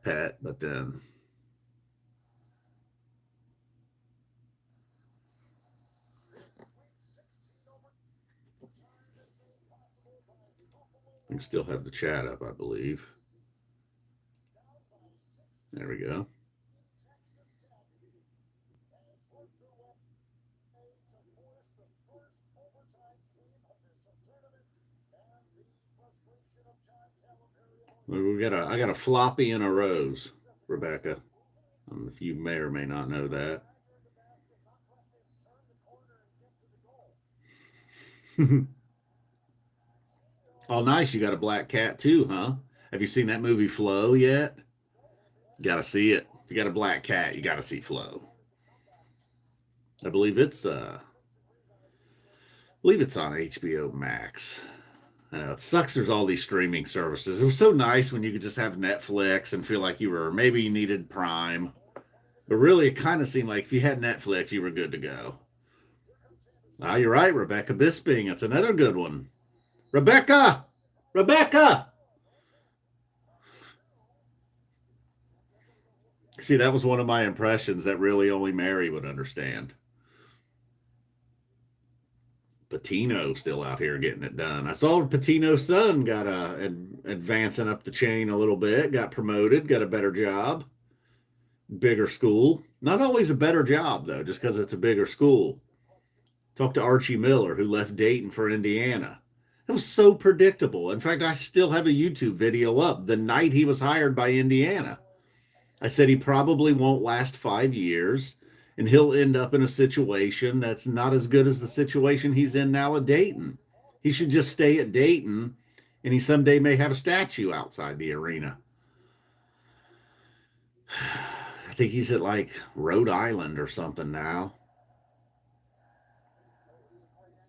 pet, but then we still have the chat up, I believe. There we go. I got a floppy and a rose, Rebecca. If you may or may not know that. Oh, nice. You got a black cat too, huh? Have you seen that movie Flow yet? You got to see it. If you got a black cat, you got to see Flow. I believe it's on HBO Max. I know it sucks. There's all these streaming services. It was so nice when you could just have Netflix and feel like maybe you needed Prime, but really it kind of seemed like if you had Netflix, you were good to go. Ah, you're right, Rebecca Bisping. It's another good one. Rebecca, Rebecca. See, that was one of my impressions that really only Mary would understand. Patino still out here getting it done. I saw Patino's son got advancing up the chain a little bit, got promoted, got a better job, bigger school. Not always a better job though, just because it's a bigger school. Talked to Archie Miller, who left Dayton for Indiana. It was so predictable. In fact, I still have a YouTube video up the night he was hired by Indiana. I said he probably won't last 5 years and he'll end up in a situation that's not as good as the situation he's in now at Dayton. He should just stay at Dayton and he someday may have a statue outside the arena. I think he's at like Rhode Island or something now.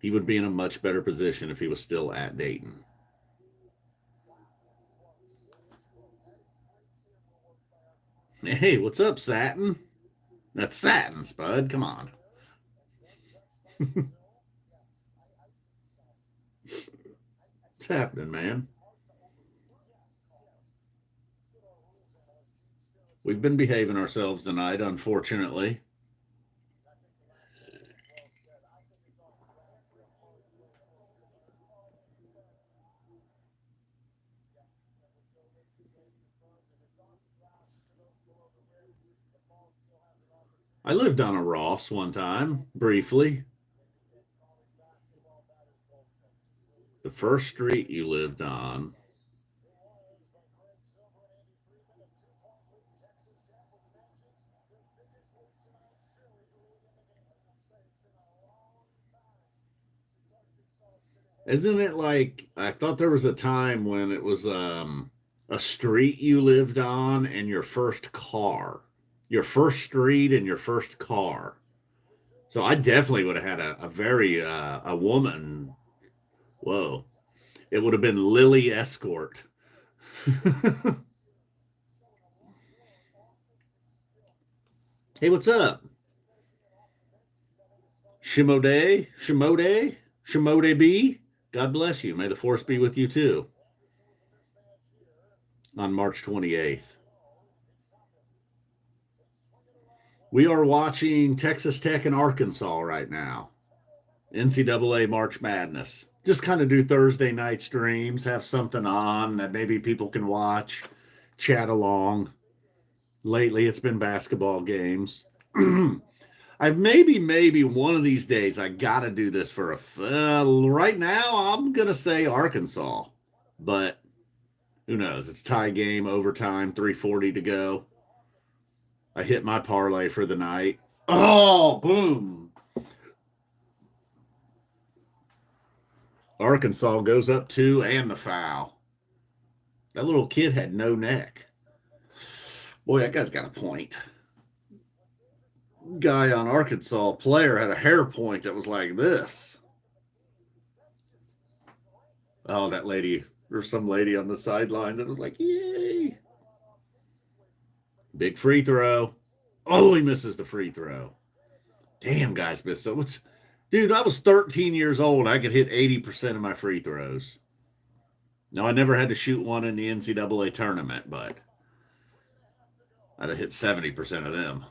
He would be in a much better position if he was still at Dayton. Hey, what's up, Satin? That's Satin, Spud. Come on. What's happening, man? We've been behaving ourselves tonight, unfortunately. I lived on a Ross one time, briefly. The first street you lived on. Isn't it like I thought there was a time when it was a street you lived on and your first car, your first street and your first car. So I definitely would have had a very a woman. Whoa, it would have been Lily Escort. Hey, what's up? Shimode, Shimode, Shimode B. God bless you. May the force be with you too. On March 28th. We are watching Texas Tech and Arkansas right now. NCAA March Madness. Just kind of do Thursday night streams, have something on that maybe people can watch, chat along. Lately, it's been basketball games. I maybe one of these days I got to do this for right now I'm going to say Arkansas, but who knows? It's tie game, overtime, 3:40 to go. I hit my parlay for the night. Oh, boom. Arkansas goes up 2 and the foul. That little kid had no neck. Boy, that guy's got a point. Guy on Arkansas player had a hair point that was like this. Oh, that lady, there's some lady on the sideline that was like, yay. Big free throw. Oh, he misses the free throw. Damn, guys miss so much. Dude, I was 13 years old. I could hit 80% of my free throws. No, I never had to shoot one in the NCAA tournament, but I'd have hit 70% of them.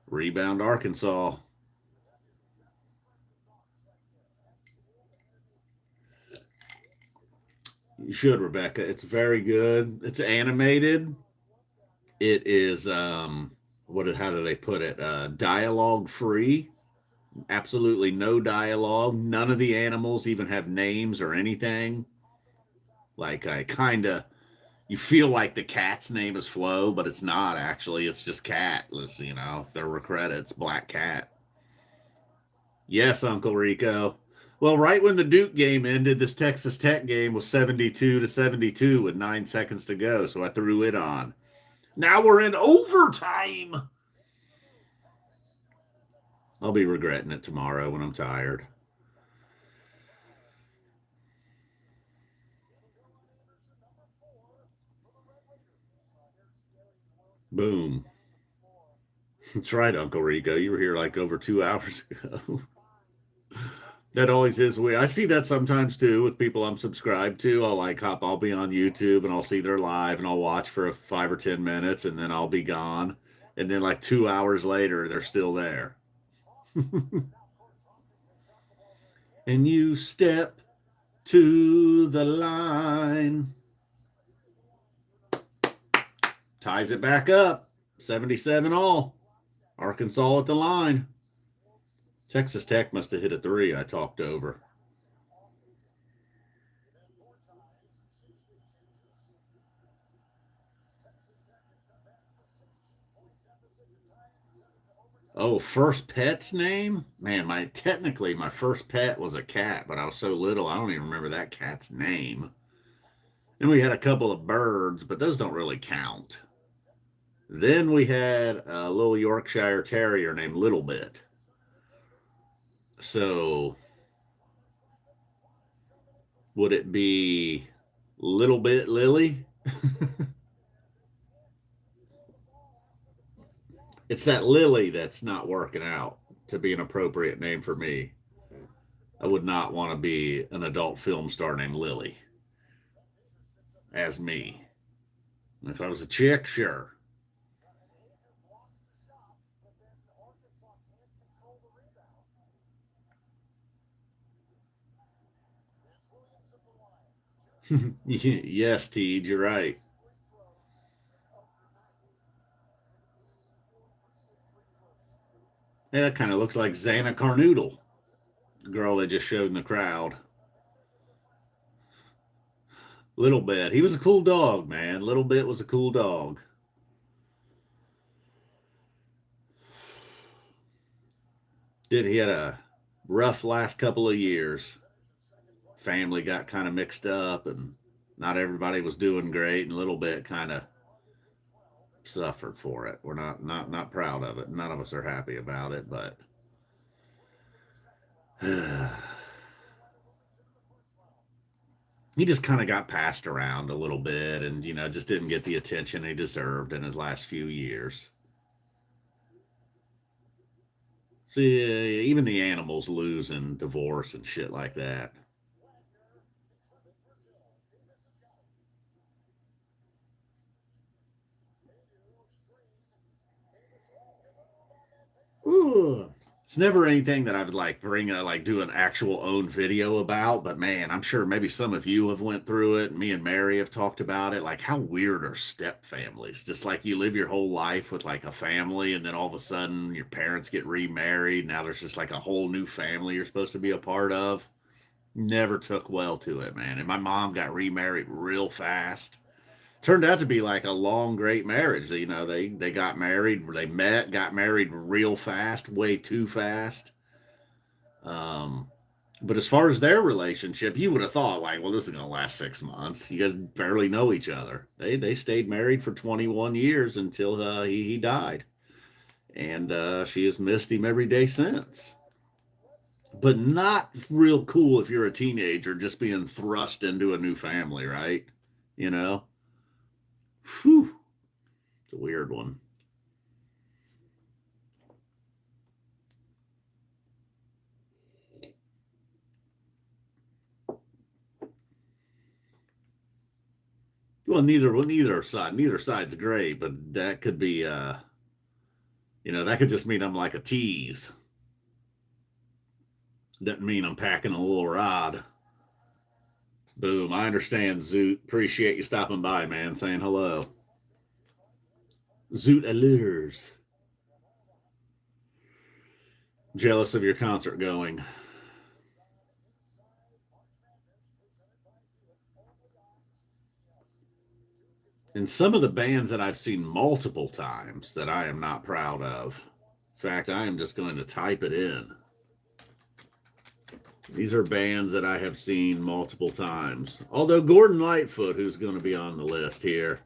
Rebound, Arkansas. You should, Rebecca. It's very good. It's animated. It is how do they put it? Dialogue free. Absolutely no dialogue. None of the animals even have names or anything. Like I kind of you feel like the cat's name is Flo, but it's not actually. It's just cat. You know, if there were credits, black cat. Yes, Uncle Rico. Well, right when the Duke game ended, this Texas Tech game was 72-72 with 9 seconds to go, so I threw it on. Now we're in overtime. I'll be regretting it tomorrow when I'm tired. Boom. That's right, Uncle Rico. You were here like over 2 hours ago. That always is weird. I see that sometimes too with people I'm subscribed to. I'll be on YouTube and I'll see their live and I'll watch for 5 or 10 minutes and then I'll be gone. And then like 2 hours later, they're still there. And you step to the line. Ties it back up. 77 all. Arkansas at the line. Texas Tech must have hit a 3 I talked over. Oh, first pet's name? Man, my first pet was a cat, but I was so little I don't even remember that cat's name. Then we had a couple of birds, but those don't really count. Then we had a little Yorkshire Terrier named Little Bit. So would it be Little Bit Lily? It's that Lily that's not working out to be an appropriate name for me. I would not want to be an adult film star named Lily as me. If I was a chick, sure. Yes, Teed, you're right. Yeah, that kind of looks like Xana Carnoodle, the girl they just showed in the crowd. Little Bit. He was a cool dog, man. Little Bit was a cool dog. He had a rough last couple of years. Family got kind of mixed up and not everybody was doing great and Little Bit kind of suffered for it. We're not proud of it. None of us are happy about it, but he just kind of got passed around a little bit and just didn't get the attention he deserved in his last few years. See, even the animals lose in divorce and shit like that. Ooh. It's never anything that I would do an actual own video about, but man, I'm sure maybe some of you have went through it. Me and Mary have talked about it. Like, how weird are step families? Just like you live your whole life with like a family, and then all of a sudden your parents get remarried. Now there's just like a whole new family you're supposed to be a part of. Never took well to it, man. And my mom got remarried real fast. Turned out to be like a long, great marriage. They got married, they met, got married real fast, way too fast. Um, But as far as their relationship, you would have thought, like, well, this is going to last 6 months. You guys barely know each other. They stayed married for 21 years until he died. And she has missed him every day since. But not real cool if you're a teenager just being thrust into a new family, right? You know? Whew. It's a weird one. Well, neither side's great, but that could be that could just mean I'm like a tease. Doesn't mean I'm packing a little rod. Boom. I understand, Zoot. Appreciate you stopping by, man, saying hello. Zoot allures. Jealous of your concert going. And some of the bands that I've seen multiple times that I am not proud of. In fact, I am just going to type it in. These are bands that I have seen multiple times. Although Gordon Lightfoot, who's going to be on the list here.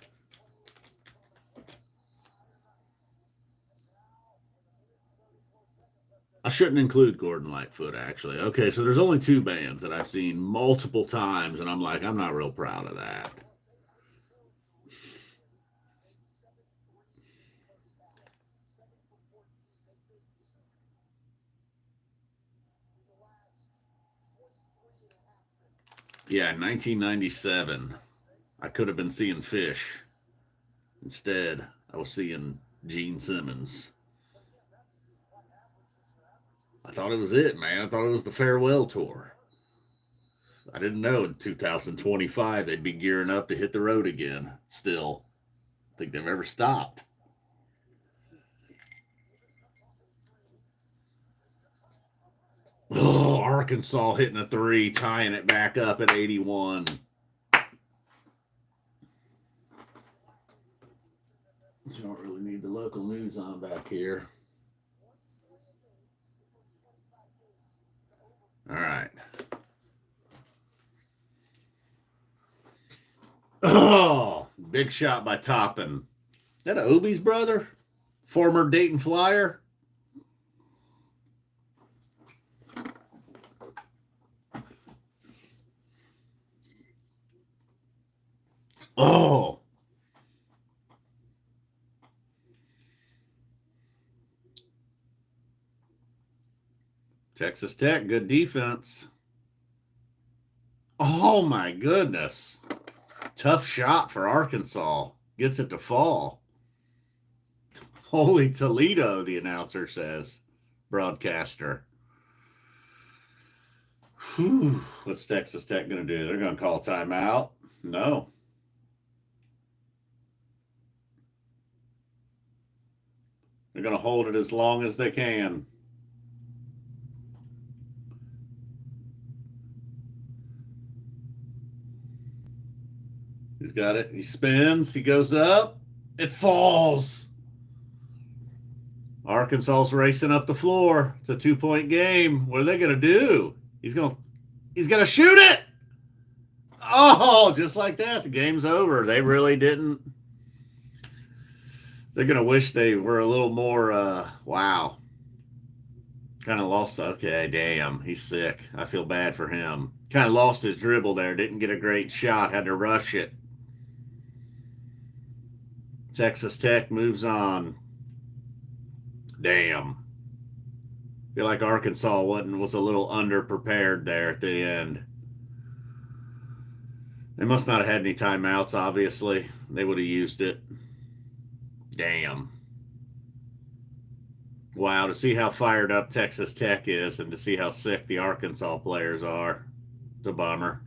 I shouldn't include Gordon Lightfoot, actually. Okay, so there's only two bands that I've seen multiple times, and I'm like, I'm not real proud of that. Yeah, 1997. I could have been seeing Phish. Instead, I was seeing Gene Simmons. I thought it was it, man. I thought it was the farewell tour. I didn't know in 2025 they'd be gearing up to hit the road again. Still, I think they've ever stopped. Oh, Arkansas hitting a three, tying it back up at 81. So you don't really need the local news on back here. All right. Oh, big shot by Toppin. That Obi's brother? Former Dayton Flyer? Oh. Texas Tech, good defense. Oh my goodness. Tough shot for Arkansas. Gets it to fall. Holy Toledo, the announcer says. Broadcaster. Whew. What's Texas Tech going to do? They're going to call timeout? No. They're going to hold it as long as they can. He's got it. He spins. He goes up. It falls. Arkansas's racing up the floor. It's a 2-point game. What are they going to do? He's going to shoot it. Oh, just like that. The game's over. They really didn't. They're going to wish they were a little more, wow. Kind of lost. Okay, damn. He's sick. I feel bad for him. Kind of lost his dribble there. Didn't get a great shot. Had to rush it. Texas Tech moves on. Damn. I feel like Arkansas was a little underprepared there at the end. They must not have had any timeouts, obviously. They would have used it. Damn. Wow, to see how fired up Texas Tech is and to see how sick the Arkansas players are. It's a bummer.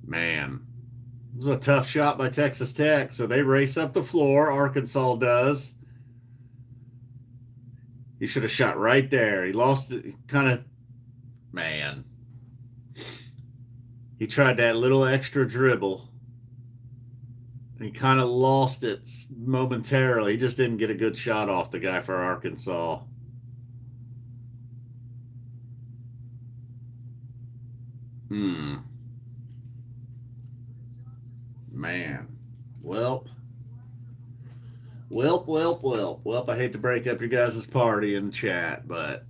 Man. It was a tough shot by Texas Tech, so they race up the floor. Arkansas does. He should have shot right there. He lost it, kind of, man. He tried that little extra dribble. He kind of lost it momentarily. He just didn't get a good shot off the guy for Arkansas. Man. Welp. Welp. I hate to break up your guys' party in the chat, but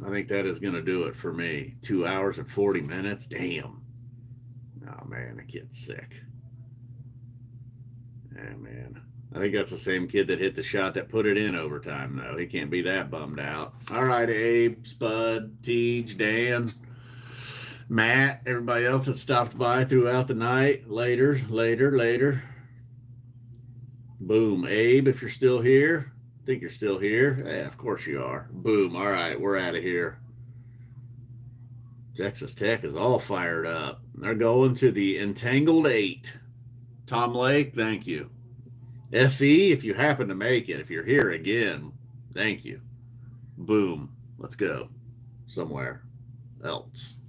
I think that is going to do it for me. 2 hours and 40 minutes. Damn. Oh, man, the kid's sick. Yeah, man. I think that's the same kid that hit the shot that put it in overtime, though. He can't be that bummed out. All right, Abe, Spud, Teej, Dan, Matt, everybody else that stopped by throughout the night. Later. Boom. Abe, if you're still here. I think you're still here. Yeah, of course you are. Boom. All right, we're out of here. Texas Tech is all fired up. They're going to the Entangled 8. Tom Lake, thank you. SE, if you happen to make it, if you're here again, thank you. Boom. Let's go somewhere else.